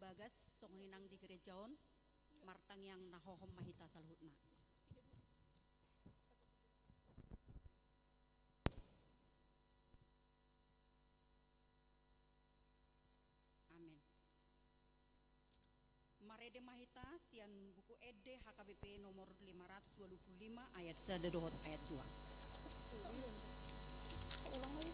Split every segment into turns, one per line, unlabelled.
bagas songlinang di gerejaon martang yang nahohom mahita salhutna. Amin. Marede mahita sian buku ede HKBP nomor 525 ayat 1 dohot ayat 2. Ulang lagi.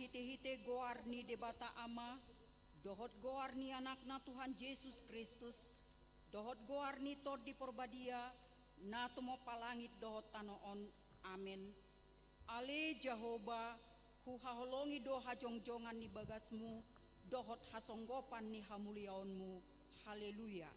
Hite-hite goarni debata ama, dohot goarni anakna Tuhan Yesus Kristus, dohot goarni tod di porbadia, na tumo palangit dohot tanoon, amin. Ale Jehovah, hu haholongi do hajongjongan ni bagasmu, dohot hasonggopan ni hamuliaonmu, haleluya.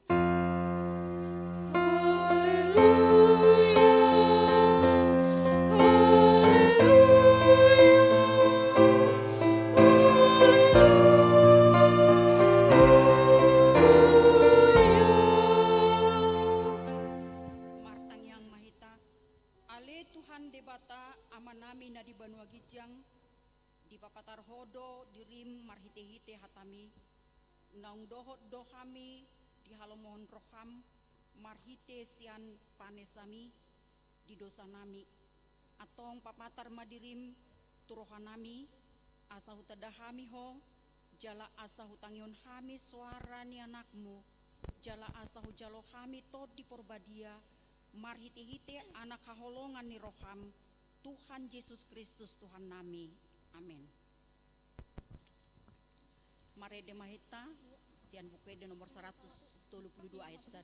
Amanami na di Banua Gijang, di papatar hodo, di rim marhite-hite hatami, naung dohot dohami, di halomohon roham, marhite sian panesami, di dosa nami, atong papatar madirim, turohanami, asa hutadahami ho, jala asa hutangion hami suara ni anakmu, jala asa hujalo hami tod di porbadia, marhite-hite anak haholongan ni roham, Tuhan Yesus Kristus Tuhan nami. Amin. Marede mahita sian bukede nomor 132 ayat 1.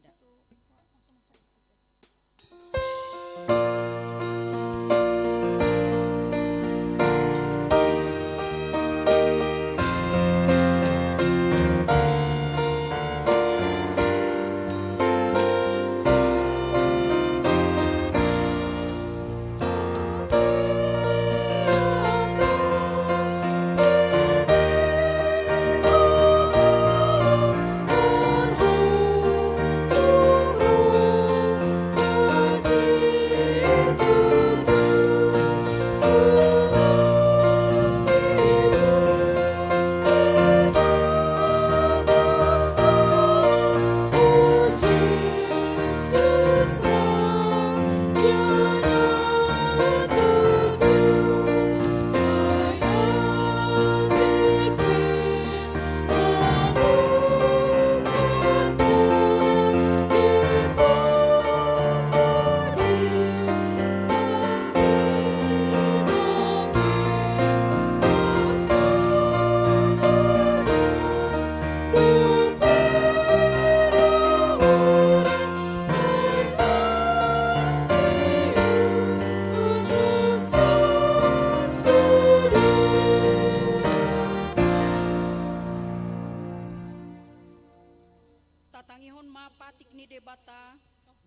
Ima patik ni debata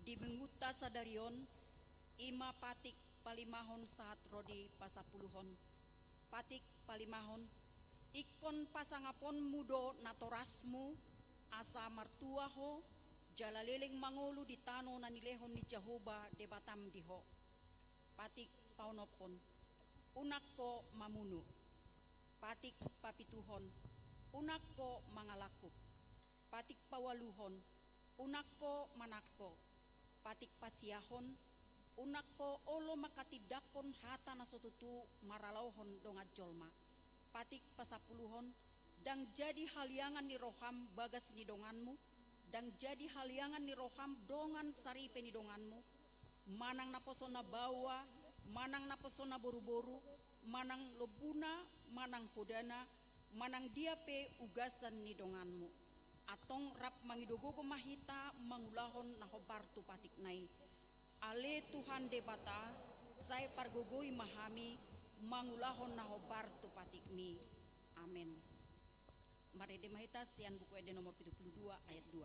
di menguta sadarion, ima patik palimahon saat rodi pasapuluhon. Patik palimahon, ikon pasangapon mudo natorasmu, asa martuaho, jalaleleng mangolu di tano na nilehon ni Jehovah debatam diho. Patik paunopon, unak ko mamunu. Patik papituhon, unak ko mangalakuk. Patik pawaluhon, unak ko manakko. Patik pasiahon, unak ko olo makatidakon hata na sotutu maralauhon dongat jolma. Patik pasapuluhon, dang jadi haliangan ni roham bagas ni donganmu, dang jadi haliangan ni roham dongan saripe ni donganmu, manang naposona bawa, manang naposona boru-boru, manang lobuna, manang hodana, manang diape ugasan ni donganmu. Atong rap mangidogogo mahita mangulahon na hobartu patik nai. Ale Tuhan debata, saya pargogoi mahami mangulahon na hobartu patik mi. Amin. Mari demahita sian buku ede nomor 72 ayat 2.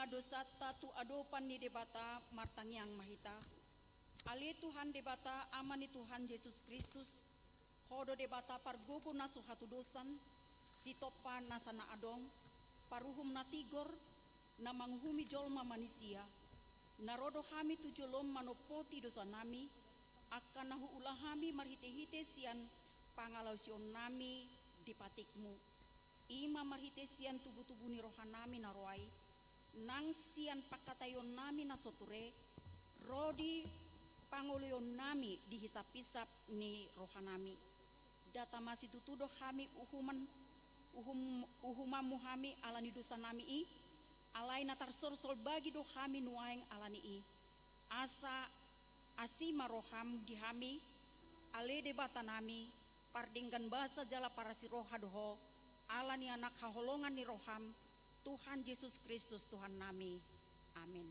Dosata tu adopan ni debata martangiang mahita. Ale Tuhan debata amani Tuhan Yesus Kristus. Hodo debata pargogo nasu hatu dosan. Sitopa nasana adong. Paruhum natigor. Na manghumi jolma manusia. Narodo hami tujolom manopoti dosa nami. Akan nahu ulahami marhite-hite sian pangalausion nami di patikmu. Ima marhite sian tubuh-tubuh ni rohanami naroai. Nang sian pakatayon nami na soture, rodi panguluyon nami dihisap-hisap ni rohanami. Data masih tutudo kami uhumamu kami alani dosa nami i, alai natar sorsol bagi do kami nuaing alani i. Asa asima roham di kami, ale debata nami, pardinggan bahasa jala para si roha doho, alani anak haholongan ni roham, Tuhan Yesus Kristus Tuhan nami. Amin.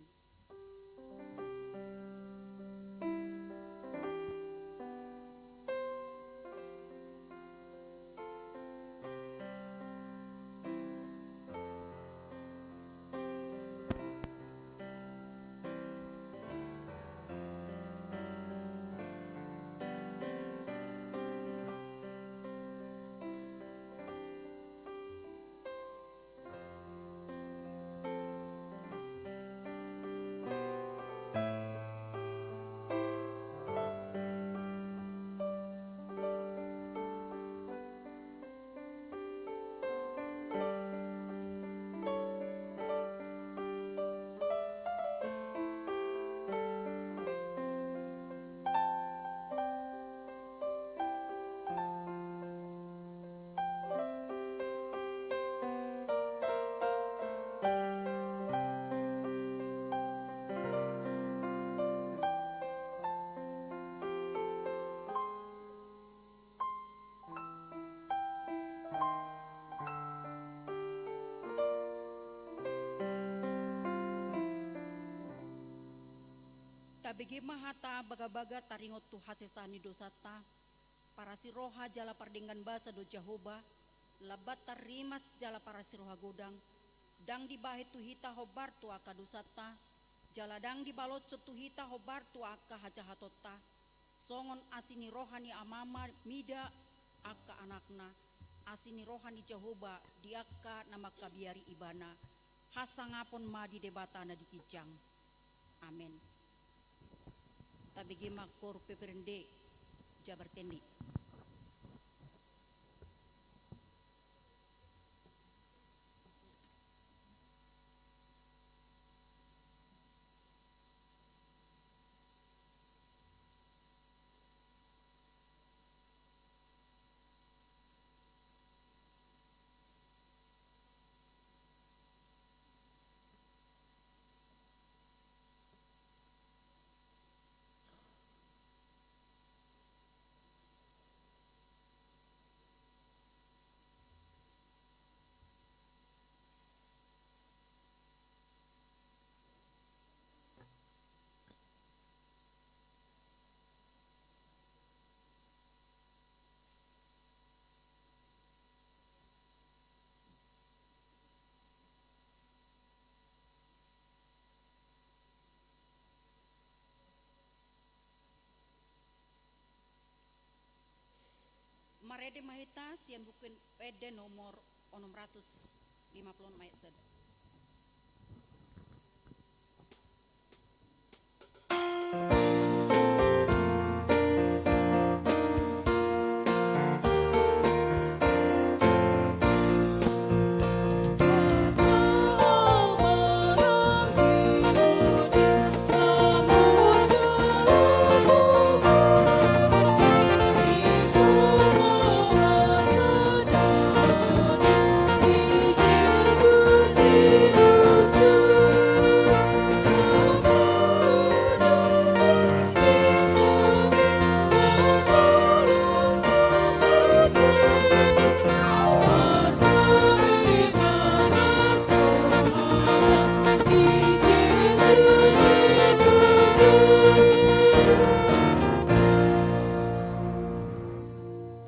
Tabigi mahata baga-baga taringot tu hasesani dosata, para si roha jala pardinggan basa do Jehovah, labat tarimas jala para si roha godang, dang dibahit tu hita hobar tu aka dosata, jala dang dibalot tu hita hobar tu aka hajahatota, songon asini rohani amama mida aka anakna, asini rohani Jehovah diaka nama kabiari ibana, hasangapon madi debatana dikijang. Amin. Tabigi makor peperende Jabar Tendi. de mahita sian buku ede nomor 650 ayat sada.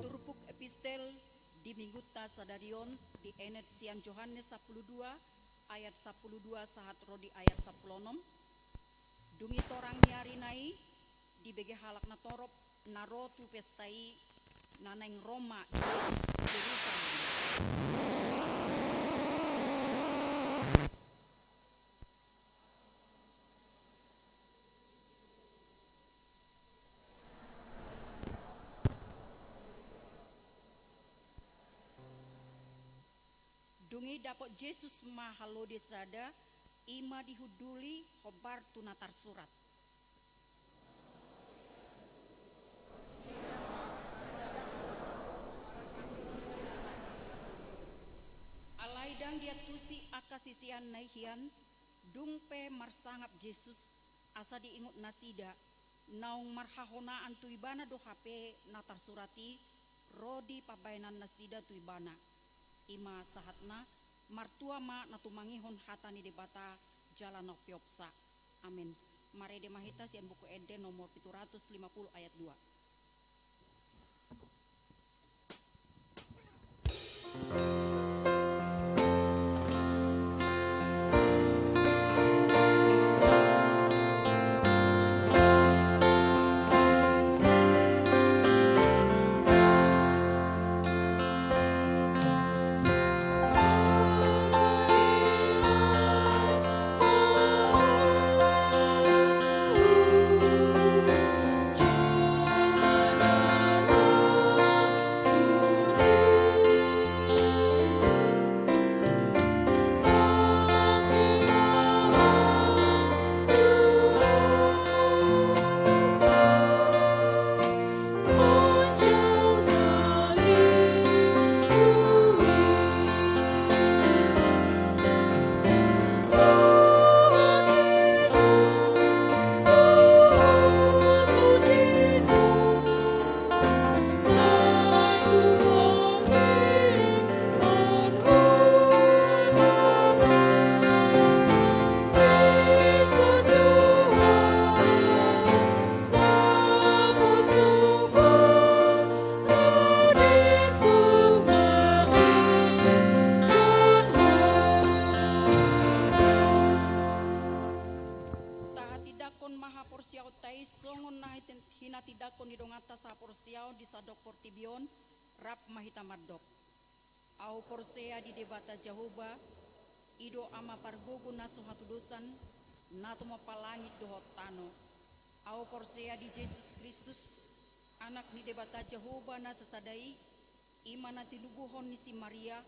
Turupuk epistel di Mingguta Sadarion di enet sian Yohanes 12 ayat 12 sahat rodi ayat 16. Dungi torang niari nai di bege halak na torop narotu pestai naneng Roma Yerusalem. Dungi dapot Yesus mahalo desada ima dihuduli hobar tunatar surat. Alaidang dia tusi akasisian naihian dungpe marsangap Yesus asa diingut nasida naung marhahonaan tuibana do hape natar surati rodi pabainan nasida tuibana. Ima sahatna martua ma natumangihon hatani debata jalan piopsa. Amin. Mare de mahita sian buku ede nomor 750 ayat 2. Hina tidakon di dongata sa porsiao di sadok portibion rap mahita mardok. Au porsea di debata Jahoba ido ama pargogo naso hatudosan nato mapalangit dohot tano. Au porsea di Yesus Kristus anak ni debata Jahoba na sasadai ima na tilubuhon ni si Maria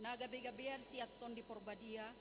nagabe-gabear si aton di porbadia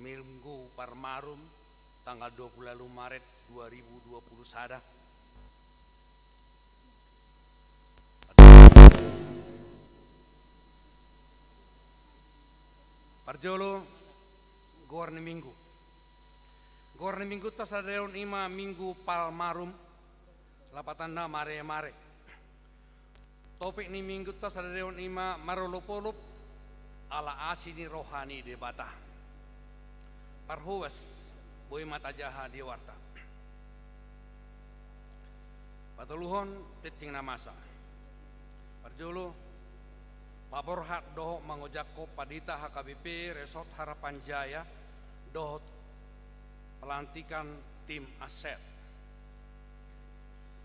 Minggu Parmarum tanggal 20 Maret 2020 sada. Parjolo gorni minggu. Gorni minggu tas adeon ima minggu Palmarum lapatanda mare. Topik ni minggu tas adeon ima marolopolop ala asini rohani debata. Parhuas boy mata jaha di warta. Patuluhon titing namasa. Parjolo Paborhat doho mangojako padita HKBP Resort Harapan Jaya doho pelantikan tim aset.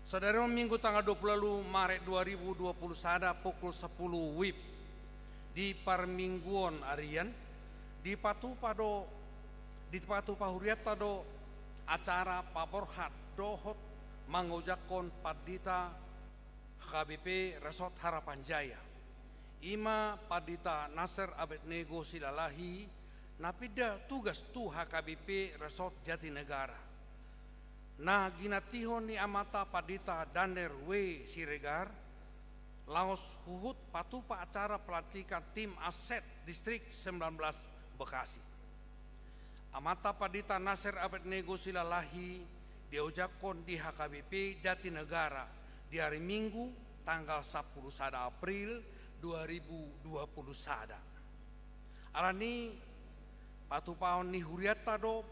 Saudara minggu tanggal 20 Maret 2020 sada pukul 10 WIB di Parmingguon Arian di Patu Pahuriata do acara Paborhat doho mangojakon padita HKBP Resort Harapan Jaya. Ima padita Nasir Abednego Silalahi napida tugas tu HKBP Resort Jatinegara. Nah ginatihon ni amata padita Daner W Siregar laos huhut patupa acara pelantikan tim aset distrik 19 Bekasi. Amata padita Nasir Abednego Silalahi diojakon di HKBP Jatinegara di hari Minggu tanggal 10 April 2020 sada. Alani patupahon ni huriata do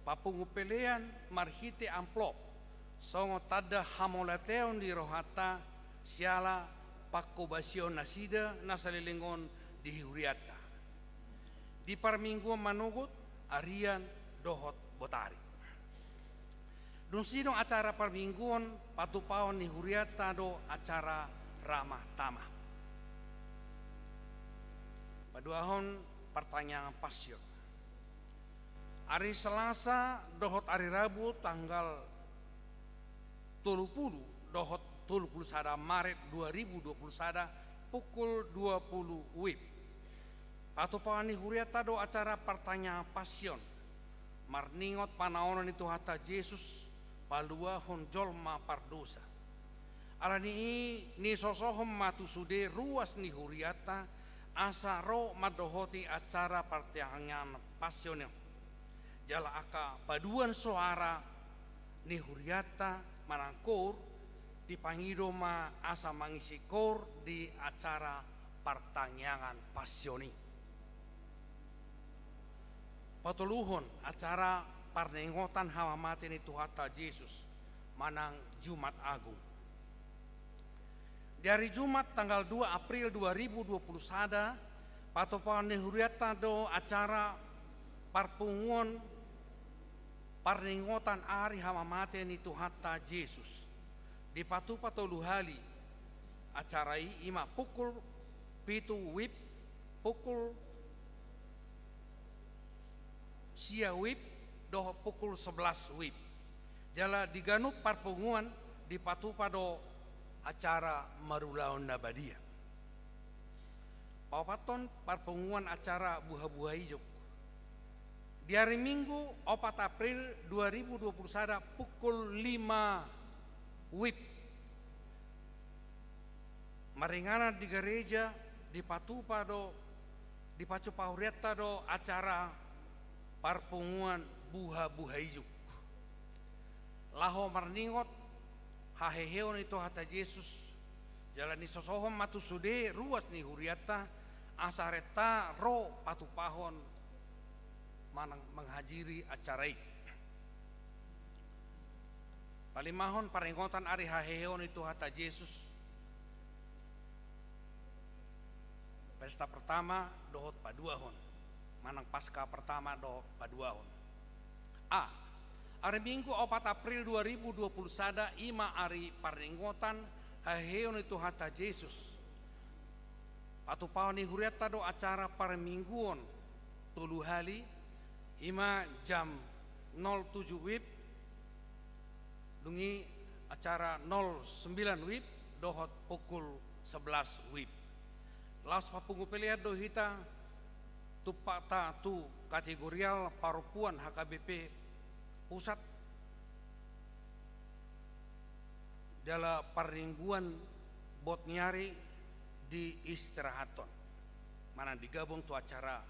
papungupelean marhite amplop songo tada hamoleteon di rohata siala pakobasion nasida nasalilingon di huriata. Di Parmingguan manugut arian dohot botari. Dun sidong acara Parmingguan patupahon ni huriata do acara ramah tamah. Paduahon pertanyaan pasio. Hari Selasa dohot hari Rabu tanggal 30 dohot 30 sada Maret 2020 sada pukul 20 WIB. Patupani huriata do acara pertanyaan pasion. Marningot panaonan itu hata Yesus paluahon jolma pardosa. Alani ni sosohom matu sude ruas ni huriata asaro madohoti acara pertanyaan pasional. Jala aka paduan suara ni huriata manangkur di pangidoma asa mangisi kor di acara pertanyaan pasioni. Patuluhon acara parnengotan hamamate ni Tuhata Yesus manang Jumat Agung. Dari Jumat tanggal 2 April 2020 sada patopan huriata do acara parpunguan parningotan ari hamamate ni Tuhata Yesus di Patu Patoluhali acarai ima pukul pitu WIB pukul sia WIB do pukul 11 WIB jala diganup parpunguan di Patu Pado acara marulaon nabadia. Papaton parpunguan acara buha-buha hijau. Di hari Minggu 4 April 2021 pukul 5 WIB. Maringana di gereja di Patupa do di Pacu Pahuriata do acara parpunguan buha-buha hijau. Laho marningot haheheon itu hata Yesus jalani sosohom matu sude ruas ni huriata asareta ro patupahon manang menghadiri acarai. Palimahon parengotan ari haheheon itu hata Yesus. Pesta pertama dohot paduahon manang pasca pertama dohot paduahon. Hari Minggu 4 April 2020 sada ima ari paringotan haheon itu hata Yesus. Patupahon ni huriata do acara parmingguon tuluhali ima jam 07 WIB dungi acara 09 WIB dohot pukul 11 WIB. Laos papungu pelihat do hita tupata tu kategorial parupuan HKBP pusat dalam permingguan botniari di istirahaton mana digabung tu acara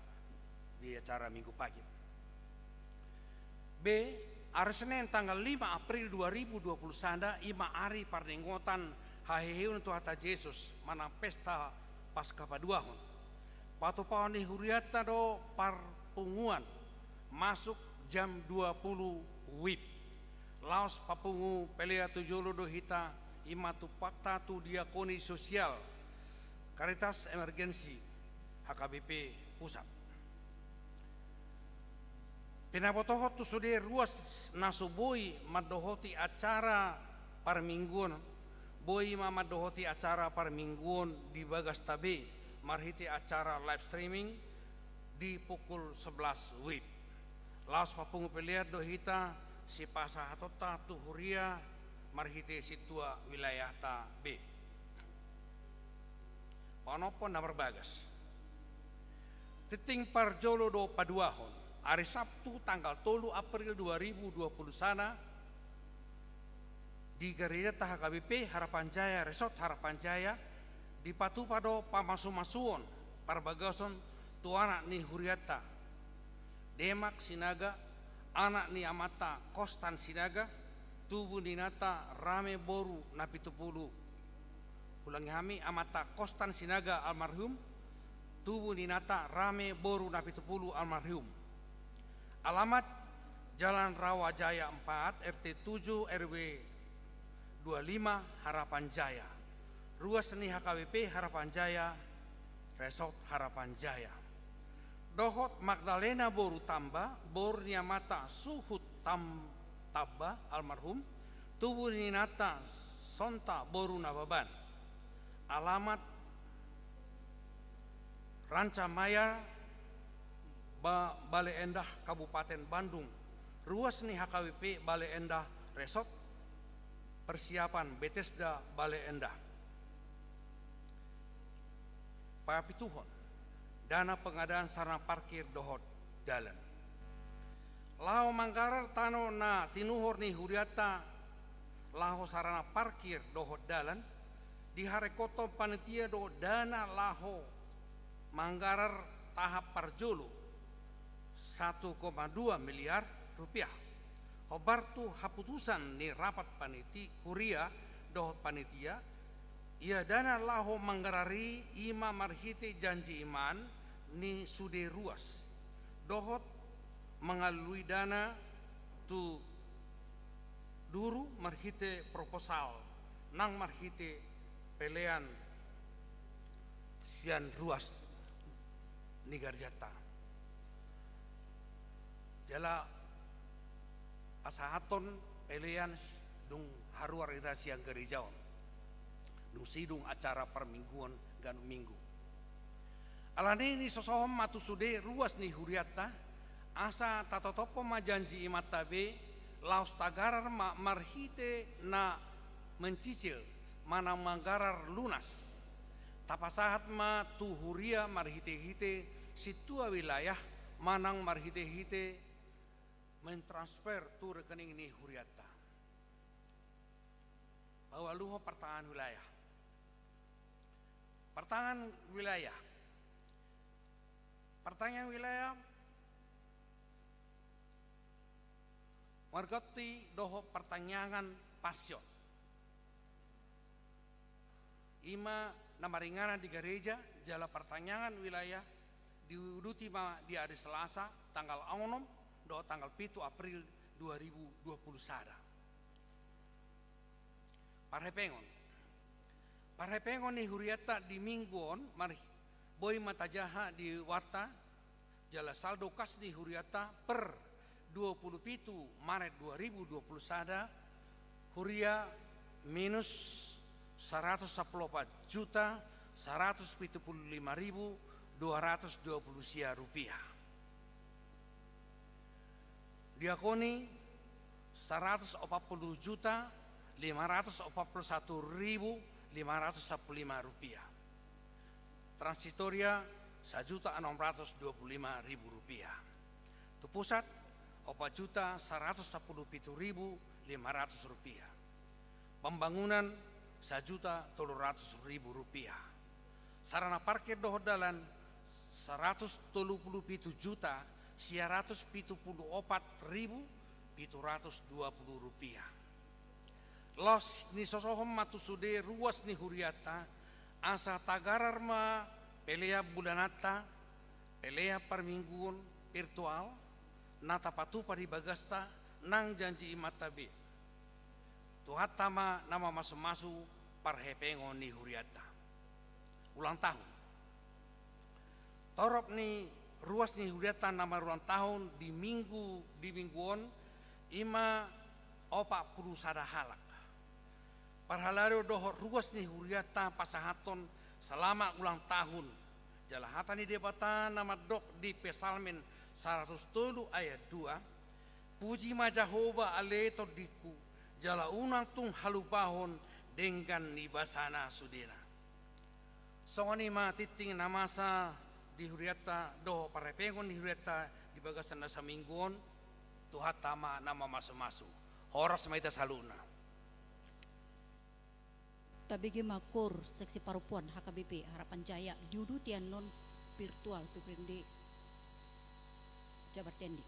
di acara minggu pagi. B. Hari Senin tanggal 5 April 2020 sana ima hari perninggotan haheheun tu hata Yesus mana pesta Paskah Paduahon. Patupaon ni huriata do parpunguan masuk jam 20 WIB. Laos papungu pelea tujolo do hita ima tu pakta tu diakoni sosial Karitas Emergensi HKBP Pusat. Pinabotohot tu sudah ruas nasuboi madohoti acara parmingguan. Boi madohoti acara parmingguan di Bagas Tabe. Marhiti acara live streaming di pukul 11 WIB. Laos papungu peliat dohita si pasahatota tu huria marhiti situa wilayah ta B. Panopo nomor bagas. Titing parjolo do paduahon. Hari Sabtu tanggal 3 April 2020 sana di gereja HKBP Harapan Jaya Resort Harapan Jaya di Patupado pamasu-masuon parbagason tu anak ni Huriata Demak Sinaga anak ni Amata Kostan Sinaga tubuh ninata rame boru napitupulu ulangi hami Amata Kostan Sinaga almarhum tubuh ninata rame boru napitupulu almarhum. Alamat Jalan Rawajaya 4 RT 7 RW 25 Harapan Jaya. Ruas seni HKBP Harapan Jaya, Resort Harapan Jaya. Dohot Magdalena Boru Tamba, Bornya Mata Suhut Tamba almarhum, tubuh ninata Sonta Boru Nababan. Alamat Rancamaya Bale Endah Kabupaten Bandung. Ruas seni HKBP Bale Endah Resort persiapan Bethesda Bale Endah. Papituhon dana pengadaan sarana parkir dohot dalan. Lao Manggarar tano na tinuhor ni huriata laho sarana parkir dohot dalan di harekoto panitia do dana laho Manggarar tahap parjolo 1,2 miliar rupiah. Hobartu haputusan ni rapat paniti kuria dohot panitia ia dana laho Manggarari ima marhite janji iman ni sude ruas dohot mengalui dana tu duru marhite proposal nang marhite pelean sian ruas ni garjata jala asahaton pelean dung haruar ita siang gerejaon dung sidung acara permingguan gan minggu. Alani ni sosohom matu sude ruas ni huriata asa tatotopo majanji imatabe laos tagarar marhite na mencicil mana Manggarar lunas. Tapasahat ma tu huria marhite-hite situa wilayah manang marhite-hite mentransfer tu rekening ni huriata. Awaluho pertangahan wilayah. Pertangahan wilayah. Pertanyaan wilayah margoti doho pertanyaan passion. Ima namaringana di gereja jala pertanyaan wilayah diuduti ma di hari Selasa tanggal 6 do tanggal 7 April 2020 sada. Parhepengon ni huriata di mingguon mari boy matajaha di warta jala saldo kas di huriata per 27 Maret 2020 sada huria minus 114 juta 175.220 sia rupiah. Diakoni 140 juta 541.515 rupiah. Transitoria Rp1.625.000. Tu pusat Rp4.117.500. Pembangunan Rp1.300.000. Sarana parkir doho dalan Rp137.674.720. Los ni sosohom matusude ruas ni huriata asa tagararma pelea bulanata, pelea permingguan virtual, nata patupa di bagasta nang janji imatabe. Tuhatama nama masu-masu parhepengo ni huriata. Ulang tahun. Torop ni ruas ni huriata nama ulang tahun di mingguan ima 40 halak. Parhalario doho ruas ni huriata pasahaton selama ulang tahun. Jalahatan ni debata nama dok di Pesalmen 107 ayat 2. Puji ma Jehovah aleto diku jala unang tung halupahon dengan nibasana sudena. Songoni ma titing namasa di huriata doho parepengon di huriata di bagasan nasa mingguon tuhatama nama masu-masu. Horas maita saluna.
Tabigi makur seksi parupuan HKBP Harapan Jaya diudutian non virtual PPMD Jabar Tendi.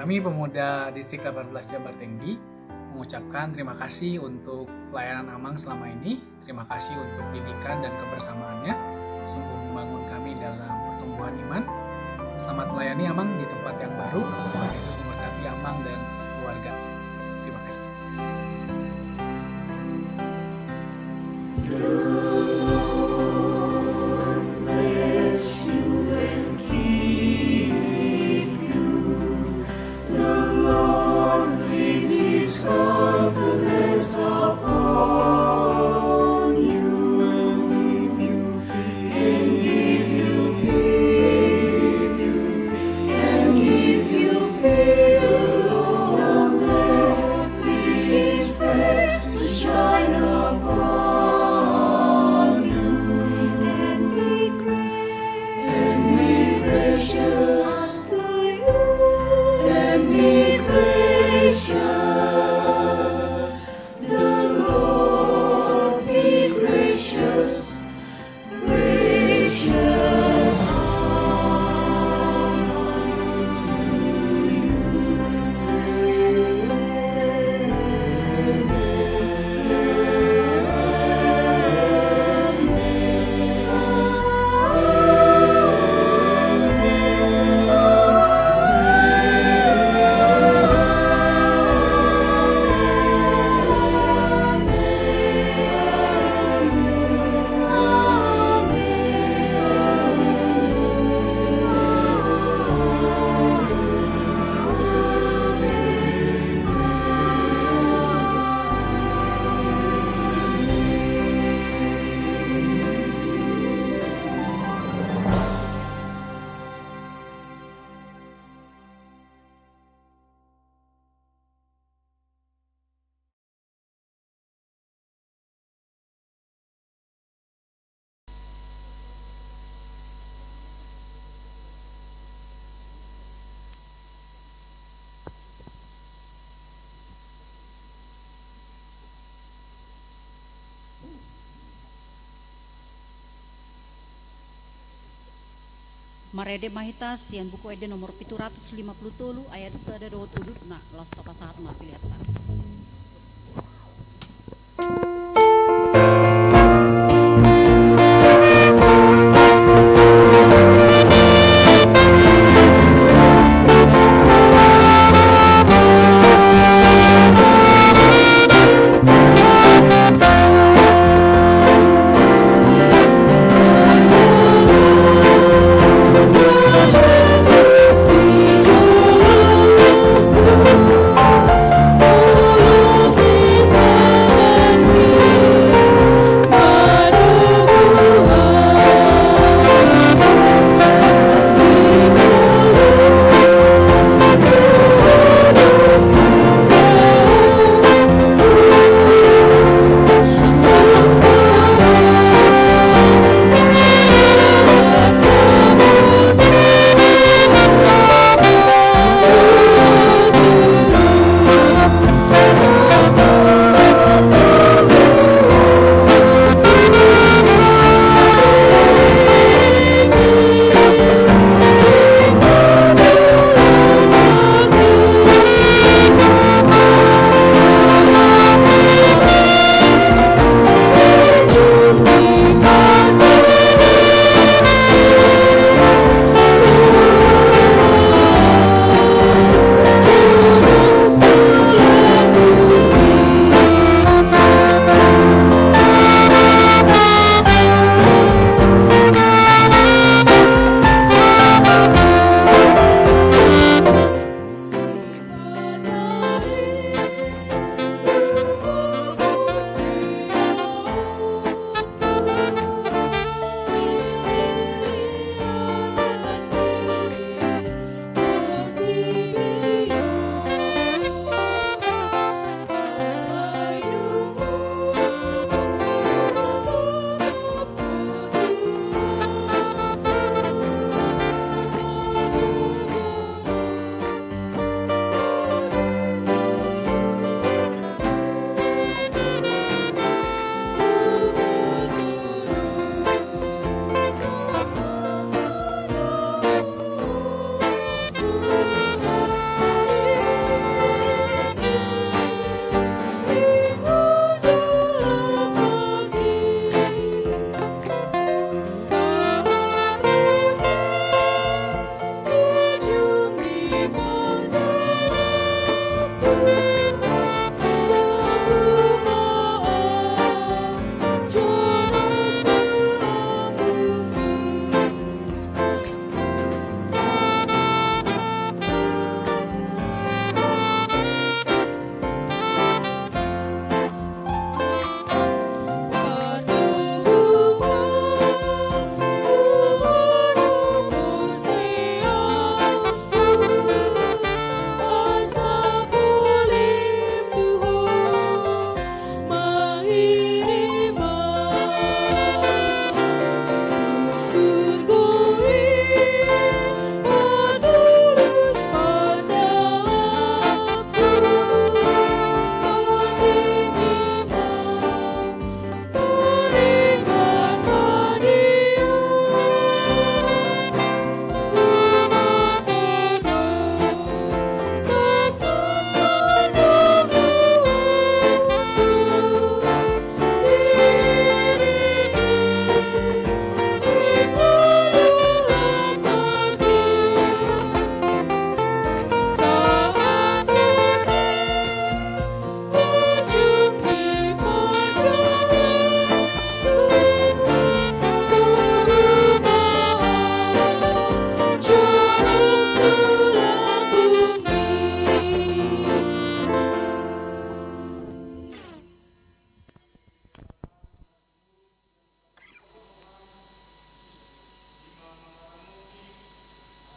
Kami pemuda Distrik 18 Jabar Tenggi mengucapkan terima kasih untuk pelayanan Amang selama ini. Terima kasih untuk didikan dan kebersamaannya. Sungguh membangun kami dalam pertumbuhan iman. Selamat melayani Amang di tempat yang baru. Tuhan Yesus memberkati Amang dan sekeluarga. Terima kasih.
To shine above.
Marede mahitas yang buku ede nomor 750 ayat 1 nah los pasahat mapiliatan.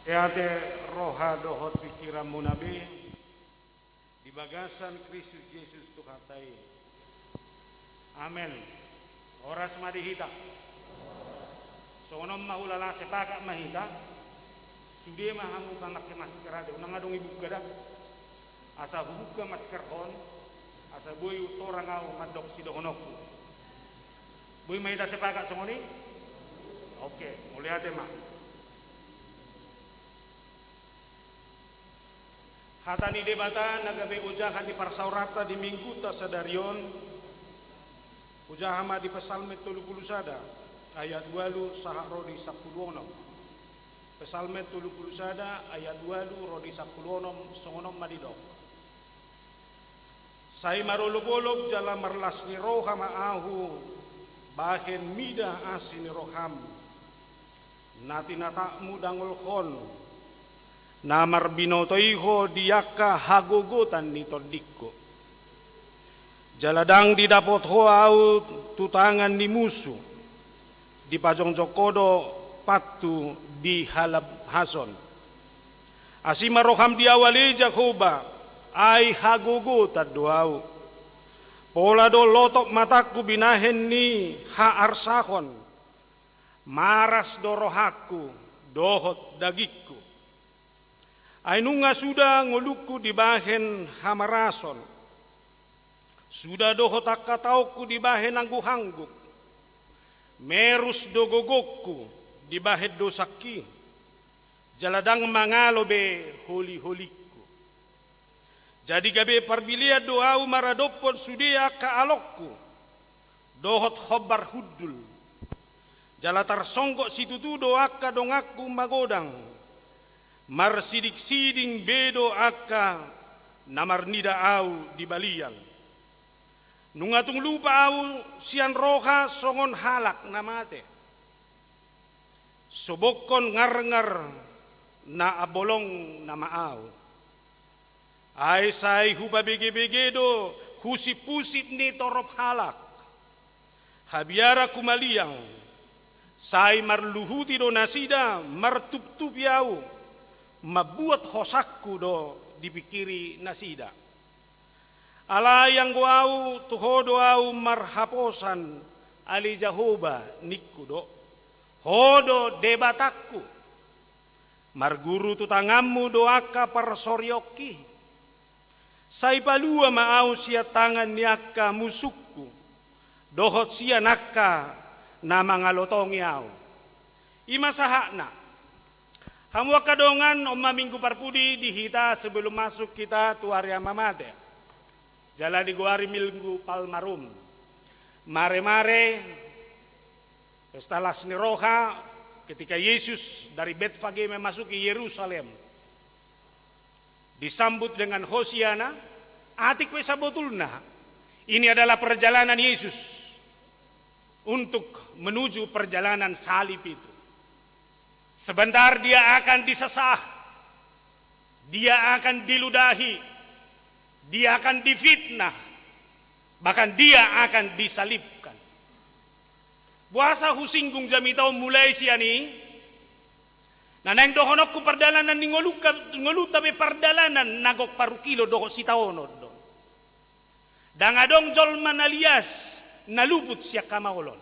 Eate roha dohot pikiran munabi di bagasan Kristus Yesus Tuhatai. Amen. Oras madihita. Sonom mahulala sepaka mahita. Sudah mahamu kamak masker ada. Unang adong ibu gada. Asa buka masker hon. Asa boy utorang au madok sidohonokku. Boy mahita sepaka semoni. Oke, mulai hati mah. Hatani debata nagabe ujahan di parsaurata di minggu ta sadarion. Ujahama di Pesalme 31 ayat 2 saha rodi 16. Pesalme 31 ayat 2 rodi 16 songonom madidok. Sai marolog-olog jala marlas ni roha maahu bahen mida asini roham. Nati natakmu dangol kon namar binotoiho diaka hagogotan ni tordikko. Jaladang didapot ho au tutangan ni musuh di pajong jokodo patu di halab hason. Asima roham diawali jakoba ai hagogotan doau. Pola do lotok mataku binahen ni ha arsahon. Maras dorohaku dohot dagikku. Ainunga sudah ngoluku di bahen hamarason. Sudah dohot akatauku di bahen anggu-hangguk. Merus dogogokku di bahen dosaki. Jaladang mangalobe holi-holiku. Jadi gabe parbilia doau maradopon sudia ka alokku. Dohot hobar hudul. Jalatar songgok situtu doaka dongaku magodang. Mar sidik-siding bedo aka namar nida au di balian. Nungatung lupa au sian roha songon halak namate. Sobokon ngar-ngar na abolong nama au. Ai sai huba bege-begedo husi-pusit ni torop halak. Habiara kumaliang. Sai marluhuti do nasida martup-tup yau mabuat hosakku do dipikiri nasida. Ala yang goau tuhodo au marhaposan ali Jahoba nikku do hodo debatakku marguru tutangammu doaka parsoryoki. Sai palua maau sia tangan niaka musukku dohot sia nakka na mangalotong yaw. Ima sahakna. Hamu kadongan omma minggu parpudi dihita sebelum masuk kita tuaria mamate. Jala di guari minggu palmarum. Mare-mare pestalas ni roha ketika Yesus dari Betfage memasuki Yerusalem. Disambut dengan Hosiana. Atik pesa botulna. Ini adalah perjalanan Yesus untuk menuju perjalanan salib itu. Sebentar dia akan disesah, dia akan diludahi, dia akan difitnah, bahkan dia akan disalibkan. Buasa husinggung jamitau mulai siani, nanang dohonokku perdalanan ni ngoluta be perdalanan nagok parukilo doho sitaono do. Dangadong jolman alias naluput siya kamaolon.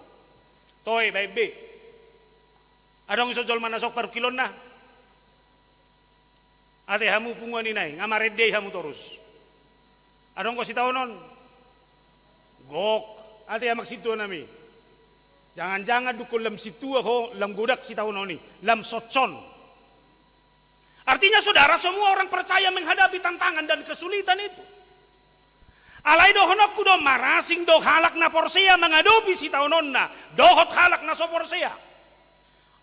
Toy baik-baik. Adong iso jol manasok parukilon na. Ate hamu punguan inay. Ngamarede hamu torus. Adong ko si taonon. Gok. Ate hamak situ nami. Jangan-jangan dukul lam situ ako. Lam gudak si taonon ni. Lam sotson. Artinya saudara semua orang percaya menghadapi tantangan dan kesulitan itu. Alay dohonok ku do marasing do halak na porsia mengadopi si taonon na dohot halak na so porsia.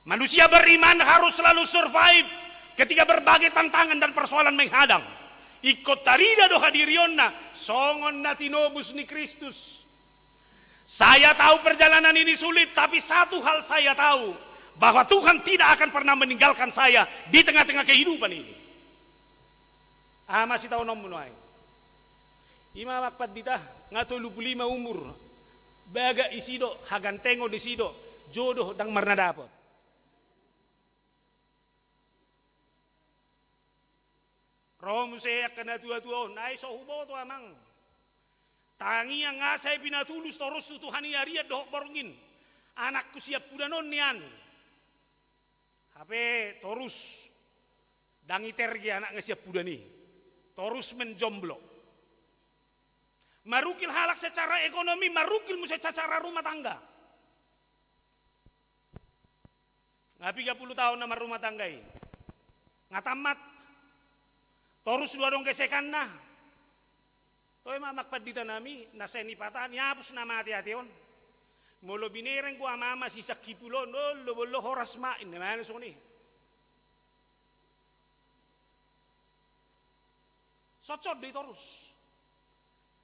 Manusia beriman harus selalu survive ketika berbagai tantangan dan persoalan menghadang. Ikut tarida do hadirion na songon na tinobus ni Kristus. Saya tahu perjalanan ini sulit, tapi satu hal saya tahu, bahwa Tuhan tidak akan pernah meninggalkan saya di tengah-tengah kehidupan ini. Masih tahu nomunuay. Ima makpat dita ngato 25 umur baga isido hagantengo disido jodoh dang marna dapot. Romu saya kena tua-tua nai so hubo to amang. Tangi yang ngasai pinatulus terus tu Tuhan yariat doh borongin. Anakku siap pudanon nian. Hape terus dangi tergi anak ngasiap pudani. Terus menjomblo. Marukil halak secara ekonomi, marukil musa secara rumah tangga. Nga 30 tahun nama rumah tangga ini. Ngatamat Torus dua dong gesekan nah. Toy mamakpad dita nami, naseni patan, yapos na mati-hati on. Molo binireng ko amama si sakipulon, lo horas main, naman so ni. Socot di torus.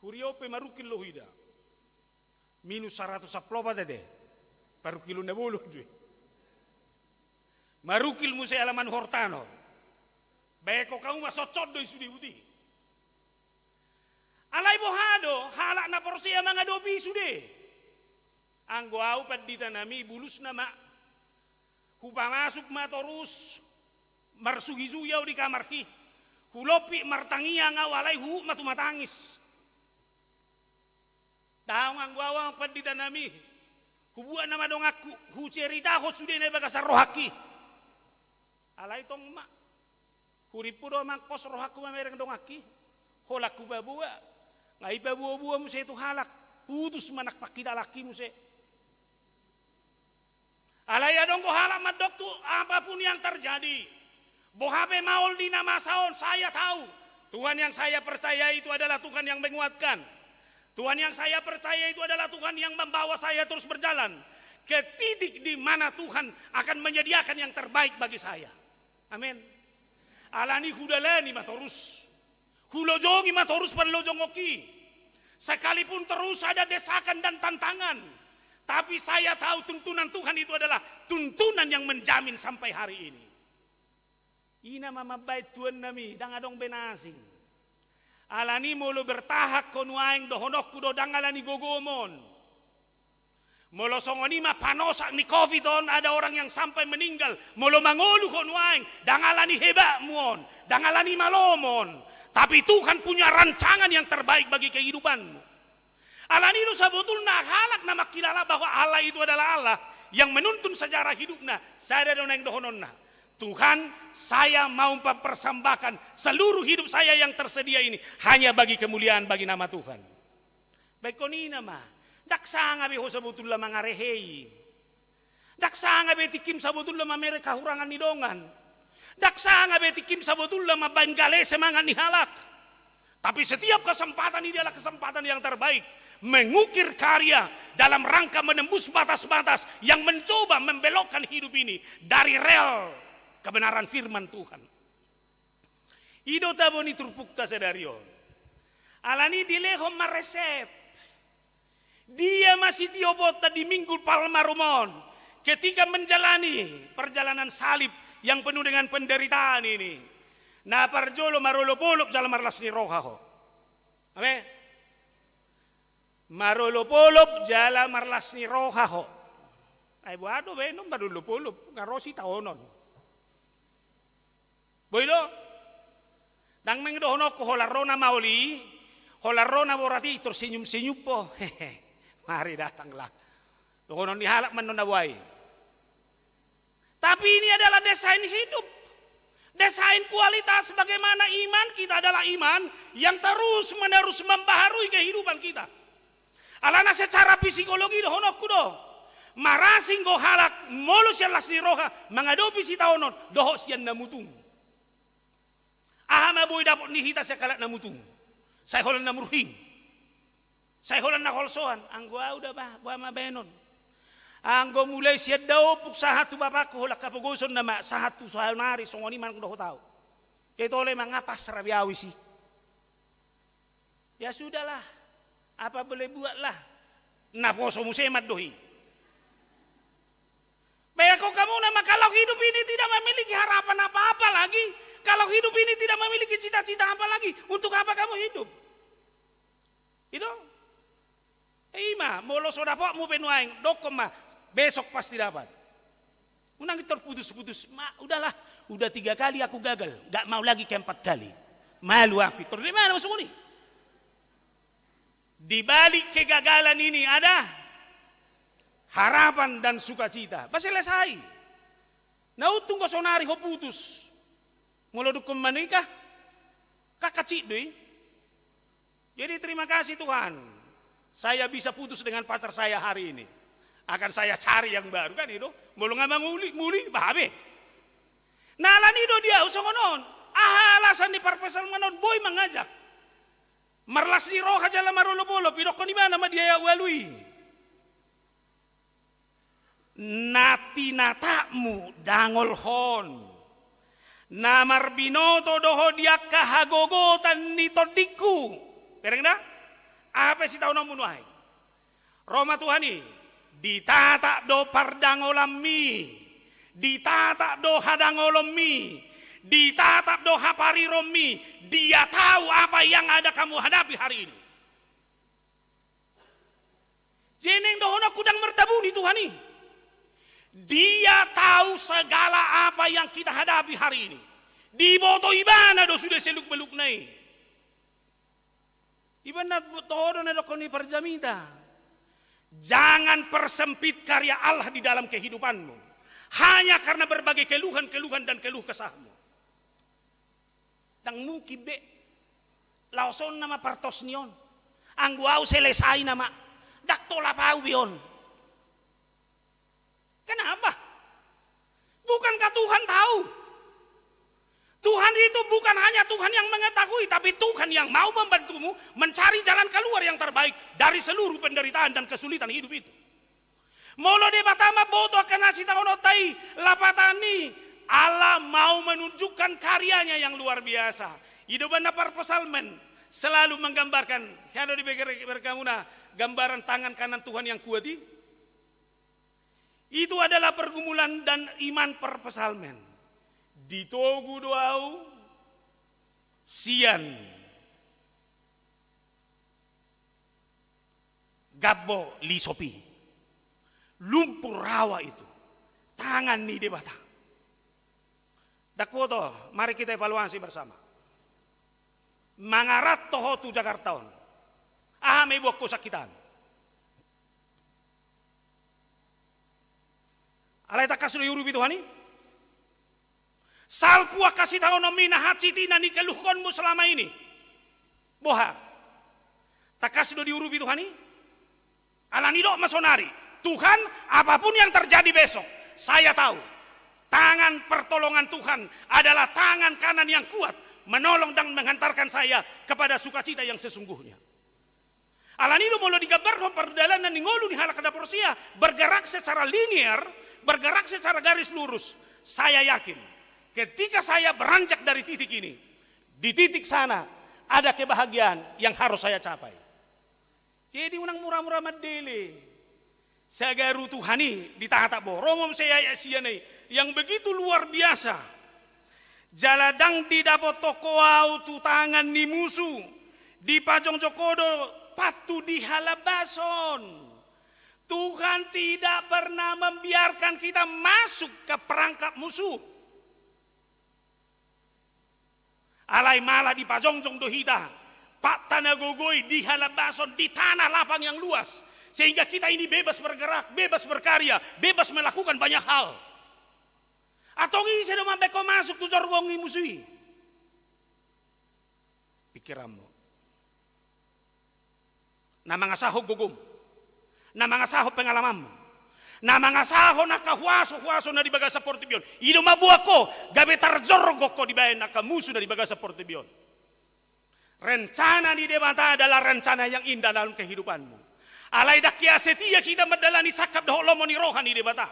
Kuriope marukil lo hida. Minus 100 saplopa tade. Paru kilo na bulu. Marukil mo sa alaman hortano. Beko kamu masocot do isudi uti. Alay bohado, halak na porsiya mga dobi sude. Ang guaw padita nami bulus na ma. Hupamasok matorus marsugi-suyaw di kamarhi. Hulopi martangiya nga walay hu matumatangis. Taong ang guaw padita nami. Hubuan na madong aku, hu cerita ko sude na baga sa rohaki. Alay tong ma. Huripo do mangkos rohaku mamereng dong aki. Holak ku babua. Ngai babua-bua mo sa itu halak. Putus manak pakida laki mo sa. Alaya dong ko halak madok tu apapun yang terjadi. Bohape maul di nama saon saya tahu. Tuhan yang saya percaya itu adalah Tuhan yang menguatkan. Tuhan yang saya percaya itu adalah Tuhan yang membawa saya terus berjalan ke titik di mana Tuhan akan menyediakan yang terbaik bagi saya. Amin. Alani hudalani matorus. Hulojongi matorus perlojongoki. Sekalipun terus ada desakan dan tantangan. Tapi saya tahu tuntunan Tuhan itu adalah tuntunan yang menjamin sampai hari ini. Ina mamabait Tuhan nami, dangadong benasing. Alani molo bertahak konuaing dohonok kudo dangalani gogomon. Molo songoni ma panosak ni COVID on ada orang yang sampai meninggal. Molo mangolu konuaing dangalani heba muon, dangalani malomon. Tapi Tuhan punya rancangan yang terbaik bagi kehidupanmu. Alani nu sabutul na halak na makilala bahwa Allah itu adalah Allah yang menuntun sejarah hidupna. Saya ada neng dohononna. Tuhan, saya mau mempersembahkan seluruh hidup saya yang tersedia ini hanya bagi kemuliaan bagi nama Tuhan. Baik konina mah, daksa nga be ho sabutul la mga rehei. Daksa nga be tikim sabutul la mereka hurangan nidongan. Daksa nga be tikim sabutul la mabangale semangat ni halak. Tapi setiap kesempatan ini adalah kesempatan yang terbaik. Mengukir karya dalam rangka menembus batas-batas yang mencoba membelokkan hidup ini dari rel kebenaran firman Tuhan. Ido taboni turpukta sedarion. Alani dilehom maresep. Dia masih tiobota di minggu palmarumon. Ketika menjalani perjalanan salib yang penuh dengan penderitaan ini. Na parjolo marolopolop jalan marlas ni rohaho. Amen. Marolopolop jalan marlas ni rohaho. Ay buado benom marolopolop ngarosi taonon. Boylo, dang mengdohonok ko holarona mauli, holarona borati tersenyum-senyum po. Mari datanglah. Dohonon dihalak menonawai. Tapi ini adalah desain hidup. Desain kualitas bagaimana iman kita adalah iman yang terus-menerus membaharui kehidupan kita. Alana secara psikologi dohonok kudo. Marasing go halak molo siya lasni roha mengadopi si taonon doho siyan namutung. Ahama boy dapat nihita sa kalat na mutung. Say holan na murhing. Say holan na holsoan. Ang gua udah ba, gua mabenon. Ang gua mulai siya daw puk sahatu bapak ko holak kapugoson na ma sahatu sahanari songoni man ko daw tao. Ito oleh mga pasrabiawi si. Ya sudahlah. Apa boleh buatlah. Naposo musemat dohi. Baik kau kamu nama kalau hidup ini tidak memiliki harapan apa-apa lagi. Kalau hidup ini tidak memiliki cita-cita apa lagi, untuk apa kamu hidup? Itu? Ima, molo sodapok mu penuaing, dokom mah, besok pasti dapat. Unang terputus-putus, udahlah, udah 3 kali aku gagal, gak mau lagi ke 4 kali. Malu aku, terus di mana masuk ini? Di balik kegagalan ini ada harapan dan sukacita. Pas selesai. Nautung ko sonari ho putus. Mula dukun menikah, kakacik deh. Jadi terima kasih Tuhan, saya bisa putus dengan pacar saya hari ini. Akan saya cari yang baru kan itu. Mulu ngamang muli, bahabe. Nalan itu dia usongonon. alasan di parpesal manon boy mengajak. Marlas ni roha jala marolo-bolo, pidok ko ni mana ma dia walui. Nati natakmu dangol hon. Namar binoto doho dia kahagogotan ni todiku. Pereng na? Apa si tahu namun wahai? Roma Tuhani, ditata do pardangolami, ditata do hadangolomi, ditata do hapariromi. Dia tahu apa yang ada kamu hadapi hari ini. Jeneng dohono kudang mertabuni Tuhani. Dia tahu segala apa yang kita hadapi hari ini. Di boto ibana do sudah seluk-beluk nai. Ibana todo na do koni perjamita. Jangan persempit karya Allah di dalam kehidupanmu. Hanya karena berbagai keluhan-keluhan dan keluh kesahmu. Dang mungkin be lauson nama partos nion. Angguau selesai nama. Daktola paubion. Kenapa? Bukankah Tuhan tahu? Tuhan itu bukan hanya Tuhan yang mengetahui, tapi Tuhan yang mau membantumu mencari jalan keluar yang terbaik dari seluruh penderitaan dan kesulitan hidup itu. Molo de batama boto akan nasi tahono tai lapatani. Allah mau menunjukkan karyanya yang luar biasa. Hidupan napar pesalmen selalu menggambarkan, yang di berkamuna gambaran tangan kanan Tuhan yang kuat itu adalah pergumulan dan iman per pesalmen. Ditogu doau sian gabbo lisopi lumpur rawa itu tangan ni debata. Dakwoto, mari kita evaluasi bersama. Mangarat toho tu Jakartaon. May buat kosakitan. Alay takas do yuru bituhani. Salpua kasih tahu nomina haciti nani keluhkonmu selama ini. Boha. Takas do diurupi Tuhani. Alani do masonari. Tuhan, apapun yang terjadi besok, saya tahu. Tangan pertolongan Tuhan adalah tangan kanan yang kuat. Menolong dan menghantarkan saya kepada sukacita yang sesungguhnya. Alani do molo digambarkan perjalanan ngolu di halakada Porsia. Bergerak secara linear, bergerak secara garis lurus. Saya yakin. Ketika saya beranjak dari titik ini, di titik sana ada kebahagiaan yang harus saya capai. Jadi unang murah-murah madele. Sagaru Tuhani ditata bo. Romom saya sianai yang begitu luar biasa. Jaladang di dapot tokoau tu tangan ni musuh. Di pajong jokodo patu di halabason. Tuhan tidak pernah membiarkan kita masuk ke perangkap musuh. Alay malah di pajongjong dohita, pak tanah gogoi di halabason di tanah lapang yang luas, sehingga kita ini bebas bergerak, bebas berkarya, bebas melakukan banyak hal. Atau ngisi do mabeko masuk tu jorgongi musuhi. Pikiranmu. Na mga sahog gugum, na mga sahog pengalamanmu. Na mga saho na kahuaso-huaso na di baga sa Portibion. Ino mabuha ko, gabi tarzorgo ko di bayan na kamuso na di baga sa Portibion. Rencana ni Debata adalah rencana yang indah dalam kehidupanmu. Alay dakya setia kita madala ni sakap daho lomo ni rohan ni Debata.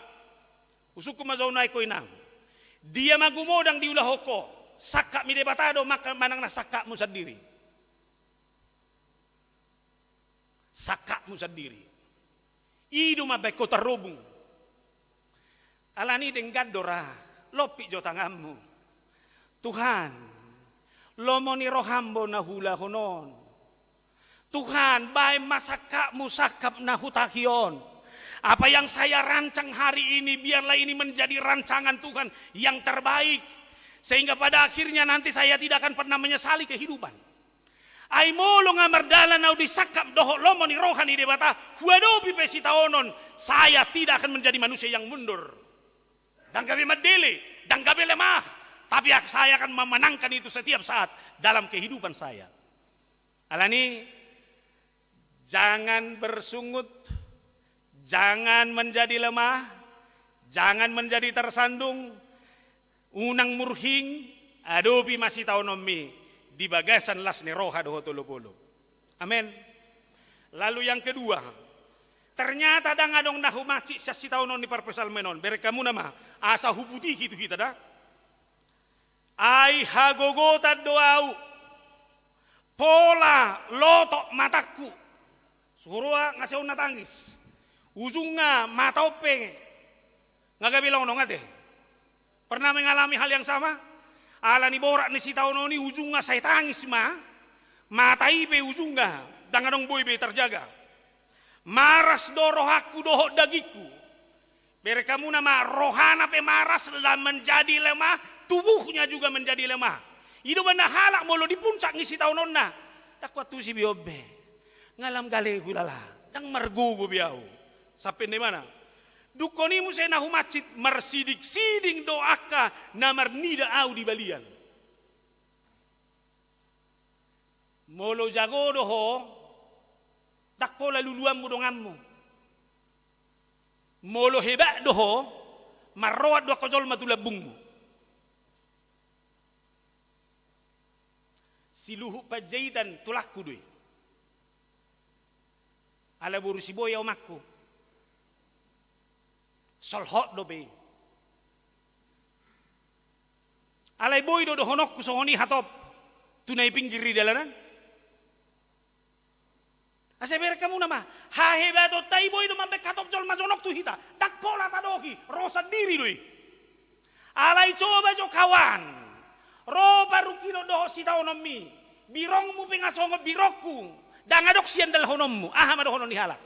Usuk ko mazaunay ko inang. Dia magumodang di ulaho ko. Sakap mi Debata do manang na sakap mo sendiri. Sakap mo sendiri. Idu mabay ko tarubong. Alani denggadora, lopi jo tanganmu. Tuhan, lomo ni rohambo na hula honon. Tuhan, bay masakap musakap na hutakion. Apa yang saya rancang hari ini, biarlah ini menjadi rancangan Tuhan yang terbaik. Sehingga pada akhirnya nanti saya tidak akan pernah menyesali kehidupan. Ay molo nga mardala na disakap doho lomo ni rohani Debata huadopi pesitaonon saya tidak akan menjadi manusia yang mundur dan gabi madele dan gabi lemah, tapi saya akan memenangkan itu setiap saat dalam kehidupan saya. Alani, jangan bersungut, jangan menjadi lemah, jangan menjadi tersandung, unang murhing adopi masih tahu nomi di bagasan las ni roha doho tolo-polo. Amin. Lalu yang kedua, ternyata dangadong nahumaci sa si tahu non di parpesal menon. Berekamu nama asa huputi gitu kita dah. Ai hagogota doau pola lotok mataku. Surua ngasih natangis. Ujungnya mata ope. Nggak bilang nong ade. Pernah mengalami hal yang sama? Ala ni borak ni si tahu noni ujungnya saya tangis mata ibe ujungnya. Dangadong boy be terjaga. Maras do rohaku doho dagiku. Berekamu nama rohana pe maras lah menjadi lemah, tubuhnya juga menjadi lemah. Itu benda halak molo di puncak ngisi tahun nonna. Tak waktu si biobe. Ngalam gale gulala. Dang margugu biau. Sampai di mana? Dukoni mu saya nahu macit marsidik siding doaka namar nida au di balian. Molo jago doho. Tak pola luluan mo donganmu. Molo hebat doho, marowat doa kojol matulabungmu. Siluhu pajahitan tulakku doi. Ala buru si boya omakku. Solhot do be. Alai boy do honokku songoni hatop. Tunai pinggir di dalanan. Asa berekamu nama hahebato taiboy do mambe katop jol majonok tu hita dak pola tadoki rosa diri doi alai coba jo kawan ro baru kilo do si taonomi birongmu pengasongo birokku dangadok sian dal honommu mado honon dihalak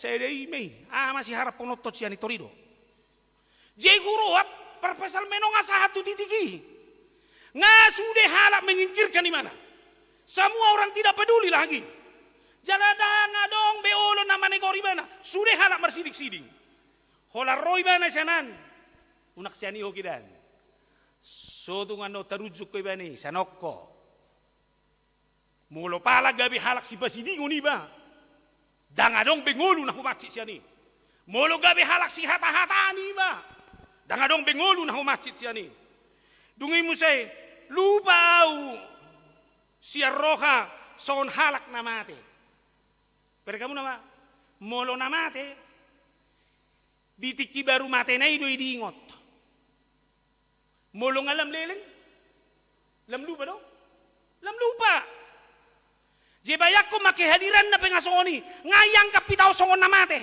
saya dei mei masih harap ponotot siani torido je guru perpesal menong asa hatu titiki ngasude halak menyingkirkan di mana. Semua orang tidak peduli lagi. Jaladanga dong beolo nama negori bana. Sudah halak bersidik-siding. Hola roy bana sanan. Unak siani hokidan. So tungano tarujuk ko bani sanokko. Mulo pala gabi halak si basiding uniba. Danga dong bengolu na humaci siani. Mulo gabi halak si hata-hata ni ba. Danga dong bengolu na humaci siani. Dungi mo say lupau. Siar roha son halak namate. Pero kamu nama molo namate ditiki baru mate na ido idiingot. Molo ngalam leleng. Lam lupa do? Lam lupa. Jebayak ko makihadiran na pengasoni ngayang kapitaw songon namate.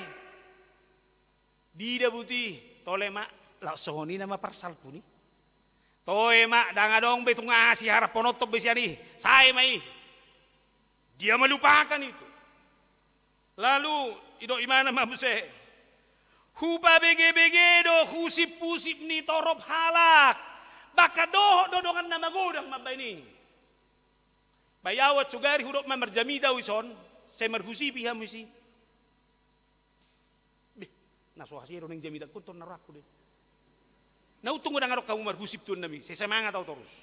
Dida buti tole mak la songoni nama parsal puni. Toy mak dangadong betung si harap ponotop besiani saya mai dia melupakan itu lalu ido imana mabuse hupa bege do husip ni torop halak baka dodongan nama godang mabaini bayawat sugari hudok mamerjamida wison saya merhusipi hamusi nasuhasiro ning jamida kunton naraku deh. Nautung udang arok kamu marhusip tuan nabi. Saya semangat tahu terus.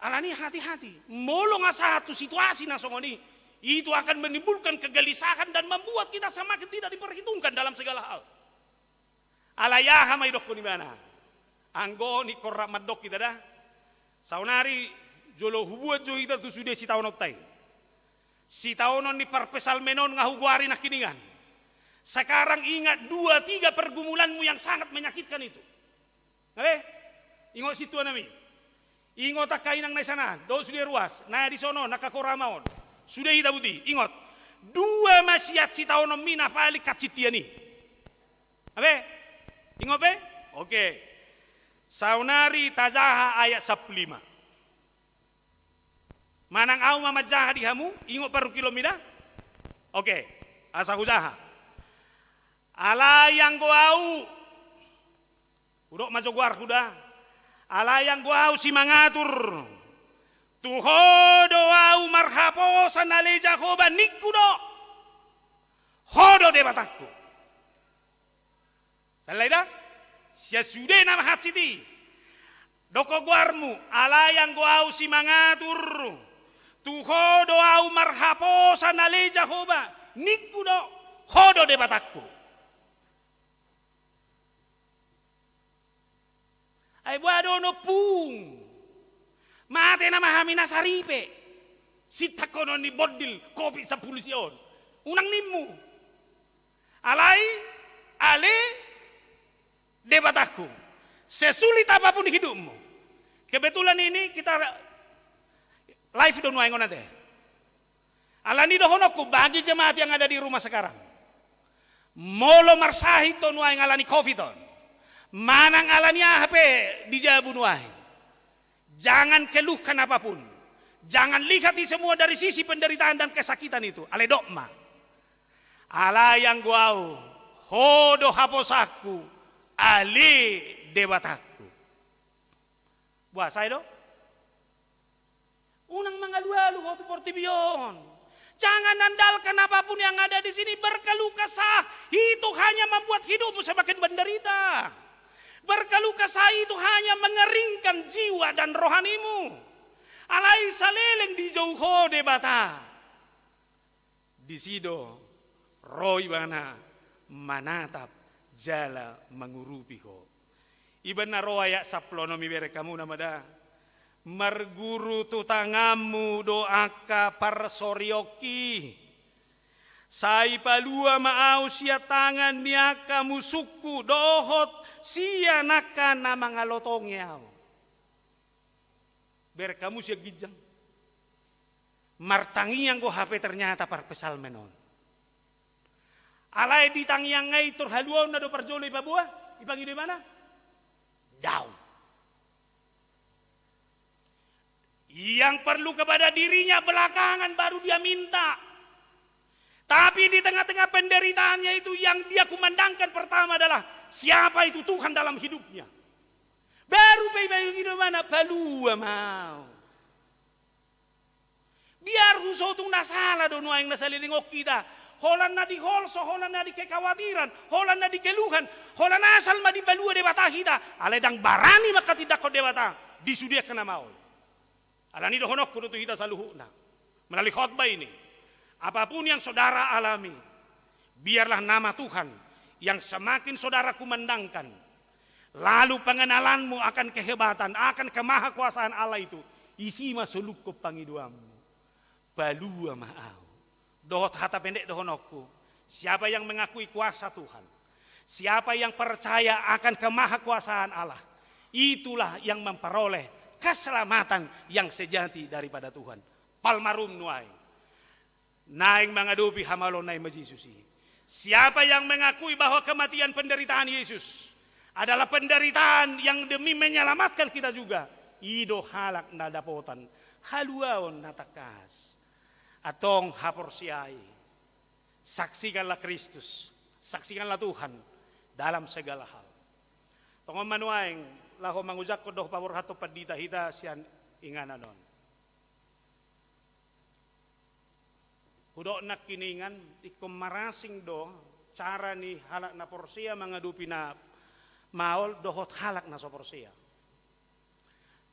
Alani hati-hati. Molong satu situasi nasongoni itu akan menimbulkan kegelisahan dan membuat kita semakin tidak diperhitungkan dalam segala hal. Alayaha may dok ko ni mana? Anggo ni korra madok kita dah. Saunari jolo hubuat jo kita tu sudah si tahun otai. Si tahunon ni parpesal menon ngahuguari nak kiningan. Sekarang ingat 2-3 pergumulanmu yang sangat menyakitkan itu. Ingat situ nami. Ingat tak kainang na sana. Do sudah ruas. Na di sono nakakoramaon. Sudah kita buti. Ingat. 2 masyat si tahun mina pali kacitia ni. Ingat be? Oke. Saunari tajaha ayat 15. Manang au mamajaha di hamu. Ingat paru kilomida. Oke. Asa hujaha. Alayang goau udok majoguar kuda alayang goau si mangatur tuhodo au marhapo sanale jahoba nikudo hodo de batakku salaida sia sude nama hatsiti doko guarmu alayang goau si mangatur tuhodo au marhapo sanale jahoba nikudo hodo de batakku Ay buadono pung. Mate na mahamina saripe. Sita kono ni bodil kopi sa pulusyon. Unang nimmu. Alay, ale, debatku. Sesulit apapun hidupmu. Kebetulan ini kita live doon waingon natin. Alani dohonokku bagi jemaat yang ada di rumah sekarang. Molo marsahi ton waing alani covid on. Manang alani ahape di jabun waing. Jangan keluhkan apapun. Jangan lihat semua dari sisi penderitaan dan kesakitan itu. Ale dokma. Ala yang guau. Hodo haposaku. Ali debataku. Buah saya do. Unang mga lualu waktu portibion. Jangan andalkan apapun yang ada di sini, berkeluh kesah. Itu hanya membuat hidupmu semakin menderita. Berkeluh kesah itu hanya mengeringkan jiwa dan rohanimu. Alai saleleng di jauh debata. Di sido roy bana manatap jala mengurupi ko. Iban na roya saplono mi bere kamu namada. Marguru tutangamu doaka parsorioki. Sai palua maau sia tangan niaka musuku dohot sia naka na mga lotongyaw. Ber kamu sia gijang. Martangiang ko hape ternyata parpesal menon. Alay ditangiang ngay turhaluaw na do parjolo ipabua. Ipangido mana? Daw. Yang perlu kepada dirinya belakangan baru dia minta. Tapi di tengah-tengah penderitaannya itu yang dia kumandangkan pertama adalah siapa itu Tuhan dalam hidupnya. Baru bayi-bayi gitu mana palua mau. Biar husotung nasala dono yang nasalilingok kita. Holan na di holso, holan na di kekhawatiran, holan na di keluhan, holan asal ma di balua debata kita. Aledang barani maka tidak kau debata disudiakan mau. Alani dohonok kudu kita saluhuna. Melalui khotbah ini. Apapun yang saudara alami. Biarlah nama Tuhan. Yang semakin saudara kumandangkan. Lalu pengenalanmu akan kehebatan. Akan kemahakuasaan Allah itu. Isi masuluk ko pangiduamu. Balua maau. Dohot hata pendek dohonokku. Siapa yang mengakui kuasa Tuhan. Siapa yang percaya akan kemahakuasaan Allah. Itulah yang memperoleh keselamatan yang sejati daripada Tuhan. Palmarum nuai. Naing mengadupi hamalon naing majisusi. Siapa yang mengakui bahwa kematian penderitaan Yesus adalah penderitaan yang demi menyelamatkan kita juga. Ido halak nadapotan. Haluaon natakas. Atong haporsiai. Saksikanlah Kristus. Saksikanlah Tuhan dalam segala hal. Tongom manuaing laho mangujak ko doh pawor hato padita hita siyan ingana non. Hudo nak kiningan ikom marasing do cara ni halak na porsia mangadupi na maol dohot halak na so porsia.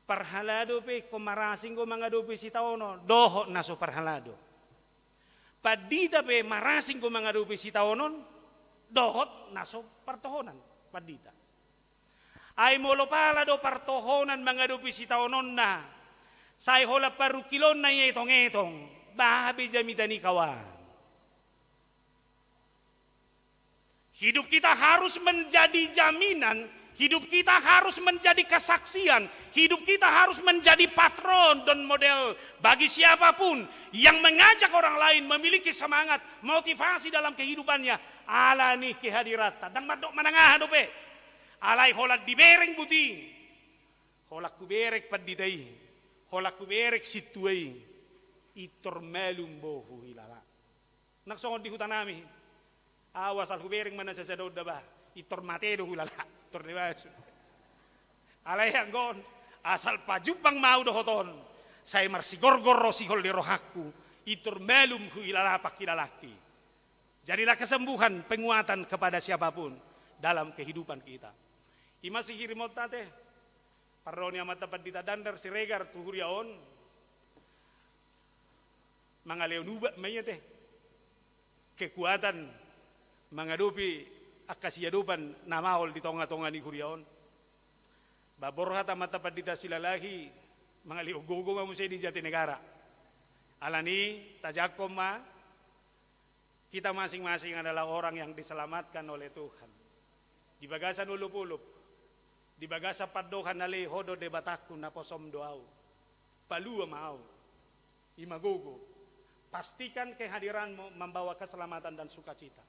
Parhalado pe ikom marasing ko mangadupi si taono dohot na so parhalado. Padita pe marasing ko mangadupi si taonon dohot na so partohonan padita. Ay molo pala do partohonan mengadupi si taonon na. Say hola parukilon na itong-itong. Bahabi jamitani kawan. Hidup kita harus menjadi jaminan. Hidup kita harus menjadi kesaksian. Hidup kita harus menjadi patron dan model bagi siapapun yang mengajak orang lain memiliki semangat, motivasi dalam kehidupannya. Ala nih kehadirat. Dan madok manangah dope. Alay holak dibereng buti. Holak kuberek paditai. Holak kuberek situay. Itor melum bohu hilala. Naksongod di hutan nami. Awas al kubereng mana sa sadod ba. Itor matedo hilala. Itor dewas. Alay anggon. Asal pajupang mau dohoton. Saya marsigorgor rosihol di rohaku. Itor melum hilala pakilalaki. Jadilah kesembuhan, penguatan kepada siapapun dalam kehidupan kita. Ima si hirimot tate, paroni amat dapat ditadandar si regar tuhuriaon, mga leonuba mayate, kekuatan mengadupi akasiadupan namahol di tonga-tonga ni huriaon. Baborha tamata padita silalahi mga liugugo nga mo di Jatinegara. Alani, tajakom kita masing-masing adalah orang yang diselamatkan oleh Tuhan. Di bagasan ulup-ulup, di bagasa padohan nali hodo de bataku na posom doau. Palua mau, imagugo. Pastikan kehadiranmu membawa keselamatan dan sukacita.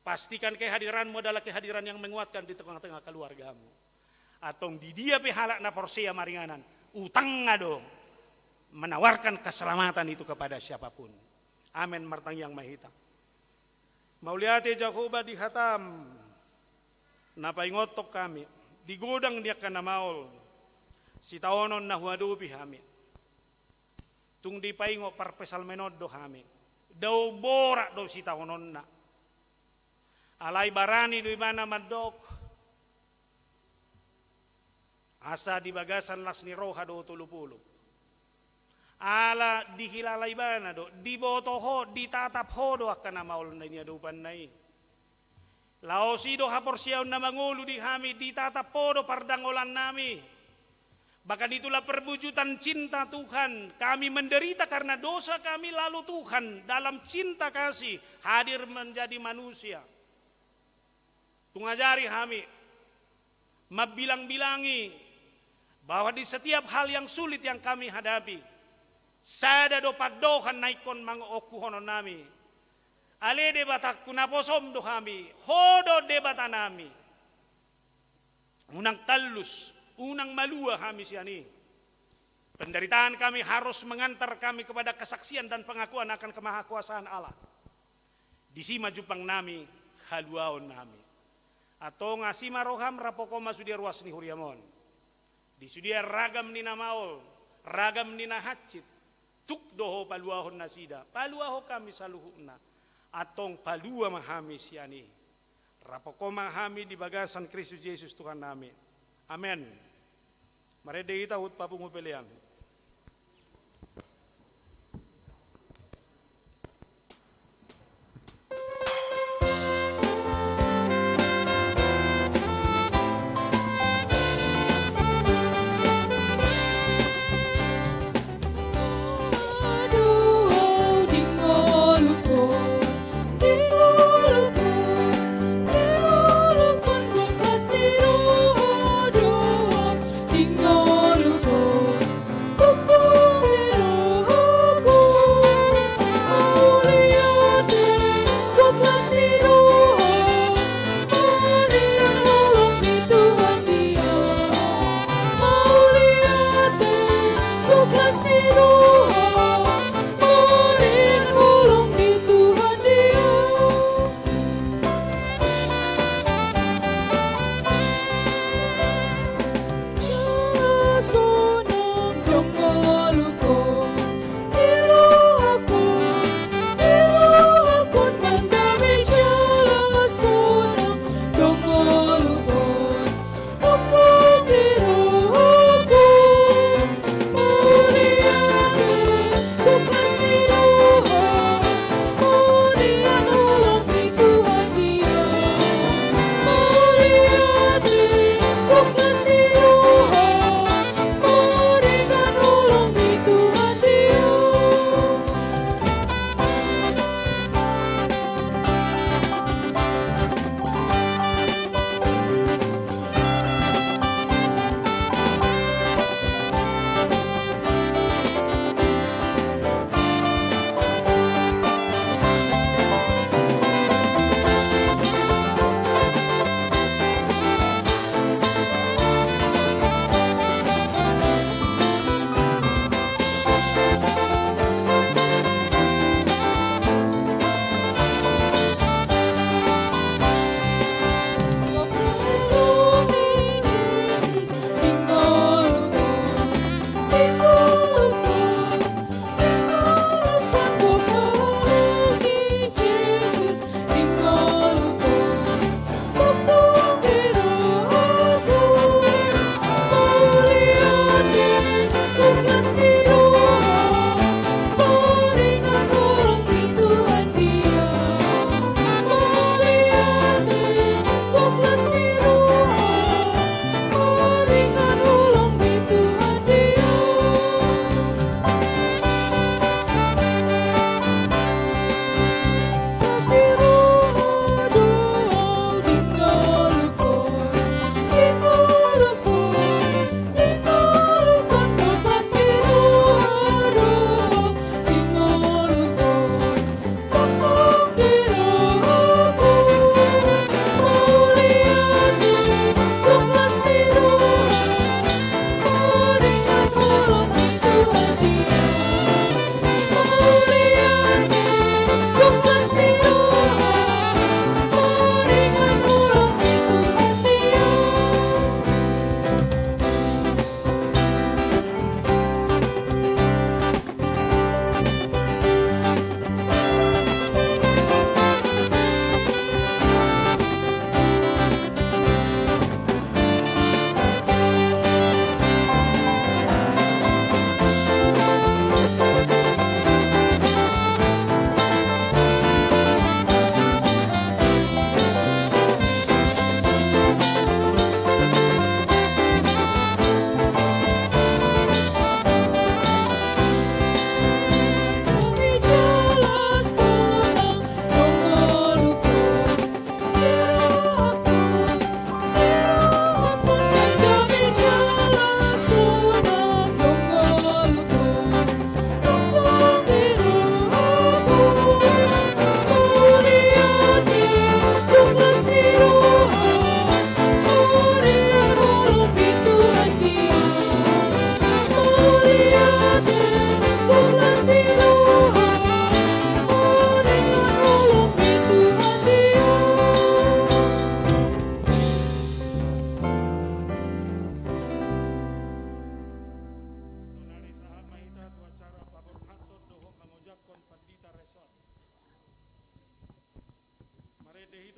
Pastikan kehadiranmu adalah kehadiran yang menguatkan di tengah-tengah keluargamu. Atau di dia pihalak na porsia maringanan, utang nga dong. Menawarkan keselamatan itu kepada siapapun. Amin martang yang mahita. Mauliate Jakoba dihatam. Napaingotok kami. Digodang dia kana maul. Si taonon na huadupi kami. Tung dipaingo parpesal menod do kami. Daw borak do si taonon na. Alay barani do mana madok. Asa di bagasan las ni roha do tulupulo. Ala dihilalay ba na do, diboto ho, ditatap ho do akan na maul na niya do panay. Lao sido haporsiyaw na mangulo di kami, ditatap ho do pardangolan nami. Bahkan itulah perwujudan cinta Tuhan. Kami menderita karena dosa kami, lalu Tuhan dalam cinta kasih hadir menjadi manusia. Tungajari kami, mabilang-bilangi bahwa di setiap hal yang sulit yang kami hadapi, sada do padohan naikon mangokuhono nami. Ale debatak kunaposom do kami, hodo debata nami. Unang talus, unang malua kami siani. Penderitaan kami harus mengantar kami kepada kesaksian dan pengakuan akan kemahakuasaan Allah. Disima jupang nami, haluaon nami. Atau ngasima roham rapoko masudia ruas ni huriamon. Disudia ragam ni namaol, ragam ni nahacit, tuk doho paluahon nasida, paluaho kami saluhuna, atong palua mahami siani. Rapoko mahami di bagasan Kristus Yesus Tuhan nami. Amen. Marede kita hut papungupelian.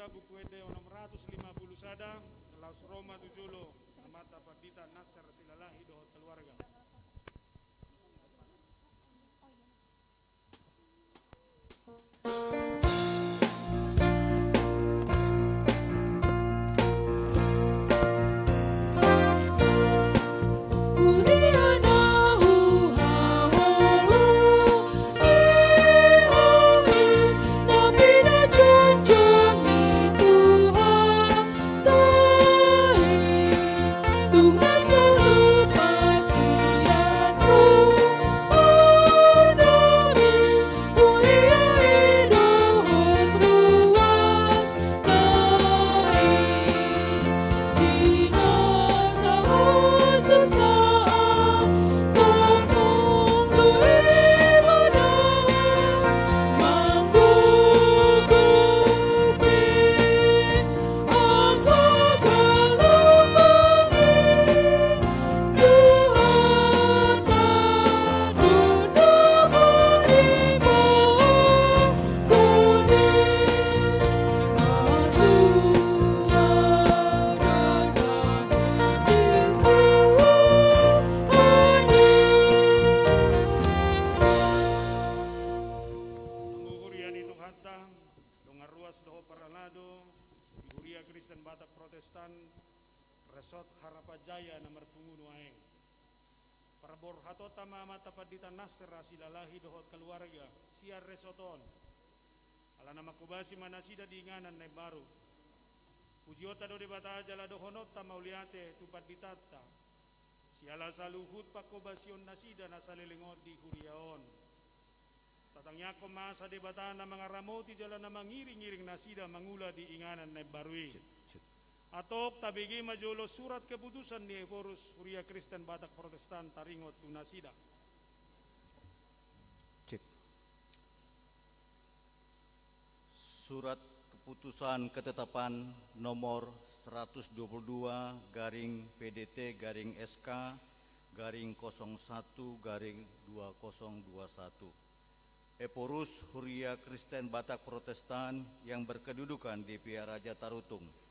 Kita buku ede 650 sada Laus Roma tujulo Amata Pardita Nasser Silalahi dohot keluarga. Resort Harapajaya nomor Pungunu Aeng. Parabor hatota mata Pardita Nasser Silalahi dohot keluarga siar resoton. Ala nama kubasi manasida diinganan na baru. Pujiota do debata jala dohonota mauliate tu Parditata. Siala saluhut pakobasion nasida nasalilingot di Huriaon. Tatangnya ko masa debata na mga ramoti jala na mangiring-iring nasida mangula di inganan na barui. Atau tabigi majulo surat keputusan ni Evorus Huria Kristen Batak Protestan Taringot Tunasida.
Cek. Surat keputusan ketetapan nomor 122 garing PDT garing SK garing 01 garing 2021. Evorus Huria Kristen Batak Protestan yang berkedudukan di Pia Raja Tarutung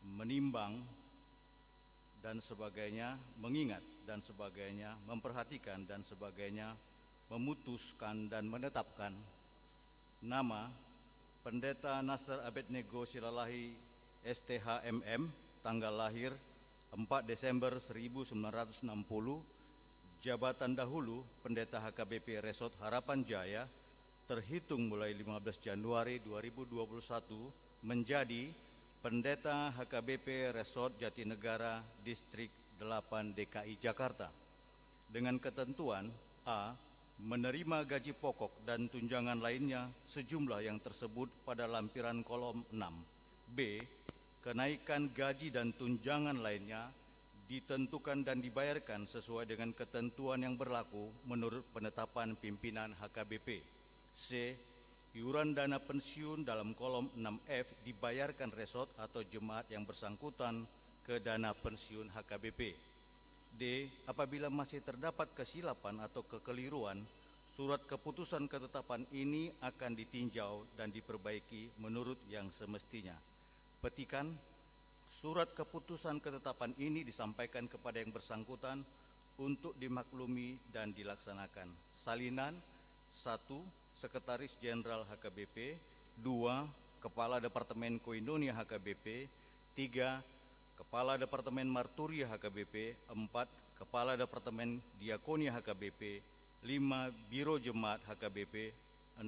menimbang dan sebagainya, mengingat dan sebagainya, memperhatikan dan sebagainya, memutuskan dan menetapkan nama Pendeta Nasser Abednego Silalahi STHMM, tanggal lahir 4 Desember 1960, jabatan dahulu Pendeta HKBP Resort Harapan Jaya, terhitung mulai 15 Januari 2021 menjadi Pendeta HKBP Resort Jatinegara Distrik 8 DKI Jakarta dengan ketentuan A. Menerima gaji pokok dan tunjangan lainnya sejumlah yang tersebut pada lampiran kolom 6. B. Kenaikan gaji dan tunjangan lainnya ditentukan dan dibayarkan sesuai dengan ketentuan yang berlaku menurut penetapan pimpinan HKBP. C. Iuran dana pensiun dalam kolom 6F dibayarkan resort atau jemaat yang bersangkutan ke dana pensiun HKBP. D. Apabila masih terdapat kesilapan atau kekeliruan, surat keputusan ketetapan ini akan ditinjau dan diperbaiki menurut yang semestinya. Petikan, surat keputusan ketetapan ini disampaikan kepada yang bersangkutan untuk dimaklumi dan dilaksanakan. Salinan 1. Sekretaris Jenderal HKBP, 2. Kepala Departemen Koinonia HKBP, 3. Kepala Departemen Marturia HKBP, 4. Kepala Departemen Diakonia HKBP, 5. Biro Jemaat HKBP, 6.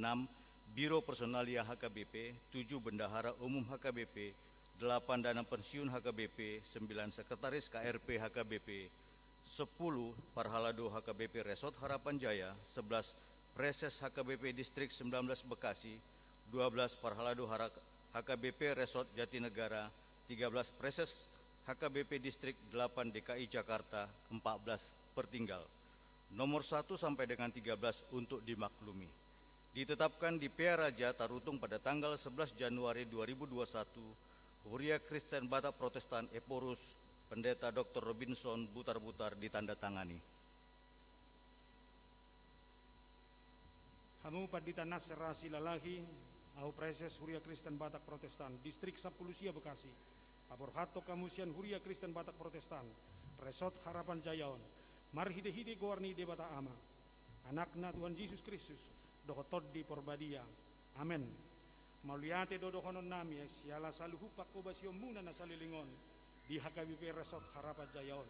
Biro Personalia HKBP, 7. Bendahara Umum HKBP, 8. Dana Pensiun HKBP, 9. Sekretaris KRP HKBP, 10. Parhalado HKBP Resort Harapan Jaya, 11. Preses HKBP Distrik 19 Bekasi, 12. Parhalado HKBP Resort Jatinegara, 13. Preses HKBP Distrik 8 DKI Jakarta, 14 pertinggal. Nomor 1 sampai dengan 13 untuk dimaklumi. Ditetapkan di PA Raja Tarutung pada tanggal 11 Januari 2021, Huria Kristen Batak Protestan Eporus, Pendeta Dr. Robinson Butar-Butar ditandatangani.
Hamu Pandita Nasir Rasi Lalahi, Au Preses Huria Kristen Batak Protestan, Distrik Sapulusia Bekasi, Paborhato Kamusian Huria Kristen Batak Protestan, Resort Harapan Jayaon, Marhide-hide Goarni de Bata Ama, Anakna Tuhan Yesus Kristus, Dohotod di Porbadia, Amen. Mauliate dodohonon nami, siala saluhupak kobasyo muna na salilingon, di HKBP Resort Harapan Jayaon.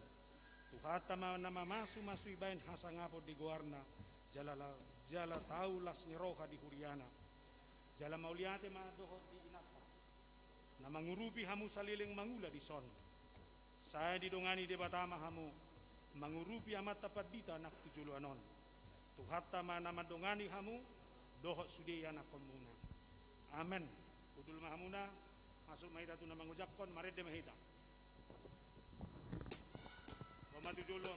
Tuhata nama masu ibain hasangapo di Goarna, jala taulas niroha di Huriana, jala mauliate dohot di Inata, na mangurupi hamu saliling mangula di son. Saya didongani de batama hamu mangurupi amat tapat dita anak tujuluanon. Tuhata nama dongani hamu dohot sudi anak komuna. Amen. Udul mahamuna masuk mahita tu nama ngujakon mared de mahita. Wamantu julu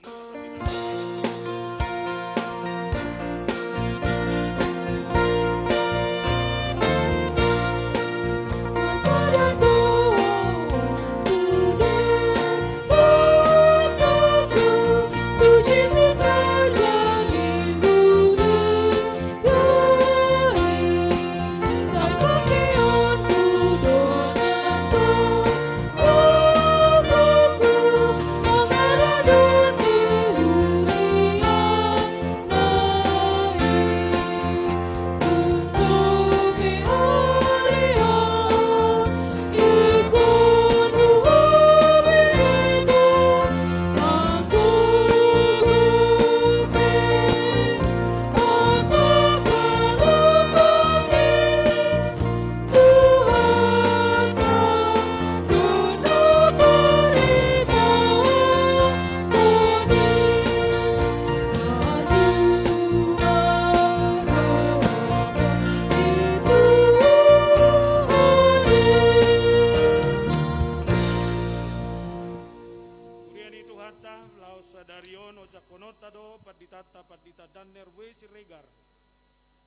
Padita Daner Wesi Regar,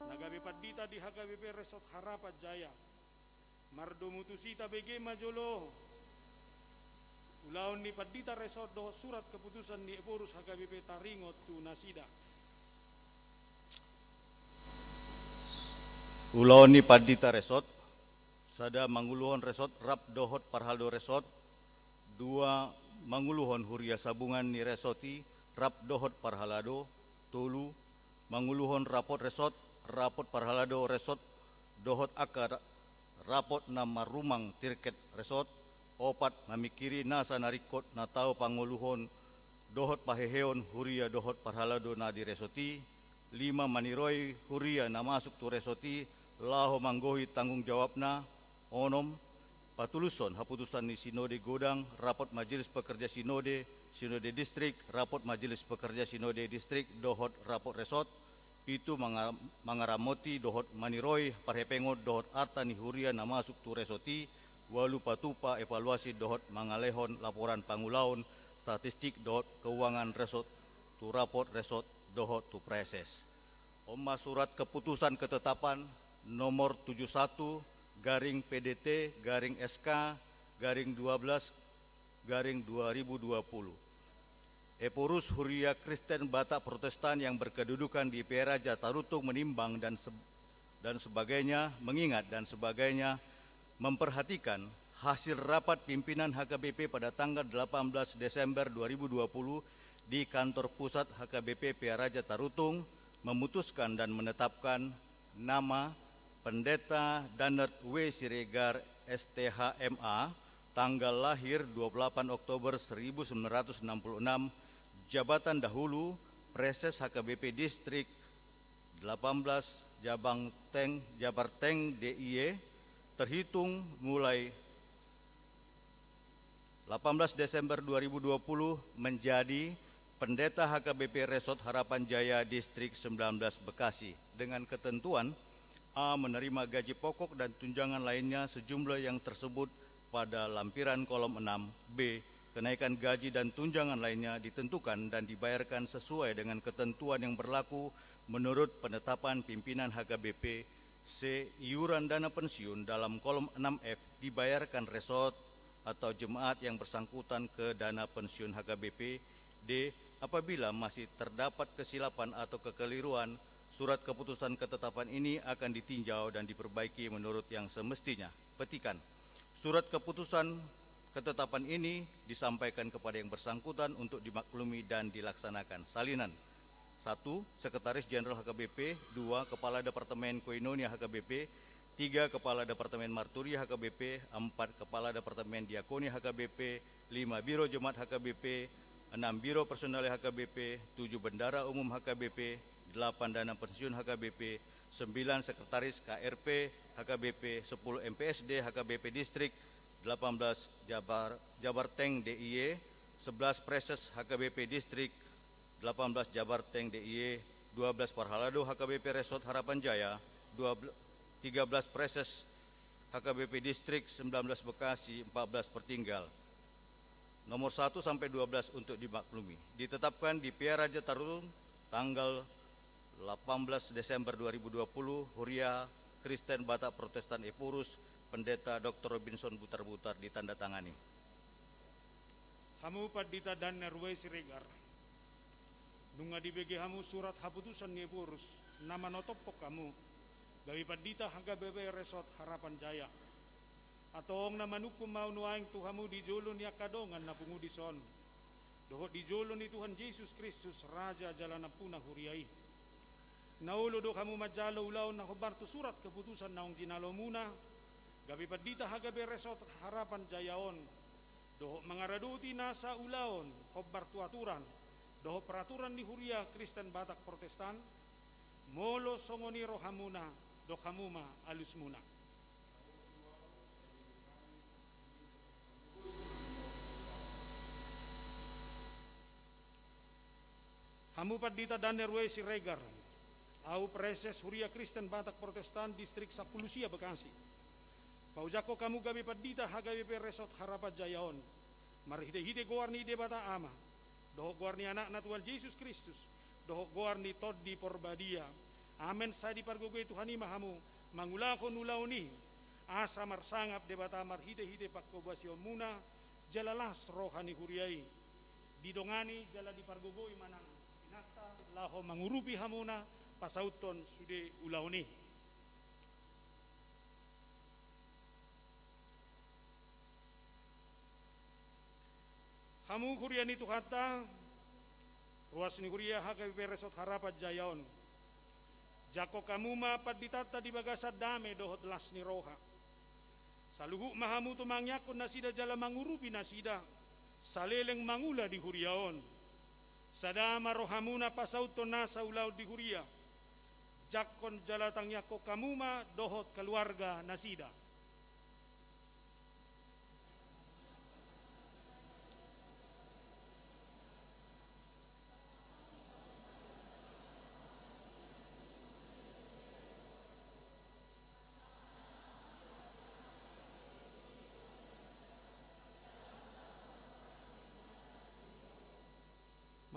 Nagabe Padita di HKBP Resort Harapan Jaya, Mardo Mutusita BG Majolo, Ulaon ni Padita Resort do surat keputusan ni Eporus HKBP Taringot tu Nasida.
Ulaon ni Padita Resort, Sada Manguluhon Resort Rap Dohot Parhaldo Resort, 2 Manguluhon Huria Sabungan ni Resoti Rap Dohot Parhalado, Tolu Manguluhon Rapot Resort Rapot Parhalado Resort Dohot Akar Rapot Nama Rumang Tirket Resort, 4 Mamikiri Nasa Narikot Natao Panguluhon Dohot Paheheon Huria Dohot Parhalado Nadi Resoti, 5 maniroi huria na masuk tu resoti laho manggohi tanggung jawabna onom patuluson haputusan ni Sinode Godang, Rapot Majelis Pekerja Sinode, Sinode Distrik, Rapot Majelis Pekerja Sinode Distrik, dohot Rapot Resot, itu mangaramoti dohot maniroi parhepengo dohot arta ni huria na masuk tu resoti, walu patupa evaluasi dohot mangalehon laporan pangulaun, statistik dohot keuangan resot, tu rapot resot dohot tu preses. Omma surat keputusan ketetapan nomor 71 garing PDT garing SK garing 12 garing 2020. Epurus Huria Kristen Batak Protestan yang berkedudukan di Peraja Tarutung menimbang dan sebagainya, mengingat dan sebagainya, memperhatikan hasil rapat pimpinan HKBP pada tanggal 18 Desember 2020 di kantor pusat HKBP Peraja Tarutung, memutuskan dan menetapkan nama Pendeta Danert W. Siregar STHMA, tanggal lahir 28 Oktober 1966, jabatan dahulu Preses HKBP Distrik 18 Jabarteng DIY, terhitung mulai 18 Desember 2020 menjadi Pendeta HKBP Resort Harapan Jaya Distrik 19 Bekasi, dengan ketentuan A. menerima gaji pokok dan tunjangan lainnya sejumlah yang tersebut pada lampiran kolom 6. B. Kenaikan gaji dan tunjangan lainnya ditentukan dan dibayarkan sesuai dengan ketentuan yang berlaku menurut penetapan pimpinan HKBP. C. Iuran dana pensiun dalam kolom 6F dibayarkan resort atau jemaat yang bersangkutan ke dana pensiun HKBP. D. Apabila masih terdapat kesilapan atau kekeliruan, surat keputusan ketetapan ini akan ditinjau dan diperbaiki menurut yang semestinya. Petikan. Surat keputusan ketetapan ini disampaikan kepada yang bersangkutan untuk dimaklumi dan dilaksanakan. Salinan. 1. Sekretaris Jenderal HKBP. 2. Kepala Departemen Koinonia HKBP. 3. Kepala Departemen Marturia HKBP. 4. Kepala Departemen Diakonia HKBP. 5. Biro Jemaat HKBP. 6. Biro Personal HKBP. 7. Bendara Umum HKBP. 8. Dana Pensiun HKBP. 9. Sekretaris KRP HKBP. 10. MPSD HKBP Distrik 18 Jabarteng DIY. 11. Preses HKBP Distrik 18 Jabarteng DIY. 12. Parhalado HKBP Resort Harapan Jaya. 13. Preses HKBP Distrik 19 Bekasi 14 Pertinggal. Nomor 1 sampai 12 untuk dimaklumi. Ditetapkan di Peraja Tarutung tanggal 18 Desember 2020, Huria Kristen Batak Protestan Epurus, Pendeta Dr. Robinson Butar-Butar ditandatangani.
Hamu Pendeta Danert W. Siregar, nunga dibagi hamu surat haputusan ni Epurus, nama notopok kamu, gawi Pendeta HKBP Resort Harapan Jaya. Atong nama nukum mau nuaing Tuhamu di jolon ya kadongan na pungudison. Dohot di jolon ni Tuhan Yesus Kristus, Raja Jalan Puna Huriai. Naulo do kamu majalo ulaw na hubarto surat keputusan naong ginalo muna, gabi Pendeta HKBP Resort Harapan Jayaon, doho mangaraduti na sa ulaon, hubarto aturan, doho peraturan ni Huria Kristen Batak Protestan, molo songoniro hamuna, do kamuma alus muna. Hamu Pendeta Danert W. Siregar, au Preses Huria Kristen Batak Protestan Distrik 10 Bekasi. Paujako kamu gabi Pendeta HKBP Resort Harapan Jayaon. Marhite-hite goarni de bata ama. Doho goarni anak na Tuhan Yesus Kristus. Doho goarni toddi porbadia. Amen sa di pargogoy Tuhan imahamu. Mangulakon ulauni. Asa marsangap de bata marhite-hite pakkobasyon muna. Jalalas rohani huriai. Didongani jala di pargogoy manang. Pinakta laho mangurupi hamuna. Pasauton sude ulauni. Hamu Huria ni Tuhata, ruas ni Huria HKBP Resort Harapan Jayaon. Jako kamuma paditata di bagasa dame dohot las ni roha. Saluhu mahamu tumangyakon nasida jala mangurupi nasida. Saleleng mangula di Huriaon. Sadama rohamuna pasauton nasa ulaw di Huria. Jakkon jalatangnya ko kamuma dohot keluarga nasida.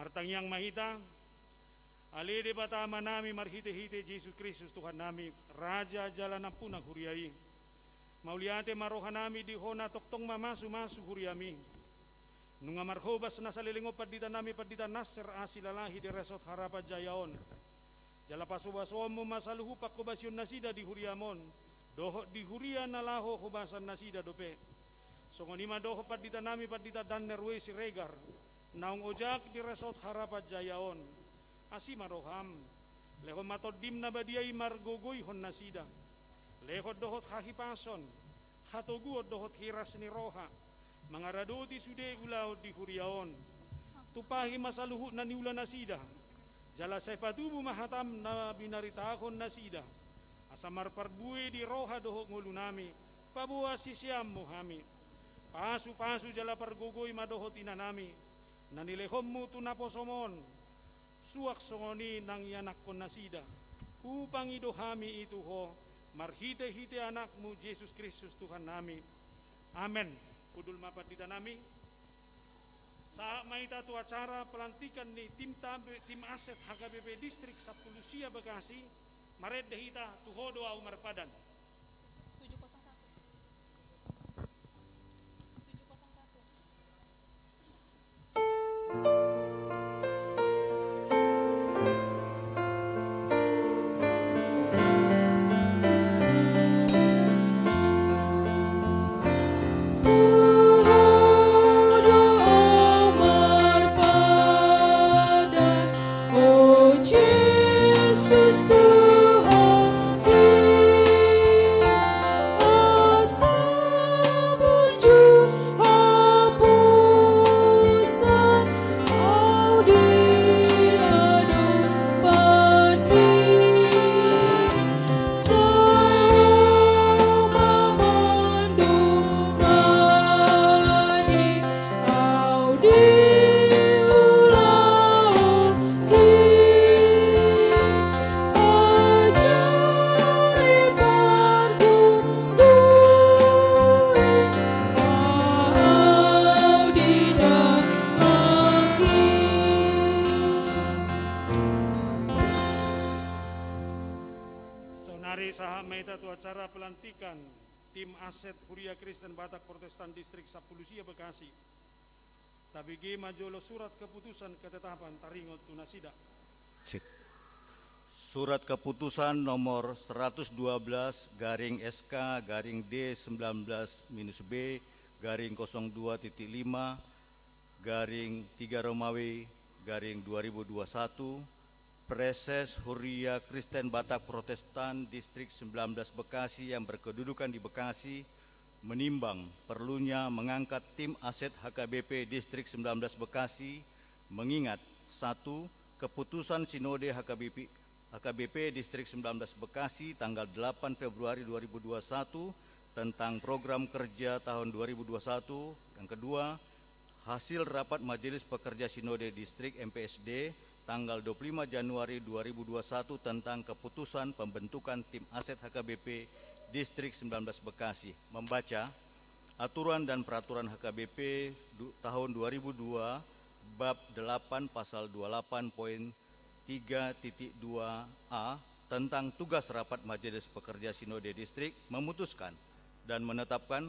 Martang yang mahita, alede batama nami marhite-hite Yesus Kristus Tuhan nami, Raja jalan ampunang huriai. Mauliate maroha nami di hona toktong mamasu-masu huriami. Nunga marhobas na salilingo padita nami padita nasser asilalahi di resort harapat jayaon. Jala pasubasomu masaluhu pakubasyon nasida di huriamon. Doho di huria nalaho hubasan nasida dope. Songonima doho padita nami padita dannerwe si regar. Naung ojak di resort harapat jayaon. Asi maroham. Leho matodim na badiay margogoy hon nasida. Leho dohot hahipason. Hatoguot dohot hiras ni roha. Mangaradoti sude ulaw di huriaon. Tupahi masaluhu na niula nasida. Jala sepatubu mahatam na binaritakon nasida. Asamar parbue di roha dohot ngulunami. Pabuasi siyam muhami. Pasu-pasu jala pargogoy madohot inanami. Nanilehommu tunaposomon suak songoni nang yanak kon nasida upang idohami itu ho marhite-hite anakmu Yesus Kristus Tuhan nami. Amen. Kudul mapat dita nami saat maita tu acara pelantikan ni tim aset HKBP Distrik Sapulusia Bekasi maret dehita tuhodo au marpadan
701.
acara pelantikan tim aset Huria Kristen Batak Protestan Distrik Sapulusia Bekasi. Tabigi majolo surat keputusan ketetapan taringot tunasida.
Cek. Surat keputusan nomor 112 garing SK garing D 19-B garing 02.5 garing 3 Romawi garing 2021 Preses Huria Kristen Batak Protestan Distrik 19 Bekasi yang berkedudukan di Bekasi menimbang perlunya mengangkat tim aset HKBP Distrik 19 Bekasi mengingat 1. Keputusan Sinode HKBP Distrik 19 Bekasi tanggal 8 Februari 2021 tentang program kerja tahun 2021. Yang kedua, hasil rapat Majelis Pekerja Sinode Distrik MPSD tanggal 25 Januari 2021 tentang keputusan pembentukan tim aset HKBP Distrik 19 Bekasi. Membaca aturan dan peraturan HKBP tahun 2002 bab 8 pasal 28.3.2a tentang tugas rapat Majelis Pekerja Sinode Distrik memutuskan dan menetapkan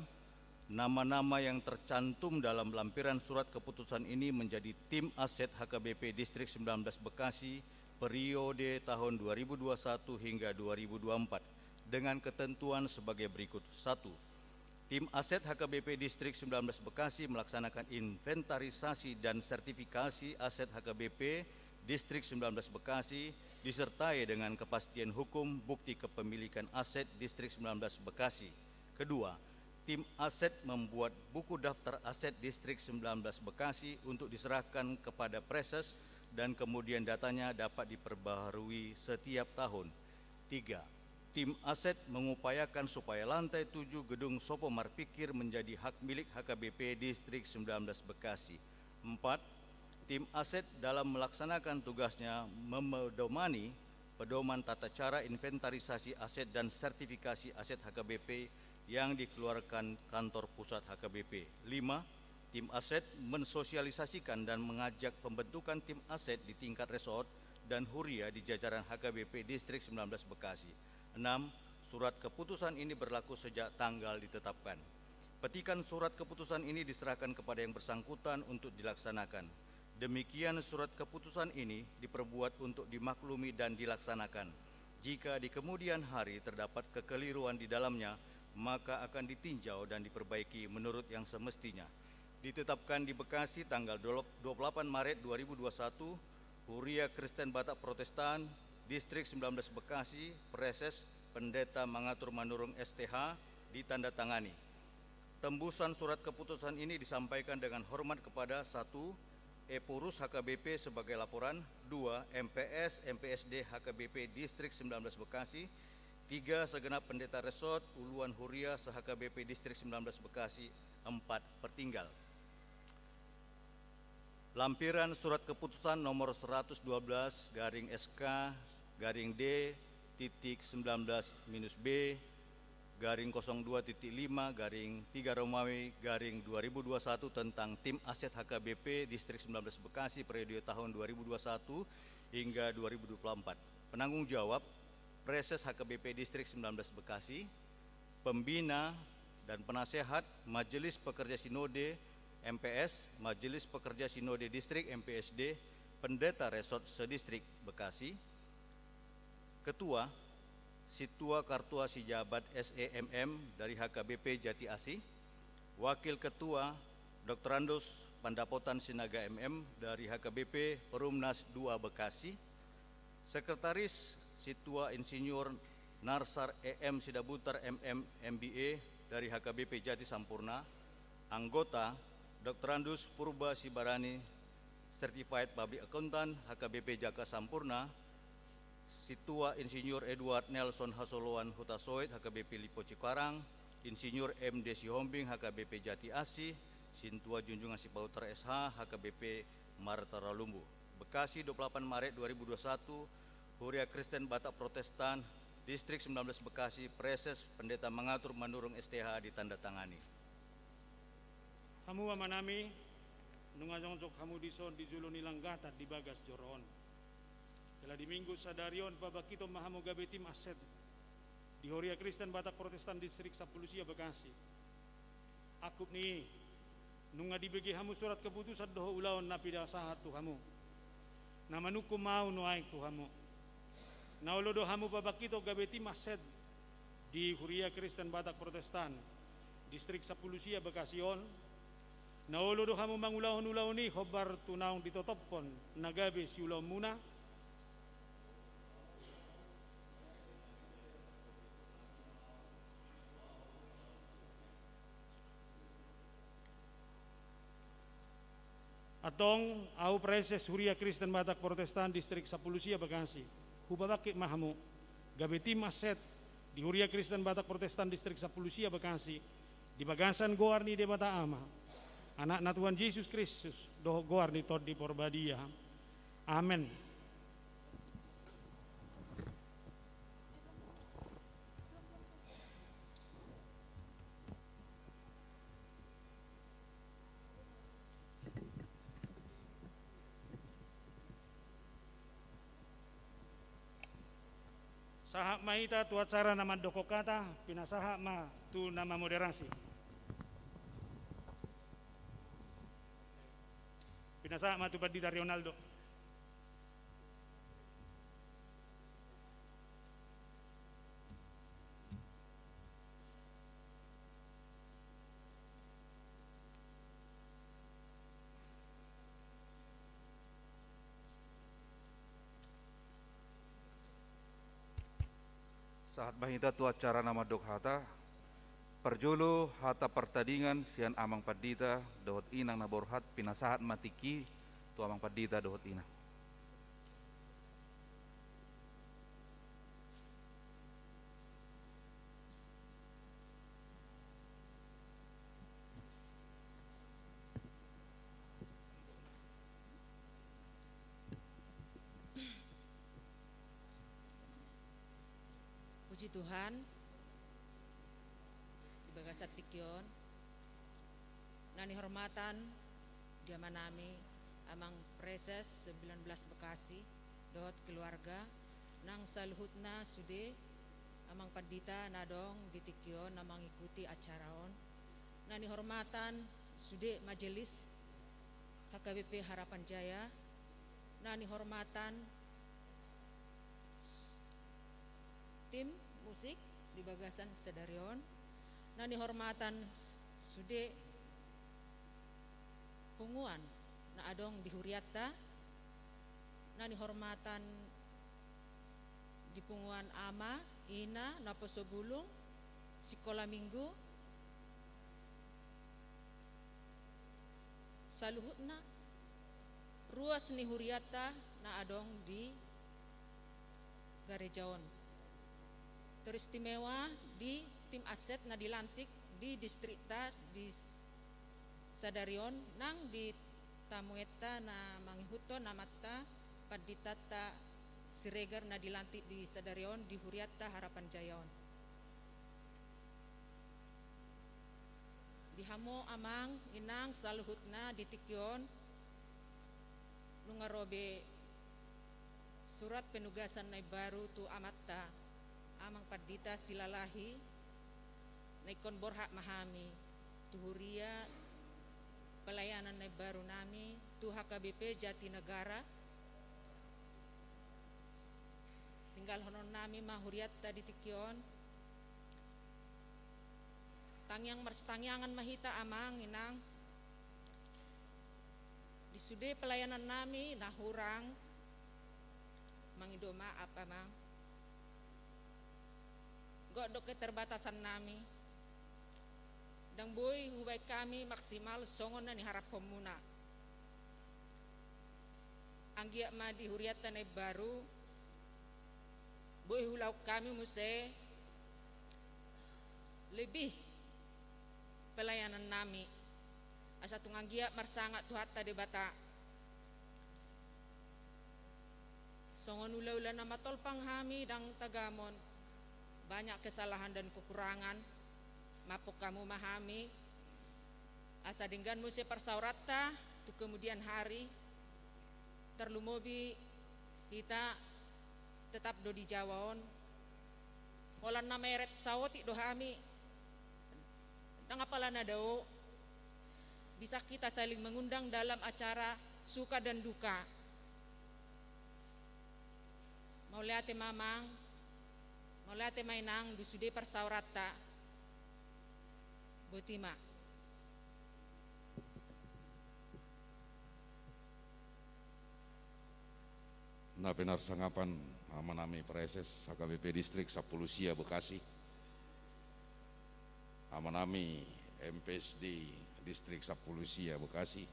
nama-nama yang tercantum dalam lampiran surat keputusan ini menjadi tim aset HKBP Distrik 19 Bekasi periode tahun 2021 hingga 2024 dengan ketentuan sebagai berikut. 1. Tim aset HKBP Distrik 19 Bekasi melaksanakan inventarisasi dan sertifikasi aset HKBP Distrik 19 Bekasi disertai dengan kepastian hukum bukti kepemilikan aset Distrik 19 Bekasi. Kedua, tim aset membuat buku daftar aset Distrik 19 Bekasi untuk diserahkan kepada Preses dan kemudian datanya dapat diperbaharui setiap tahun. 3. Tim aset mengupayakan supaya lantai 7 gedung Sopo Marpikir menjadi hak milik HKBP Distrik 19 Bekasi. 4. Tim aset dalam melaksanakan tugasnya memedomani pedoman tata cara inventarisasi aset dan sertifikasi aset HKBP yang dikeluarkan kantor pusat HKBP. 5. Tim aset mensosialisasikan dan mengajak pembentukan tim aset di tingkat resort dan huria di jajaran HKBP Distrik 19 Bekasi. 6. Surat keputusan ini berlaku sejak tanggal ditetapkan. Petikan surat keputusan ini diserahkan kepada yang bersangkutan untuk dilaksanakan. Demikian surat keputusan ini diperbuat untuk dimaklumi dan dilaksanakan. Jika di kemudian hari terdapat kekeliruan di dalamnya, maka akan ditinjau dan diperbaiki menurut yang semestinya. Ditetapkan di Bekasi tanggal 28 Maret 2021, Huria Kristen Batak Protestan, Distrik 19 Bekasi, Preses Pendeta Mangatur Manurung STH, ditandatangani. Tembusan surat keputusan ini disampaikan dengan hormat kepada 1. Epurus HKBP sebagai laporan, 2. MPS, MPSD HKBP Distrik 19 Bekasi, 3. Segenap Pendeta Resort, Uluan Huria se-HKBP Distrik 19 Bekasi, 4. Pertinggal. Lampiran surat keputusan nomor 112 garing SK garing D titik 19-B garing 02.5 garing 3 Romawi garing 2021 tentang tim aset HKBP Distrik 19 Bekasi periode tahun 2021 hingga 2024. Penanggung jawab Preses HKBP Distrik 19 Bekasi, pembina dan penasehat Majelis Pekerja Sinode MPS, Majelis Pekerja Sinode Distrik MPSD, Pendeta Resort Sedistrik Bekasi, Ketua Situa Kartua Sijabat SEMM dari HKBP Jati Asih, Wakil Ketua Dr. Andus Pandapotan Sinaga MM dari HKBP Perumnas 2 Bekasi, Sekretaris Situa Insinyur Narsar EM Sidabutar MM MBA dari HKBP Jati Sampurna, anggota Dr. Andus Purba Sibarani Certified Public Accountant HKBP Jaka Sampurna, Situa Insinyur Edward Nelson Hasoloan Hutasoid HKBP Lipo Cikarang, Insinyur MD Sihombing HKBP Jati Asih, Sintua Junjungan Sipauter SH HKBP Martara Lumbu. Bekasi 28 Maret 2021, Huria Kristen Batak Protestan Distrik 19 Bekasi, Preses Pendeta Mangatur Manurung STH ditandatangani.
Hamu amanami nungajonsok hamu dison di Zulu Nilanggatat di Bagas Joron. Kala di Minggu sadarion pabakito mahamu gabe tim aset di Huria Kristen Batak Protestan Distrik Sapulusia Bekasi. Akup ni nunga dibagi hamu surat keputusan doho ulaon napida sahat tu hamu. Namanuku mau nuaik tu hamu. Naulodo hamu pabakito gabe tim aset di Huria Kristen Batak Protestan Distrik Sapulusia Bekasion. Nauludo hamu mangulahon-ulahon ni hobar tunaong ditotopon nagabe si ulaw muna. Atong au Preses Huria Kristen Batak Protestan Distrik Sapulusia Bekasi. Hubabakit mahamu gabe tim aset di Huria Kristen Batak Protestan Distrik Sapulusia Bekasi di Bagasan Goar ni Debata Ama. Anak na Tuhan Yesus Kristus doh goar ni tod di Porbadia. Amen. Sahak mahita tu acara nama dokokata pinasahak ma tu nama moderasi. Pinasahak ma tu Pendeta Ronaldo.
Saat bahita tu acara nama dok hata perjolo hata pertandingan sian amang padita dohot inang na borhat pinasahat matiki tu amang padita dohot inang.
Puji Tuhan, di Bagasat Tikyon, nani hormatan dia manami amang preses 19 Bekasi, dohot keluarga, nang saluhutna sude amang padita nadong di Tikyon namang ikuti acaraon, nani hormatan sude majelis HKBP Harapan Jaya, nani hormatan tim musik di Bagasan Sedarion, nani hormatan sude punguan na adong di Huriata, nani hormatan di punguan ama, ina, na Posobulung, Sikola Minggu, saluhutna ruas ni Huriata na adong di Garejaon. Teristimewa di tim aset na dilantik di distrikta di Sadarion nang di tamueta na manghihuto namata paditata Siregar na dilantik di Sadarion di Huriata Harapan Jayaon. Dihamo amang inang saluhutna di Tikyon nungarobe surat penugasan na baru tu amata amang padita silalahi naikon borhak mahami tuhuria pelayanan na baru nami tu HKBP Jatinegara tinggal honon nami mahuriat tadi Tikyon tangyang marstangyangan mahita amang inang disude pelayanan nami nahurang mangidoma apa mang godok keterbatasan nami dang boy hubay kami maksimal songon na ni harap pemuna anggiak ma di huriatan na baru boy hulau kami muse lebih pelayanan nami asa tunganggiak marsangat tuhata de bata songon ula-ula na matolpang hami dang tagamon banyak kesalahan dan kekurangan mapok kamu mahami asa dinggan musi persaurata tu kemudian hari terlumobi kita tetap do di Jawaon olan na meret sawoti do hami dang apala na daw bisa kita saling mengundang dalam acara suka dan duka mau lihat mamang Molate mainang dusude persaurata Butima.
Na benar sangapan amanami preses HKBP Distrik Sapulusia Bekasi. Amanami MPSD Distrik Sapulusia Bekasi.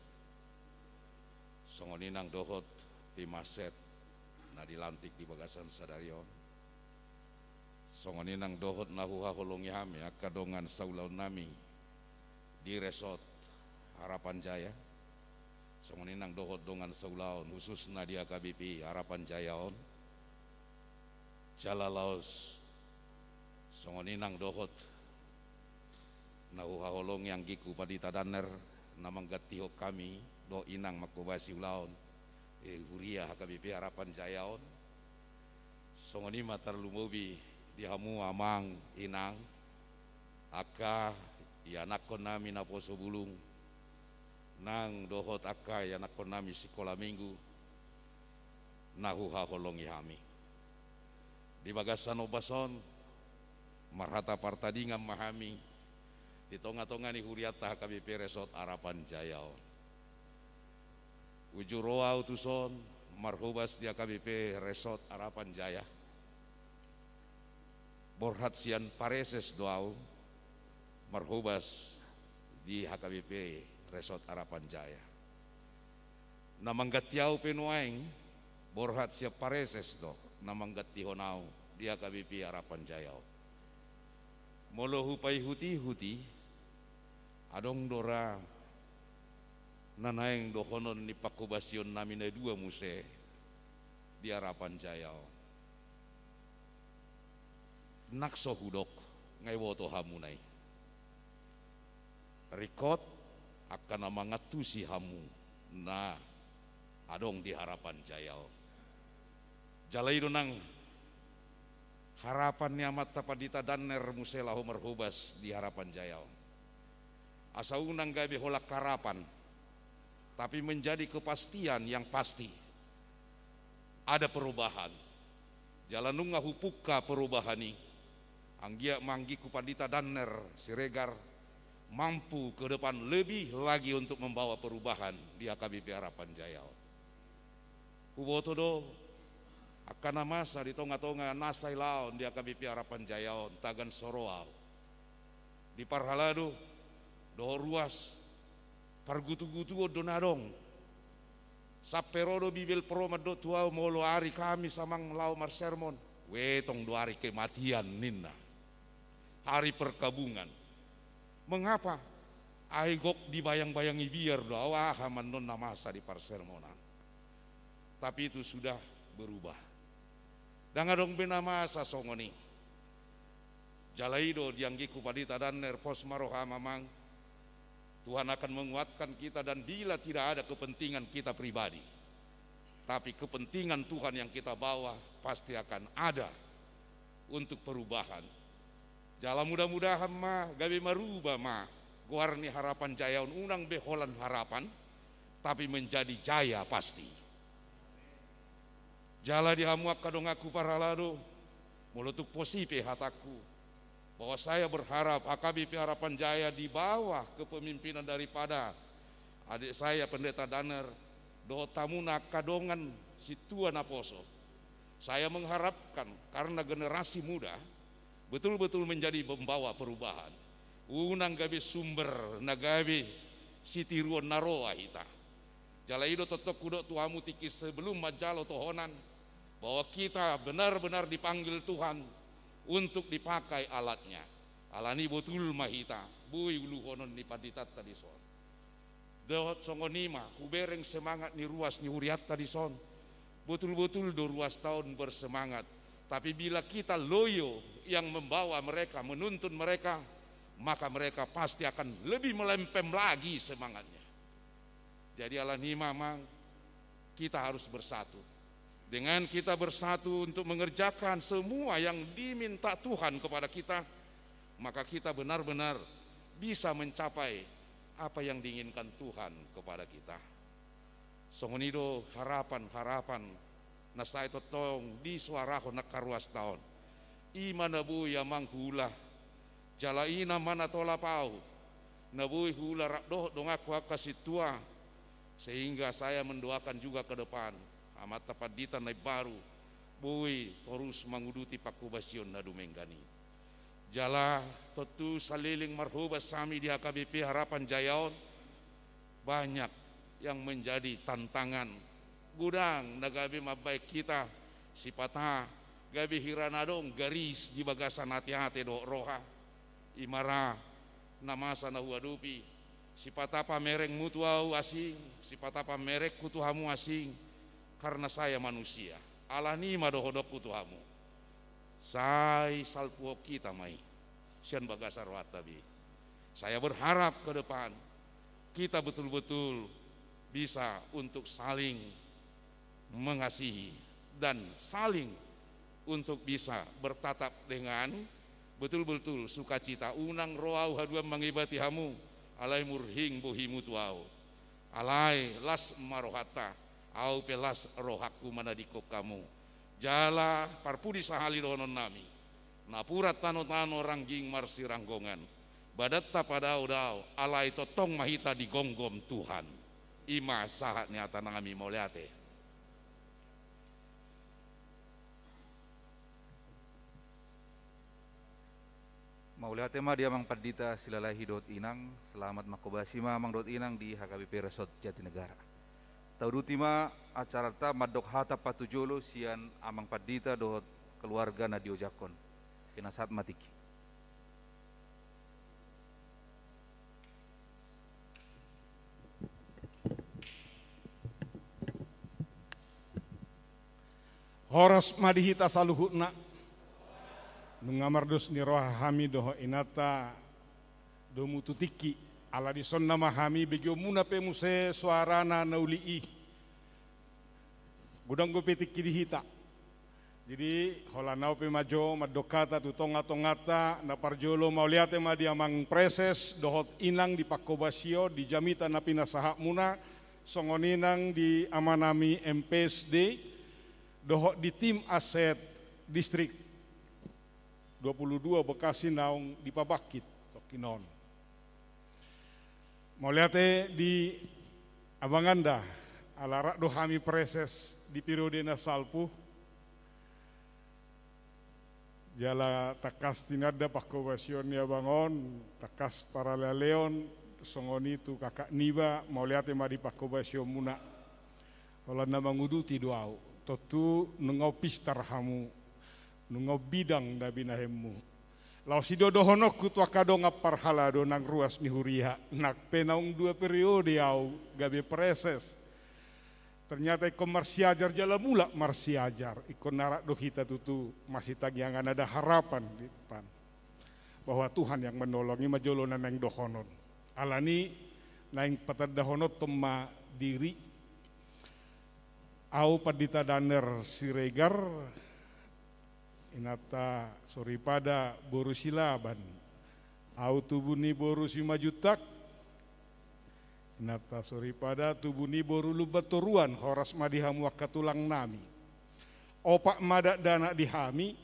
Songoninang dohot timaset na dilantik di Bagasan Sadarion. Songoninang dohot nahuha holongi hami akadongan saulaun nami di resort Harapan Jaya. Songoninang dohot dongan saulaun khususna di HKBP Harapan Jayaon. Jalalaos songoninang dohot nahuha holong yang giku padita daner namang gatihok kami do inang makobasi ulaon huria HKBP Harapan Jayaon. Songoni matar lumobi dihamu amang inang aka ya nakon nami na Posobulung nang dohot aka ya nakon nami Sikola Minggu nahuha holongi hami di Bagasan Obason marhata partadingan mahami di tonga-tonga ni huriata HKBP Resort Harapan Jayaon ujuroa utuson marhubas di HKBP Resort Harapan Jaya borhat sian pareses doau marhubas di HKBP Resort Harapan Jaya namanggatiau penuaing borhat siap pareses do namanggati honau di HKBP Harapan Jaya molo hupai huti adong dora nanaeng dohonon ni pakubasion namina dua muse di Harapan Jaya nakso hudok ngai woto hamunai. Rikot akan mangatusi hamu na adong di harapan jayao. Jalai donang harapannya mata padita danner muselahu merhubas di harapan jayao. Asa unang gabe holak karapan, tapi menjadi kepastian yang pasti. Ada perubahan. Jalan nunga hupuka perubahan ini. Anggia manggi kupadita danner siregar mampu ke depan lebih lagi untuk membawa perubahan di HKBP Harapan Jaya. Huboto do akan masa di tonga-tonga nasai laon di HKBP Harapan Jaya tagan soroau. Di parhalado do ruas pargutu-gutu donadong. Saperodo bibil promaddo tuau molo ari kami samang lau marsermon. Wetong 2 hari kematian ninna. Hari perkabungan. Mengapa? Aigok dibayang-bayangi biar doa haman non namasa di parsermonan. Tapi itu sudah berubah. Dangadong benamasa songoni. Jalaido dianggiku padita danner pos maroha mamang. Tuhan akan menguatkan kita dan bila tidak ada kepentingan kita pribadi. Tapi kepentingan Tuhan yang kita bawa pasti akan ada untuk perubahan. Jala mudah-mudahan mah gabe marubah mah guarni harapan jaya unang beholan harapan tapi menjadi jaya pasti. Jala dihamuak kadong aku paralado mulutuk posipe hataku bahwa saya berharap HKBP Harapan Jaya di bawah kepemimpinan daripada adik saya Pendeta Danner do tamuna kadongan si Tuan Aposo. Saya mengharapkan karena generasi muda betul-betul menjadi pembawa perubahan. Unang gabe sumber nagabe si tiruan naroa hita. Jalaido totok kudo tuamu tikis sebelum majalo tohonan bahwa kita benar-benar dipanggil Tuhan untuk dipakai alatnya. Alani betul mahita bui uluhonon ni paditat tadi son. Dehot songonima kubereng semangat ni ruas ni huriat tadi son. Betul-betul 2 tahun bersemangat. Tapi bila kita loyo yang membawa mereka, menuntun mereka, maka mereka pasti akan lebih melempem lagi semangatnya. Jadi alani mamang kita harus bersatu. Dengan kita bersatu untuk mengerjakan semua yang diminta Tuhan kepada kita, maka kita benar-benar bisa mencapai apa yang diinginkan Tuhan kepada kita. Songonido harapan-harapan nasai totong di suaraho nakaruas tahun. Ima nabu ya manghula jalaina mana tola pau nabu hula rakdoh dong aku kasih tua sehingga saya mendoakan juga ke depan amat tapadita naik baru bui terus menguduti pakubasion nadu menggani jala totu saliling marhubas sami di HKBP Harapan Jayaon banyak yang menjadi tantangan gudang nagabi mabaik kita sipata gabi hiranadong garis di bagasan hati-hati do roha imara namasa na huadupi sipata pamereng mutuau asing sipata pamerek kutuhamu asing karena saya manusia alani madohodok kutuhamu sai salpuo kita mai sian bagasar watabi saya berharap ke depan kita betul-betul bisa untuk saling mengasihi dan saling untuk bisa bertatap dengan betul-betul sukacita unang roau haduam mangibati hamu alai murhing bohimu tuau alai las marohata au pelas rohaku manadiko kamu jala parpudi sahali donon nami napurat tano-tano rangging marsi ranggongan badatta padau-dau alai totong mahita digonggom Tuhan ima sahat nyata nangami mauliate.
Mauliate ma dia mang padita silalahi dot inang selamat makobasi ma mang dot inang di HKBP Resort Jatinegara. Tauduti ma acara ta madok hata patujolo sian amang padita dot keluarga Nadio Jakon. Kinasat matiki.
Horas madihita saluhutna nungamardos ni roha hami doho inata domu tutiki ala di sonna mahami begio muna pe muse suarana naulii gudang go petik kidihita. Jadi hola nau pe majo madokata tu tonga-tongata na parjolo mauliate ma dia mang preses dohot inang di pakobasio di jamita na pinasahak muna songoninang di amanami MPSD dohot di tim aset distrik 22 Bekasi naung di Pabakit Tokinon. Mauliate di Abanganda alarak dohami preses di periode na salpu jala takas tinada pakobasion ya bangon takas para leon songoni tu kakak niba mau lihat ma di pakobasio muna kalau nama nguduti doau totu nungau pistar hamu nungau bidang da binahemu lau si dodo honok tu akado ngapar halado nang ruas ni huria nak penaung 2 periode au gabe preses. Ternyata ikon marsiajar jala mula marsiajar ikon narak do kita tutu masih tagiangan ada harapan di depan bahwa Tuhan yang menolongi majolo naneng dohonon alani naing patad dahonot toma diri au padita daner siregar inata soripada boru silaban au tubuni boru simajutak nata sori pada tubuni boru lubatoruan horas madihamu wakatulang nami opak madak dana dihami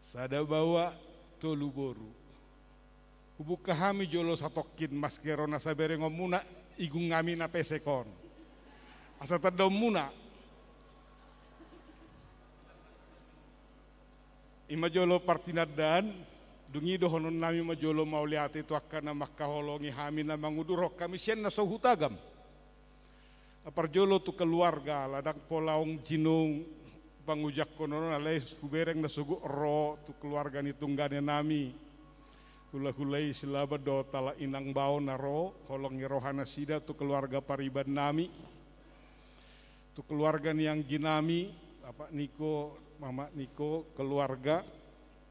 sada bawa tolu boru hubuk kahami jolo satokin maskerona sabere ngomuna igung ngami na pesekon asa tadom muna ima jolo partinadan dungi dohonon nami majolo mauliate tu akan makaholongi hami na mangudurok kami sien na sohutagam apar jolo tu keluarga ladang polaung jinung bangujak kono alais hubereng na sugu ro tu keluarga ni tunggane nami hula-hulai silaba do tala inang bao na ro holongi rohana sida tu keluarga pariban nami tu keluarga ni yang ginami Bapak Niko Mama Niko keluarga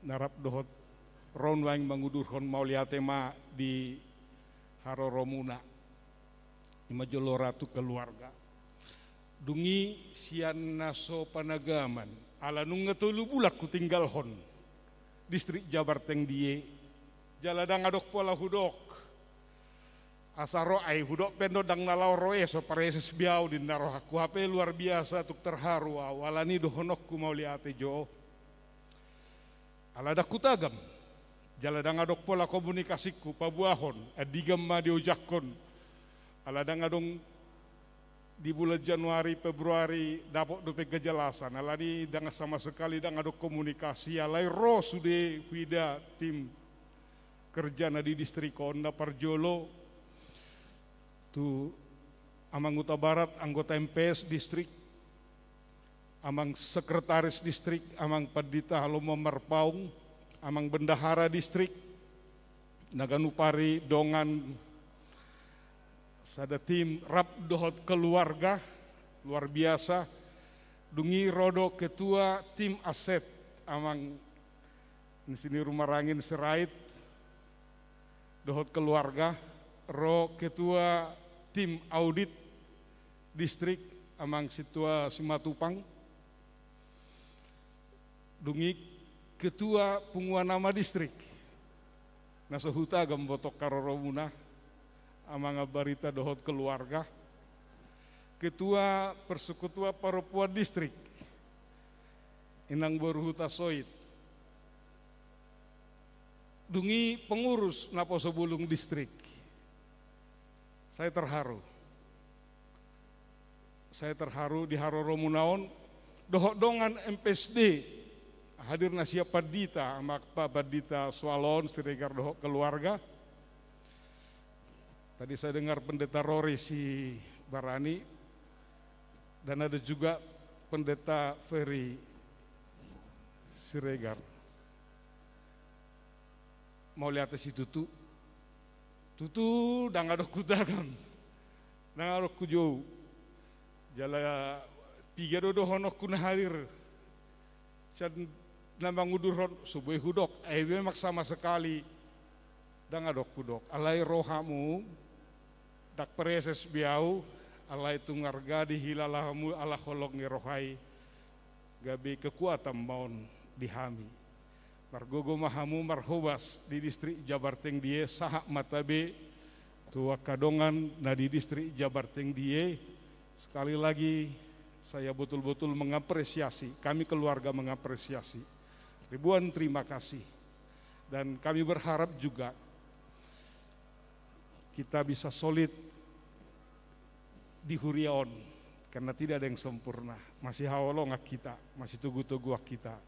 narap dohot ron waing mangudurhon mauliate ma di Haroromuna ima jolo ratu keluarga dungi sian naso panagaman ala nung ngetulu bulak ku tinggal hon distrik Jabar Teng die jaladang adok pola hudok asaro ai hudok pendo dang nalau roe so pareses biau di naroh aku HP luar biasa tuk terharu awalani dohonok ku mauliate jo ala dak kutagam jaladang adok pola komunikasiku pabuahon adigam ma diojakon aladang adong di bulan Januari Februari dapat dope kejelasan alani dang sama sekali dang adok komunikasi alai ro sude wida tim kerja na di distrik Onda Parjolo tu amang Uta Barat anggota MPS distrik amang sekretaris distrik amang Padita Halomo Marpaung amang bendahara distrik Naganupari Dongan sada tim rap dohot keluarga luar biasa dungi rodo ketua tim aset amang di sini rumah rangin serait dohot keluarga ro ketua tim audit distrik amang situa Simatupang dungi ketua punguan nama distrik nasohuta gambotok Karoromuna amang barita dohot keluarga ketua persekutua Paropuan distrik Inang Boruhuta Soit dungi pengurus Naposo Bulung distrik saya terharu di Haroromunaon dohot dongan MPSD hadir nasia Padita amak Pak Padita Swalon Siregar dohok keluarga. Tadi saya dengar pendeta Rory si Barani dan ada juga pendeta Ferry Siregar. Mau lihat si Tutu dang ada kudagam, dang ada kujo, jala piga dodo honok kun hadir. Can na mangudurhon subay hudok ay memak sama sekali dangadok hudok alai rohamu dak preses biau alai tungarga dihilalahamu ala holong ngerohai gabi kekuatan maun dihami margogo mahamu marhobas di distrik Jabarteng die sahak matabe tua kadongan na di distrik Jabarteng die. Sekali lagi saya betul-betul mengapresiasi, kami keluarga mengapresiasi. Ribuan terima kasih. Dan kami berharap juga kita bisa solid di Huriaon karena tidak ada yang sempurna. Masih hawalongak kita, masih tugu-tugu kita.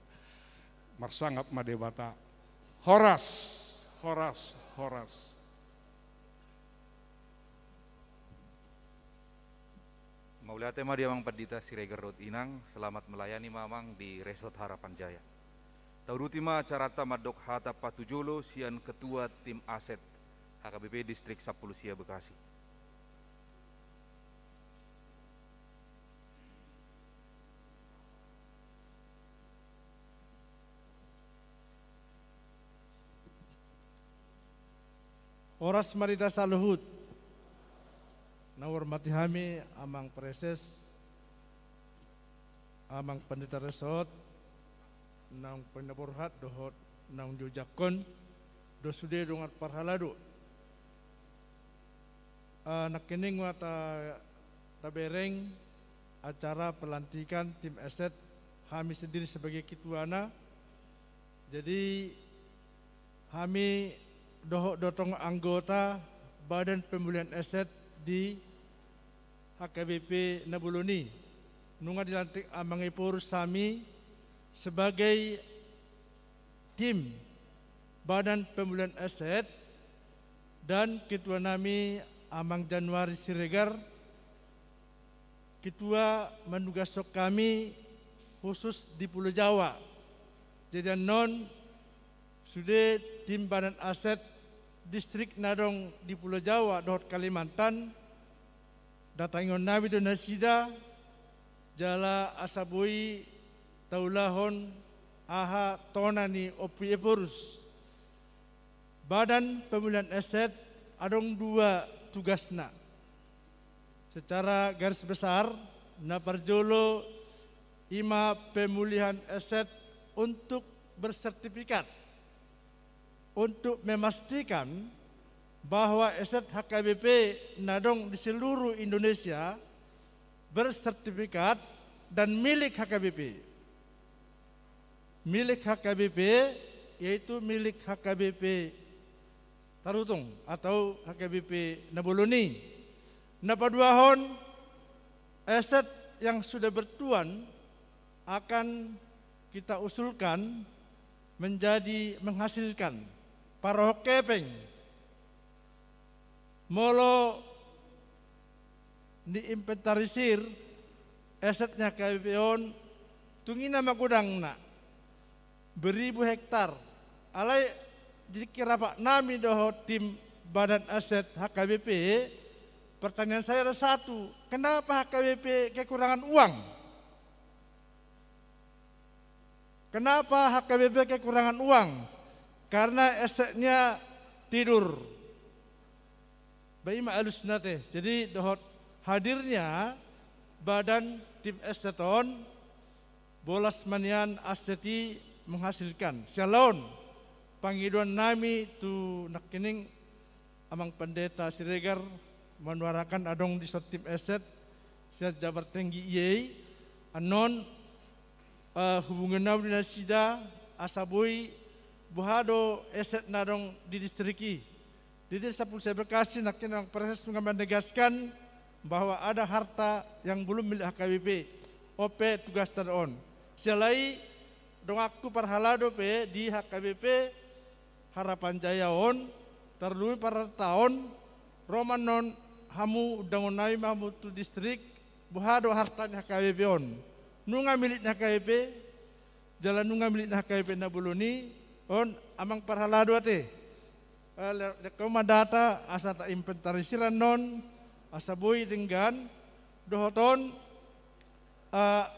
Marsangap madebata. Horas, horas, horas.
Mauliate ma dia Mang Pandita Siregar Dot Inang selamat melayani mamang di Resort Harapan Jaya. Tauduti ma acarata madok hata patujolo sian ketua tim aset HKBP Distrik 10 Sia Bekasi.
Horas marita saluhut. Nawar mati hami amang preses, amang pendeta resort, nang pendaburhat dohot nang jojakon, dosude dongat parhalado. Nakining wata tabereng acara pelantikan tim aset kami sendiri sebagai ketuana. Jadi kami dohot dotong anggota Badan Pemulihan Aset di HKBP Nabuluni. Nunga dilantik amang ipurus kami sebagai tim Badan Pemulihan Aset dan ketua nami amang Januari Siregar. Ketua menugasok kami khusus di Pulau Jawa. Jadi non sudah tim Badan Aset distrik Nadong di Pulau Jawa dohot Kalimantan datangon nabi do nasida jala asabui taulahon aha tonani opi epurus. Badan Pemulihan Aset adong dua tugasna. Secara garis besar na parjolo ima pemulihan aset untuk bersertifikat untuk memastikan bahwa aset HKBP Nadong di seluruh Indonesia bersertifikat dan milik HKBP. Milik HKBP yaitu milik HKBP Tarutung atau HKBP Nabuluni. Napaduahon aset yang sudah bertuan akan kita usulkan menjadi menghasilkan parohok kepeng molo diinventarisir asetnya KBP-on tungina magudangna beribu hektar alai dikira Pak nami doho tim Badan Aset HKBP. Pertanyaan saya ada satu, kenapa HKBP kekurangan uang? Kenapa HKBP kekurangan uang? Karena asetnya tidur. Bayi ma'alus nate. Jadi dohot hadirnya badan tim aseton bolas manian aseti menghasilkan. Shalom. Pangiduan nami tu nakining amang pendeta Siregar menuarakan adong di tim aset siat Jabar Tinggi iye anon hubungan nabi nasida asabui buhado aset nadong di distriki. Di desa Pulau Bekasi nakin proses menegaskan bahwa ada harta yang belum milik HKBP. OP tugas tadon. Selai dong aku parhalado pe di HKBP Harapan Jaya on terlebih para tahun Romanon hamu dangon nai mamu tu distrik buhado hartanya HKBP on. Nunga milik HKBP jalan nunga milik HKBP Nabuluni on amang parhalado ate. Koma data asa ta inventarisiran non asa boy dengan dohoton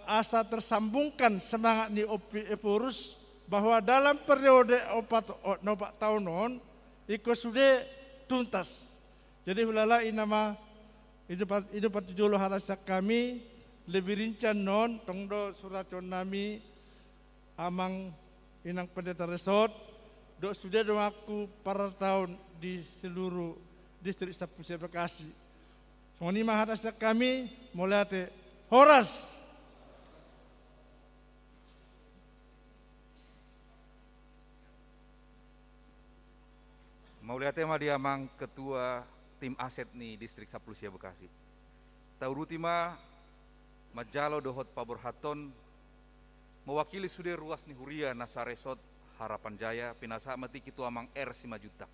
asa tersambungkan semangat ni Epurus bahwa dalam periode 4 tahun ikut sudah tuntas. Jadi hulala inama hidup patujolo harasak kami lebih rincan non tongdo suracon nami amang inang pendeta resort dok sudah dong aku para tahun di seluruh distrik Sapusia Bekasi. Soni harasak kami mulai horas.
Mau lihat tema dia mang ketua tim aset nih distrik Sapulusia Bekasi. Taurutima Majalo dohot Pabor Haton mewakili sudah ruas nih Huria Nasaresot Harapan Jaya pinasa mati kitu amang R 5 juta.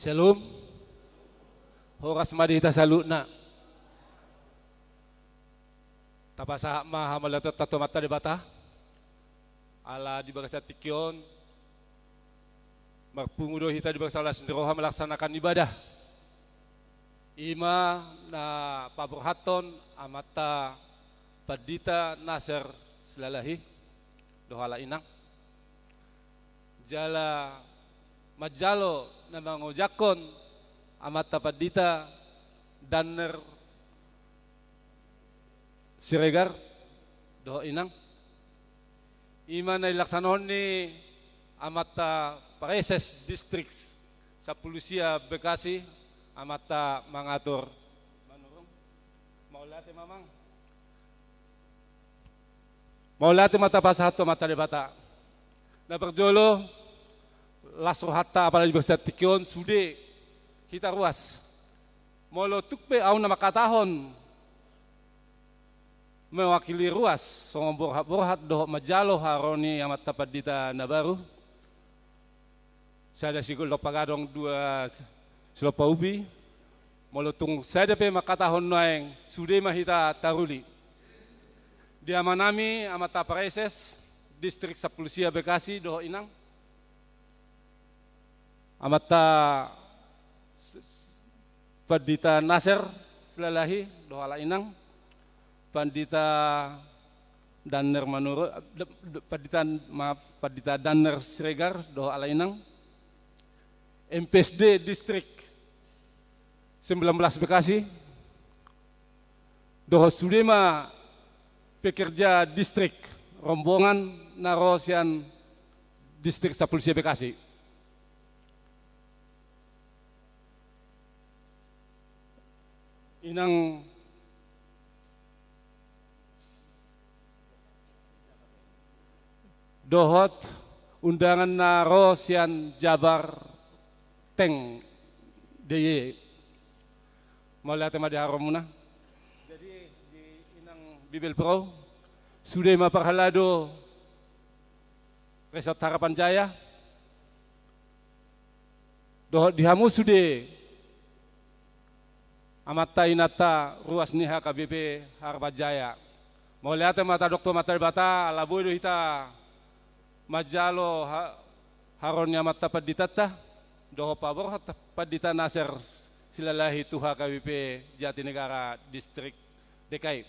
Shalom. Horas madita salutna. Tapasa maha malatot tato mata di bata. Ala di bagasa tikyon. Magpungudo hita di bagasa lasndroha melaksanakan ibadah. Ima na Pabor Haton amata Padita Nasir Silalahi dohala inang. Jala Majalo na mangujakon amata Padita Danner Siregar do inang ima na ilaksanon ni amata Pareses District Sapulusia Bekasi amata mangatur manurung maulate mamang maulate mata pasahato mata debata na berjolo Lasro hatta apalagi bahasa tikyon sude kita ruas molo tukpe au nama katahon mewakili ruas songo borhat doh majalo haroni amat Padita Nabaru saya sigul do pagadong dua selopa ubi molo tung saya pe makatahon noeng sude mahita taruli dia manami amat Pareses distrik Sapulusia Bekasi doh inang amata Padita Nasir Silalahi dohala inang Padita Danner Manuru Padita Danner Siregar dohala inang MPSD Distrik 19 Bekasi doho sudema pekerja distrik rombongan narosian distrik Sapulusia Bekasi inang dohot undangan naro sian Jabar Teng DY mulai tema di haromuna jadi di inang Bibel Pro sudah maparhalado Resort Harapan Jaya dohot dihamu sudah amata inata ruas niha KBP Harapan Jaya. Mau lihat mata dokter mata bata ala bodo hita majalo haronnya mata Padita doho Pabor Padita Nasir Silalahi tuha KBP Jatinegara Distrik DKI.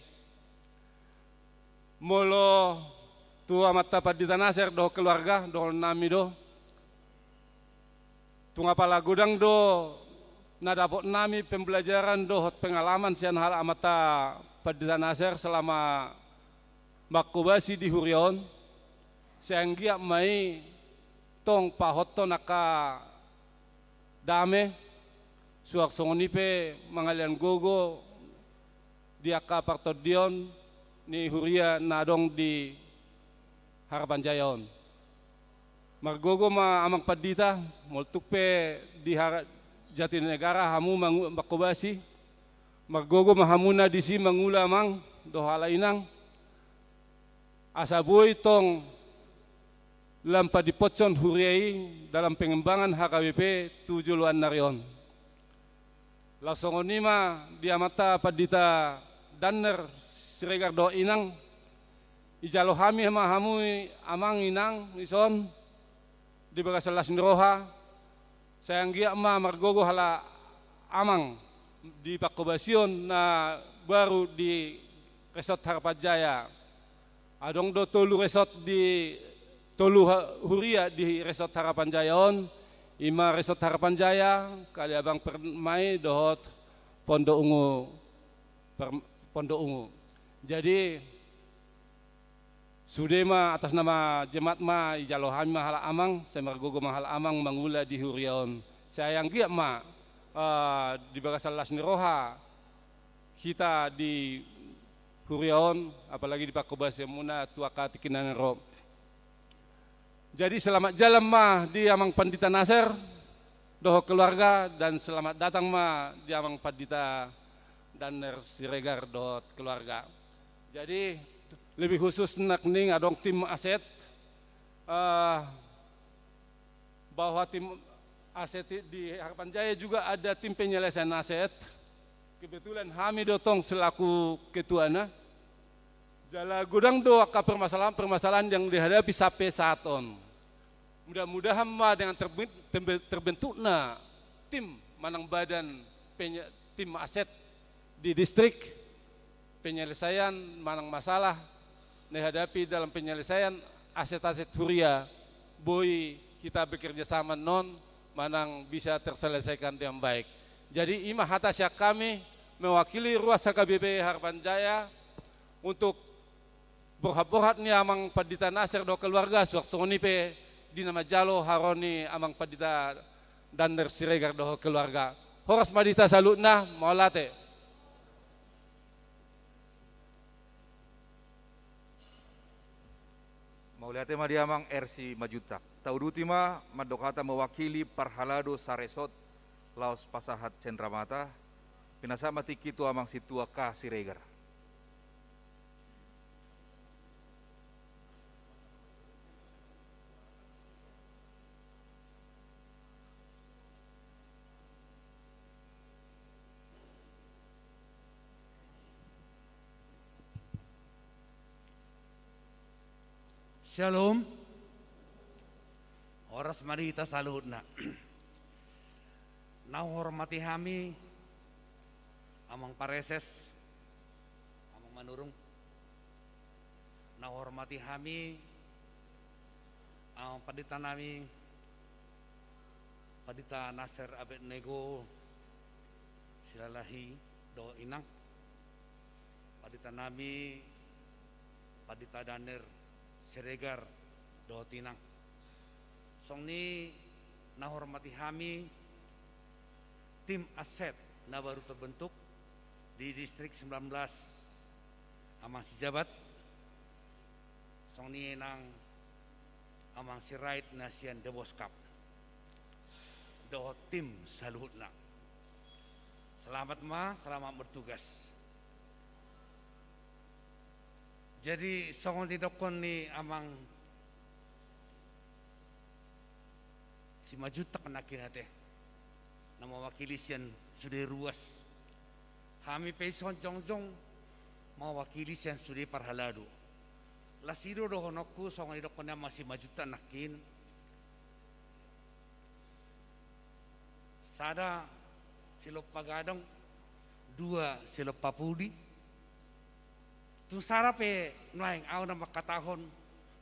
Molo tua mata Padita Nasir doho keluarga doho nami do tunga pala gudang do nadapot nami pembelajaran dohot pengalaman sian hal amata Padita Nasir selama makubasi di Hurion sehingga mai tong pahoto naka dame suak songonipe mangalian gogo diaka partodion ni Huria nadong di Harapan Jayaon margogo ma amang Padita multukpe di Jatinegara hamu makubasi maggogo mahamuna disi mangula mang dohala inang asaboy tong lampa di pocon huriai dalam pengembangan HKBP 7 luan narion. Langsung onima dia mata padita Danner Siregar do inang ijalo hami hama hamui amang inang ison di bagasalas niroha sayang gia ma margogo hala amang di Pakobasion na baru di Resort Harapan Jaya. Adong do tolu resort di tolu huria di Resort Harapan Jaya on. Ima Resort Harapan Jaya kali abang permai dohot Pondok Ungu. Jadi Sudema atas nama jemaat ma ijalohan mahal amang semergogo mahal amang mangula di huriaon. Sayang gia ma di bagasalas niroha kita di huriaon apalagi di Pakobasion muna tuaka tikinan ro. Jadi selamat jalan ma di Amang Pandita Nasir doho keluarga dan selamat datang ma di Amang Pandita Danner Siregar doho keluarga. Jadi lebih khusus nakning adong tim aset bahwa tim aset di Harapan Jaya juga ada tim penyelesaian aset. Kebetulan kami dotong selaku ketuanya. Jala gudang doa permasalahan yang dihadapi sampai saat on. Mudah-mudahan ma dengan terbentuknya tim manang badan tim aset di distrik penyelesaian manang masalah dihadapi dalam penyelesaian aset-aset huria boy kita bekerja sama non manang bisa terselesaikan dengan baik. Jadi imah hatasya kami mewakili ruas HKBP Harapan Jaya untuk berhat-berhat ni Amang Pandita Nasir do keluarga suaksonipe di nama Jalo Haroni Amang Pandita Danner Siregar do keluarga. Horas madita salutna maulate.
Maulate ma di Amang RC Majutak. Taudutima madokata mewakili Parhalado Saresot Laos Pasahat Cendramata. Pinasa mati kitu Amang Situa K Siregar.
Shalom. Horas marita salutna. Nahormati kami Amang Pareses, Amang Manurung. Nahormati kami Amang Pandita nami Pandita Nasir Abednego Silalahi do inang. Pandita nami Pandita Danner Siregar do tinang. Song ni nahormati kami tim aset na baru terbentuk di distrik 19 Amang Sijabat. Song ni nang Amang Sirait Nasian Deboskap do tim saluhutna. Selamat ma, selamat bertugas. Jadi songon didokon ni Amang si Majutak nakin ate na mewakili sian sudah ruas. Kami peson jongjong mewakili sian sudah Parhalado. Lasido do honokku songon didokon na masih Majutak nakin. Sada silop pagadong, dua silop papudi. Tu sarape melaing aw na makatahon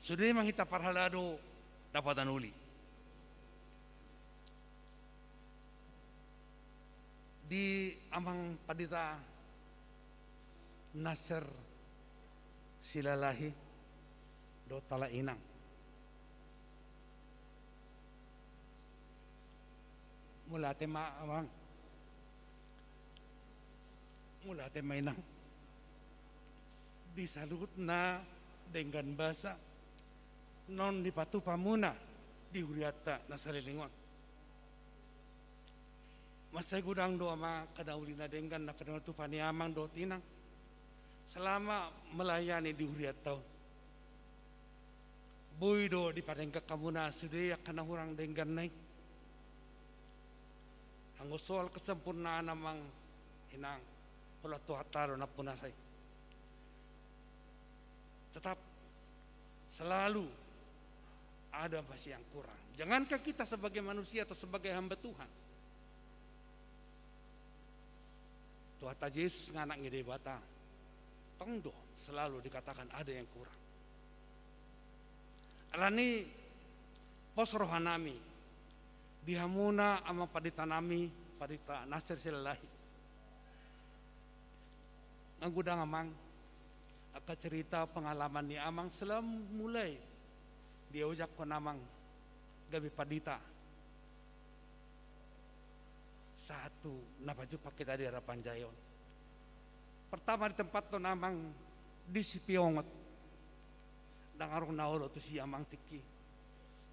sudah mahita Parhalado dapat anuli. Di Amang Pandita Nasir Silalahi do Tala Inang. Mula tema Amang. Mula tema Inang. Disalut na dengan bahasa non dipatu pamuna di huriata na salilingwang. Masay gudang do ama kadauli na dengan na kadang tu paniamang do tinang selama melayani di huriat tahun. Buido di padengka kamuna sudah kana hurang denggan naik. Ang soal kesempurnaan namang inang pula tuhataro na punasay. Tetap selalu ada masih yang kurang. Jangankah kita sebagai manusia atau sebagai hamba Tuhan. Tuhan Yesus nganak ngide bata. Tongdo selalu dikatakan ada yang kurang. Alani pos rohanami bihamuna ama padita nami padita nasir silahi. Anggudang amang akan cerita pengalaman ni amang selam mulai dia ujak ko namang gabi padita satu napajumpa kita di harapan jayon. Pertama di tempat to namang di Sipiongot dangarong naolo to si amang tiki.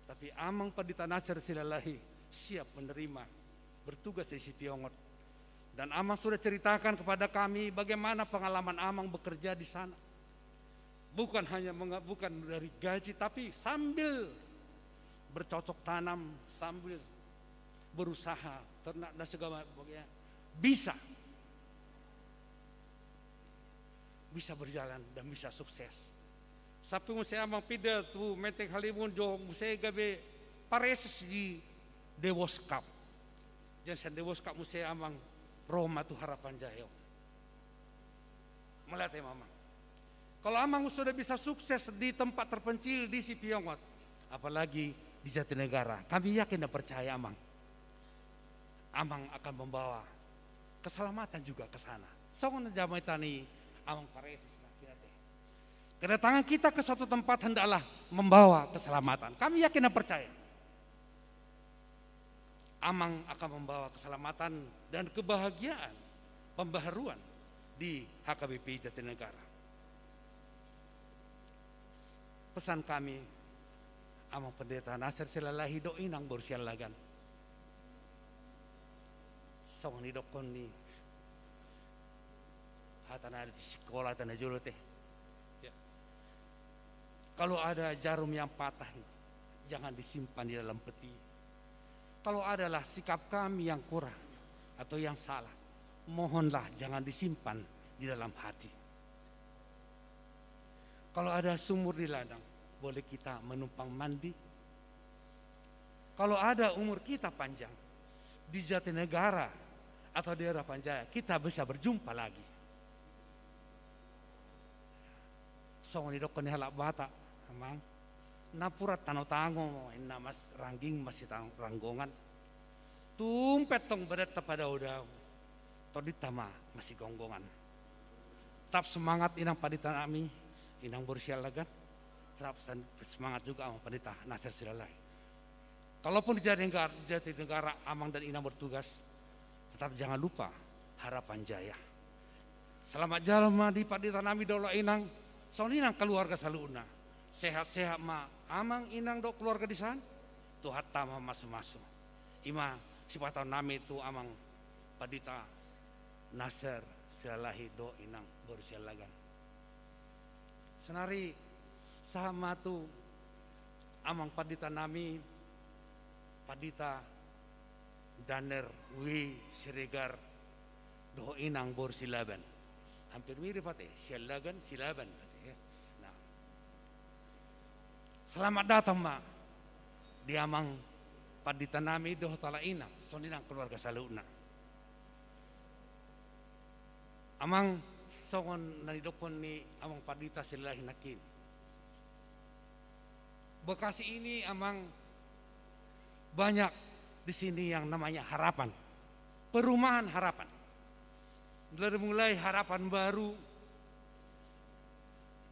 Tapi amang padita nasir silalahi siap menerima bertugas di Sipiongot. Dan amang sudah ceritakan kepada kami bagaimana pengalaman amang bekerja di sana. Bukan hanya bukan dari gaji, tapi sambil bercocok tanam, sambil berusaha ternak dan segala macamnya bisa berjalan dan bisa sukses. Sapi musai amang pida tu metek halimun jo musai gabe pares di Dewas Cup. Jangan Dewas Cup musai amang Roma tu harapan jayo. Melihat ya mama. Kalau amang sudah bisa sukses di tempat terpencil di Sipiongot, apalagi di Jatinegara, kami yakin dan percaya amang akan membawa keselamatan juga ke sana. Songon jamai tani amang paresis lah kirate. Kedatangan kita ke suatu tempat hendaklah membawa keselamatan. Kami yakin dan percaya. Amang akan membawa keselamatan dan kebahagiaan, pembaharuan di HKBP Jatinegara. Pesan kami, amang pendeta Nasir silalahi doin ang borsialagan. Sawang ni dokon ni hatana di sekolah tanah jolo teh. Ya. Kalau ada jarum yang patah, jangan disimpan di dalam peti. Kalau adalah sikap kami yang kurang atau yang salah, mohonlah jangan disimpan di dalam hati. Kalau ada sumur di ladang, boleh kita menumpang mandi. Kalau ada umur kita panjang di Jatinegara atau di Harapan Jaya, kita bisa berjumpa lagi. Song ni dokon ni halak bata, amang napurat tano tango, namas rangging masih tang ranggongan. Tumpet tong berat pada udah, toditama masih gonggongan. Tetap semangat inang padita nami, inang berusia lagan. Tetap semangat juga amang padita Nasir Silalai. Kalaupun di Jatinegara amang dan inang bertugas, tetap jangan lupa Harapan Jaya. Selamat jalan di padita nami dolo inang, soal inang keluarga saluna. Sehat-sehat ma amang inang do keluarga di sana. Tuhan tama masu-masu. Ima sipatau nami itu amang padita Nasir Silalahi do inang berusialagan. Senari sama tu amang padita nami padita Daner Wi Siregar do inang borsilaban. Hampir mirip pate silagan silaban pate ya. Nah. Selamat datang ma di amang padita nami do tala inang soninang keluarga saluna. Amang songon nanidokon ni amang padita silahi nakin. Bekasi ini amang banyak di sini yang namanya harapan, perumahan harapan. Dari mulai harapan baru,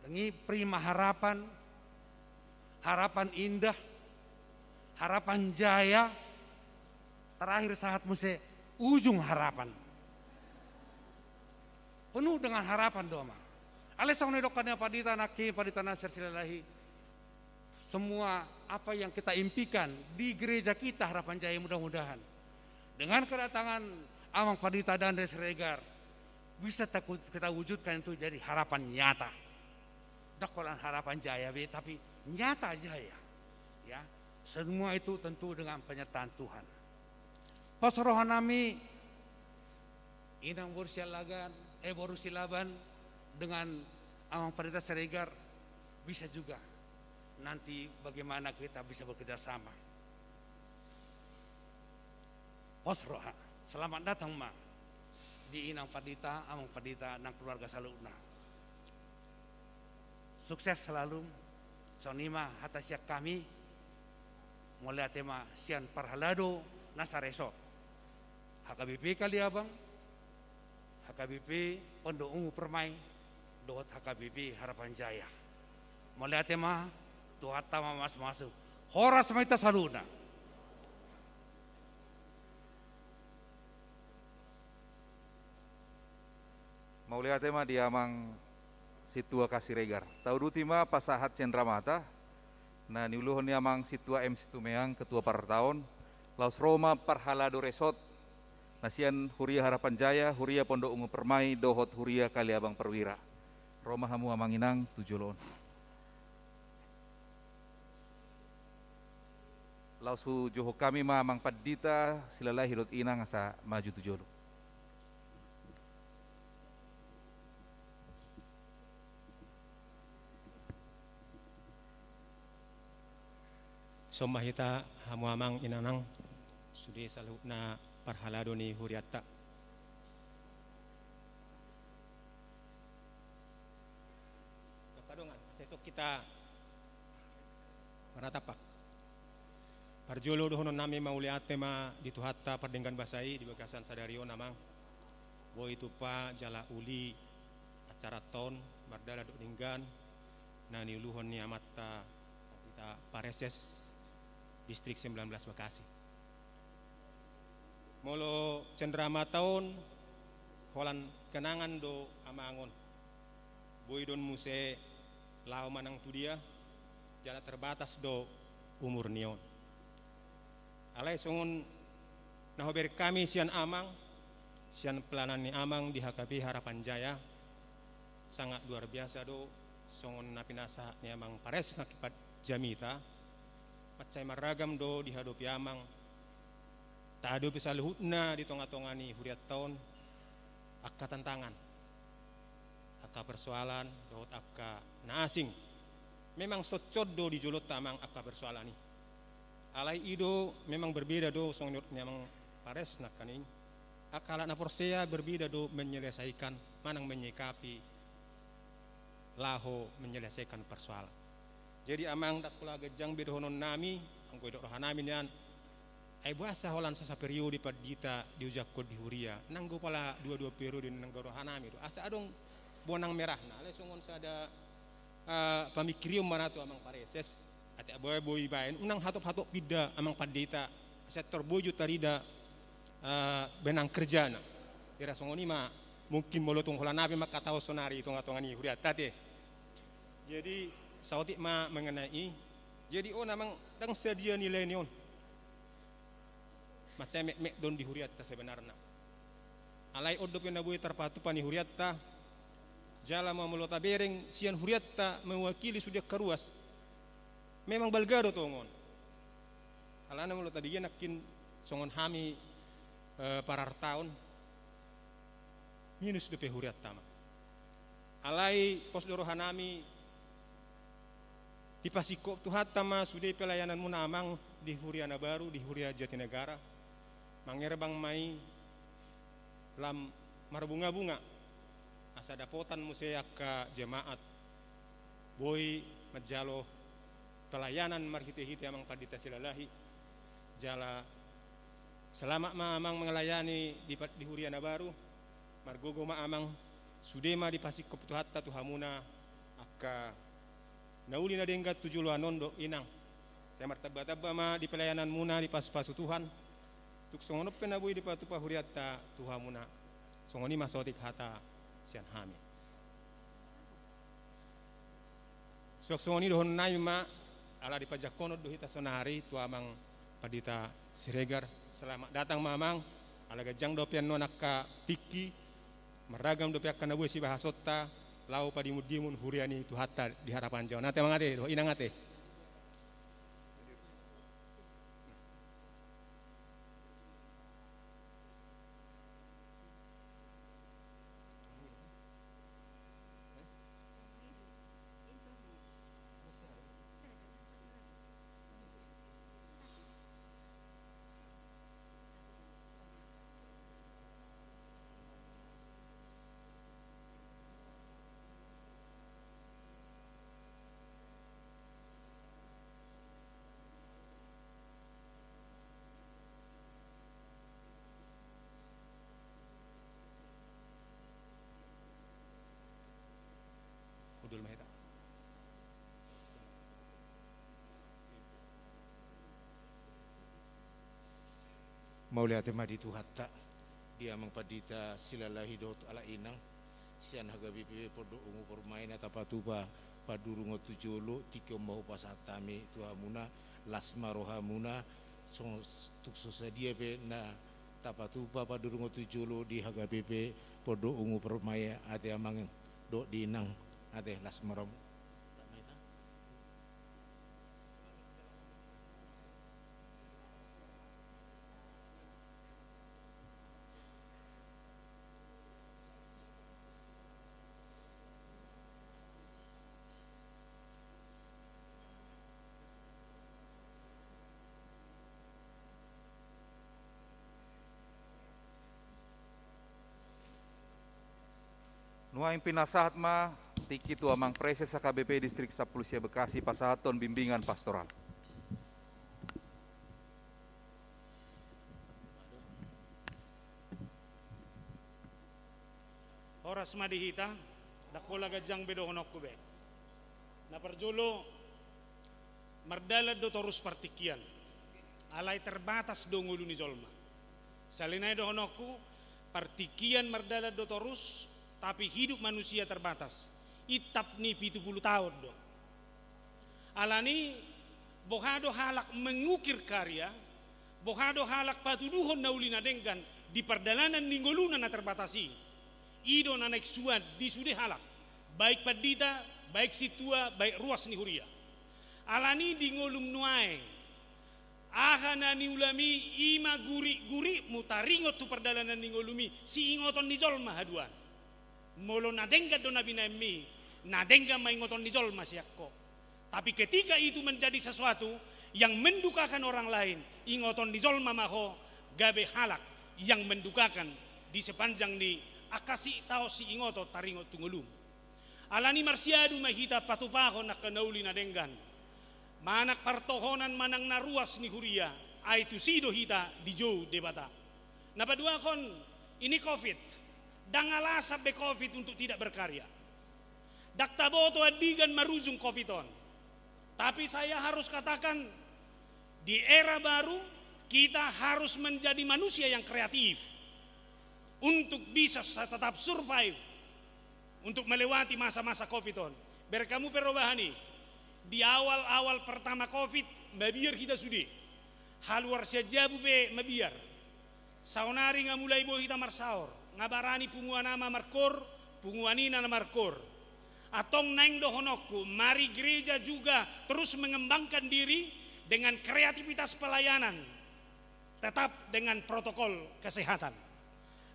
ini prima harapan, harapan indah, harapan jaya, terakhir saat musik ujung harapan. Penuh dengan harapan doa. Alesang nedokannya padita naki, padita Nasir Silalahi. Semua apa yang kita impikan di gereja kita Harapan Jaya mudah-mudahan dengan kedatangan amang padita dan Siregar bisa kita wujudkan itu jadi harapan nyata. Dakolan Harapan Jaya tapi nyata jaya. Ya, semua itu tentu dengan penyertaan Tuhan. Pasrohanami inang borusilaban dengan Amang Pendeta Siregar bisa juga nanti bagaimana kita bisa bekerja sama. Pasroha, selamat datang Ma di Inang Pendeta, Amang Pendeta dan keluarga Saluna. Sukses selalu. Sonima hatasiak kami mulai tema sian parhalado nasa resort HKBP Kaliabang, HKBP Pondok Ungu Permai, dohot HKBP Harapan Jaya. Mulai tema tuhat tama masuk horas maita saluna.
Mau lihat tema di Amang Situa Kasiregar. Tahu dutima pasahat Cendramata. Nah niuluhon ni Amang Situa M Situmeang ketua partaon. Laos Roma Parhalado Resort. Nasian Huria Harapan Jaya, Huria Pondok Ungu Permai, dohot Huria Kaliabang Perwira. Roma hamu Amanginang tujulon. Laos hu joho kami ma Amang Paddita silalai hidot inang asa maju tujolo.
Somahita hamuamang inanang sudi salu na parhalado ni huriatta. Kadongan sesok kita maratapak. Parjolo dohonon nami mauliate ma dituhatta pardenggan basai di Bagasan Sadario namang. Bo itu pa jala uli acara ton bardala do dinggan na niuluhon ni amatta kita pareses Distrik 19 Bekasi. Molo cenderama tahun holan kenangan do amangon. Boydon muse lao manang tu dia jala terbatas do umur nion. Alai songon nahober kami sian amang sian pelanan ni amang di HKB Harapan Jaya sangat luar biasa do songon napinasa ni amang pares nakipat jamita. Macay maragam do dihadapi amang tak ada bisa luhutna di tonga-tonga ni huriat tahun akka tantangan akka persoalan dohot akka naasing memang socod do di julot tamang akka persoalan ni alai ido memang berbeda do songyot memang pares nak kaning akala na porsea berbeda do menyelesaikan manang menyikapi laho menyelesaikan persoalan. Jadi amang dak pula gejang bedohonon nami angko dok rohanami nian ai buasa holan sasa periode padita diujakko di Huria nanggo pala dua periode nanggo rohanami do asa adong bonang merah na ale songon sada pamikirium manato amang pareses ate aboy boy baen unang hatop-hatop pida amang padita sektor bojo tarida benang kerjana ira songoni ma mungkin molotong holanabi makatao sonari tonga-tongani Huria tate. Jadi sautik ma mengenai jadi namang dang sedia nilai nion masih mek don di huriatta sebenarnya alai odo pena boy terpatu pani huriatta jala ma melota bereng sian huriatta mewakili sudah karuas memang balgado tongon alana melota dia nakin songon hami parar tahun minus depe huriatta ma alai pos dorohanami di Pasikop tu hatta ma sudah pelayanan muna amang di Huria Baru di Huria Jatinegara mangerbang mai lam marbunga-bunga asa dapotan musea ka jemaat boy majalo pelayanan marhite-hite amang padita silalahi jala selama ma amang mengelayani di Huria Baru margogo ma amang sudema di Pasikop tu hatta tu hamuna akka nauli na denggat 7 anondo inang. Saya martaba-taba ma di pelayanan muna di pas-pasu Tuhan. Tuk songonop penabuy di patu pahuriatta Tuhan muna. Songoni masotik hata sian hami. Sok songoni dohon nayu ma ala di pajakono do hita sonari tu amang padita Siregar. Selamat datang mamang ala gajang dopian nonaka tiki meragam dopiak kanabuy si bahasotta lau padimun-dimun huriani tu hatta di Harapan Jaya. Nate mangate do inang ate.
mauliate maditu hatta dia mangpadita silalahi dot ala inang sian haga BPP podo ungu permaina tapatupa padurungo tujolo tikom mau pasatame tuamuna lasma rohamuna tuk sosadia pe na tapatupa padurungo tujolo di haga BPP podo ungu permaya ate amang do dinang ate lasma rom.
Nuaing pinasahat ma tiki tu amang preses HKBP Distrik Sapulusia Bekasi pasahaton bimbingan pastoral.
Horas madihita dakola gajang bedo honok kube. Na perjolo mardala do torus partikian. Alai terbatas do ngulu ni zolma. Salinai do honokku partikian mardala do torus tapi hidup manusia terbatas. Itap ni 70 tahun do. Alani bohado halak mengukir karya, bohado halak patuduhon na ulina denggan di perdalanan ninggoluna na terbatasi. Ido na naik suad di sude halak. Baik padita, baik situa, baik ruas ni huria. Alani di ngolum nuae. Aha na ni ulami ima guri-guri mutaringot tu perdalanan ninggolumi si ingoton ni jolma haduan. Molo nadengga do nabi nami, nadengga maingoton di jolma siakko. Tapi ketika itu menjadi sesuatu yang mendukakan orang lain, ingoton di jolma maho gabe halak yang mendukakan di sepanjang ni akasi tao si ingoto taringot tungulum. Alani marsiadu mahita patupahon nak kenauli nadenggan. Manak partohonan manang naruas ni huria, aitu sido hita di jauh debata. Napadua kon ini COVID. Dangalasa be COVID untuk tidak berkarya. Daktaboto adigan maruzung COVIDon. Tapi saya harus katakan di era baru kita harus menjadi manusia yang kreatif untuk bisa tetap survive untuk melewati masa-masa COVIDon. Berkamu perobahani di awal-awal pertama COVID mabiar kita sudi. Haluar sajabu be mabiar. Saunari ngamulai bo kita marsaor. Ngabarani punguan nama markor, punguanina na markor. Atong naing dohonokku, mari gereja juga terus mengembangkan diri dengan kreativitas pelayanan, tetap dengan protokol kesehatan.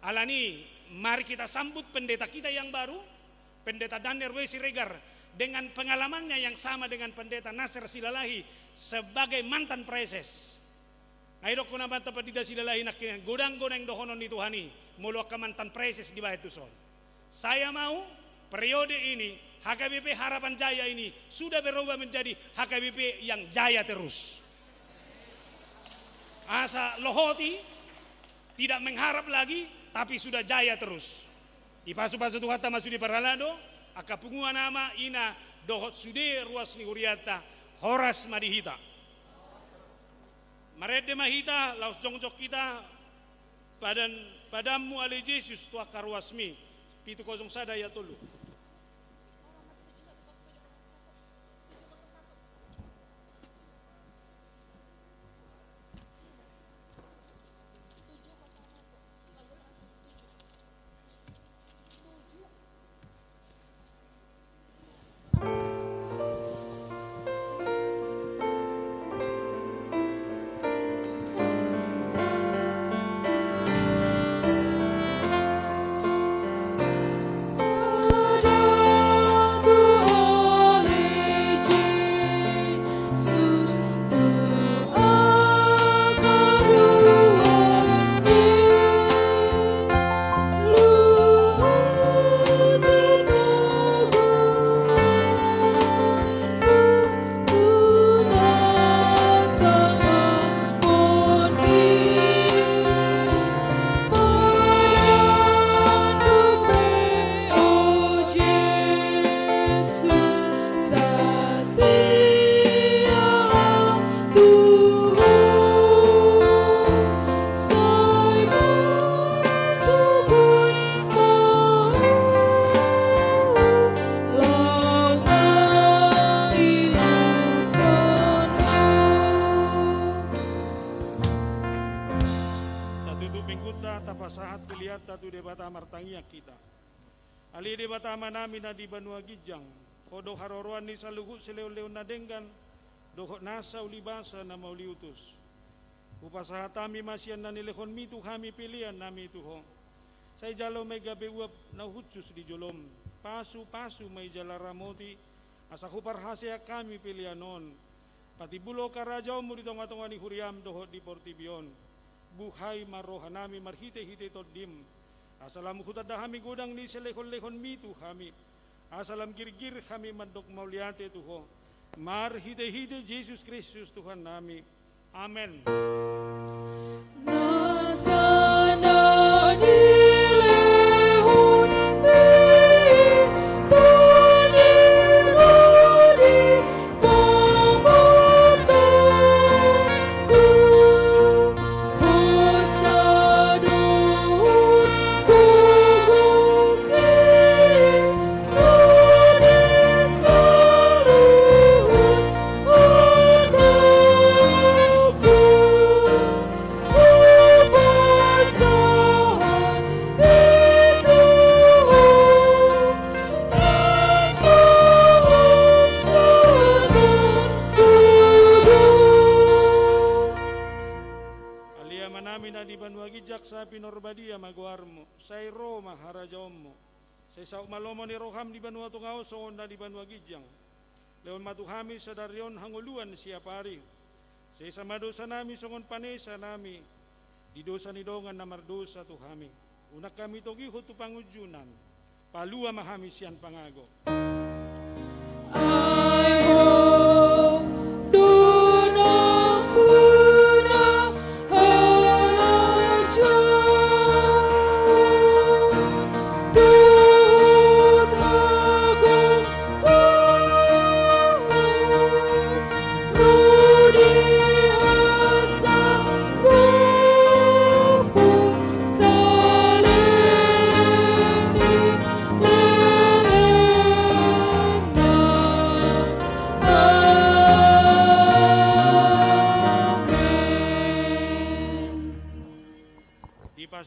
Alani, mari kita sambut pendeta kita yang baru, pendeta Danner W. Siregar, dengan pengalamannya yang sama dengan pendeta Nasir Silalahi sebagai mantan preses. Ayo ko naman tapat dita silalahi nakinan godang-godang dohonon ni Tuhani mulu ka mantan preses di Bahet Tuson. Saya mau periode ini HKBP Harapan Jaya ini sudah berubah menjadi HKBP yang jaya terus. Asa lohoti tidak mengharap lagi tapi sudah jaya terus. Ipasu-pasu Tuhan masuk di paralado akapunguan nama ina dohot sude ruas ni huriata horas madihita. Marede mahita laus jongjok kita padamu ale Yesus tua karwasmi pitu kosong sada ya tolu.
Ada
anak kita. Ali di batama namin na di Banua Gijang, kodo haroroan ni saluhu sileo-leo na denggan, dohok nasa ulibasa na mauliutus. Upasahata mi masyan na nilehon mitu kami pilihan nami tuho. Say jalo may gabi uap na hutsus di jolom. Pasu-pasu may jalaramoti. Asa kuparhasya kami pilihanon. Pati bulo karajaw mo dito nga ni huriam dohot di Portibion. Buhay maroha nami marhite-hite todim. Asalam hutadahami gudang ni selehon-lehon mitu kami. Asalam girgir kami mandok mauliate tuho. Marhite-hite Jesus Kristus Tuhan nami. Amen. Sa pinorbadia maguarmo, say Roma harajommo, say sa malomo ni Roham di Banua Tungao soon na di Banua Gijang, leon matuhami sa daryon hanguluan siya pari, say sa madosa nami songon panesa nami, di dosa ni dongan na mardosa tuhami, unak kami togi hutu pangujunan, palua mahami siyan pangago.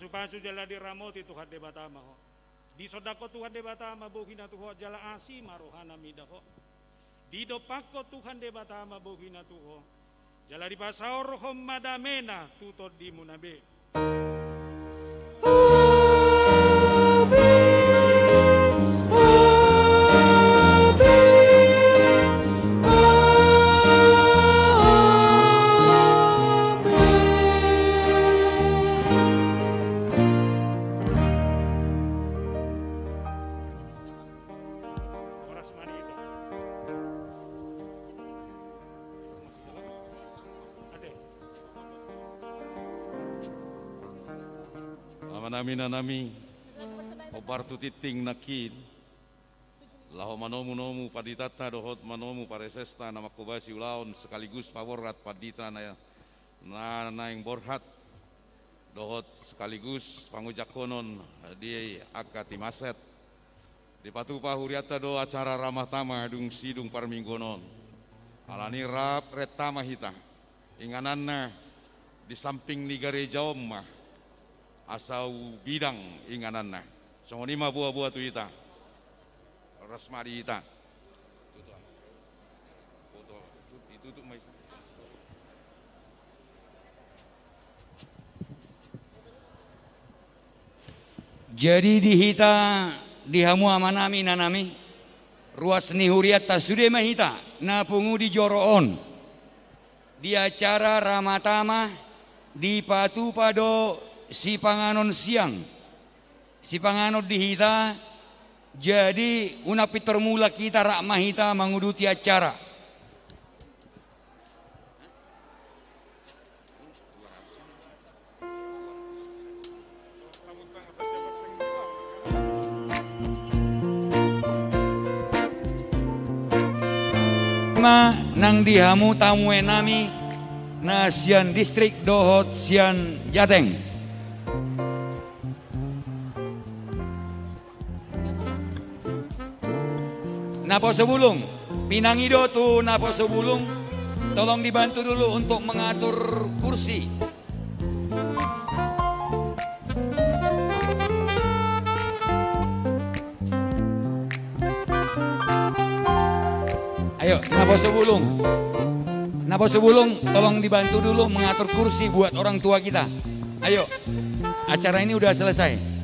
Pasu jala di ramoti Tuhan de batama ho. Di sodako Tuhan de batama bohina tuho jala asi marohana midaho. Di dopako Tuhan de batama bohina tuho. Jala di pasaor hom madamena tutod di munabe.
Nami obartu titing nakin laho manomu-nomu paditata dohot manomu paresesta nama kubasi ulaon sekaligus pavorat padita na yang borhat dohot sekaligus pangujakonon di akati maset di patupa huriata do acara ramah tama dung sidung parminggonon alani rap retama hita ingananna di samping ni gereja omah asau bidang ingananna songonima buah-buah tu ita rasmadi ita itu
jadi dihita dihamu amanami nanami ruas nihuriat tasude mahita na pungu di joroon di acara ramatama di patu pado si panganon siang, si panganon dihita, jadi una pitor mula kita rakmah hita menguduti acara. Nang dihamu tamu nami na sian distrik dohot sian Jateng. Napo sebulung, Pinangido tuh Napo sebulung, tolong dibantu dulu untuk mengatur kursi. Ayo, Naboso Bulung. Naboso Bulung, tolong dibantu dulu mengatur kursi buat orang tua kita. Ayo, acara ini udah selesai.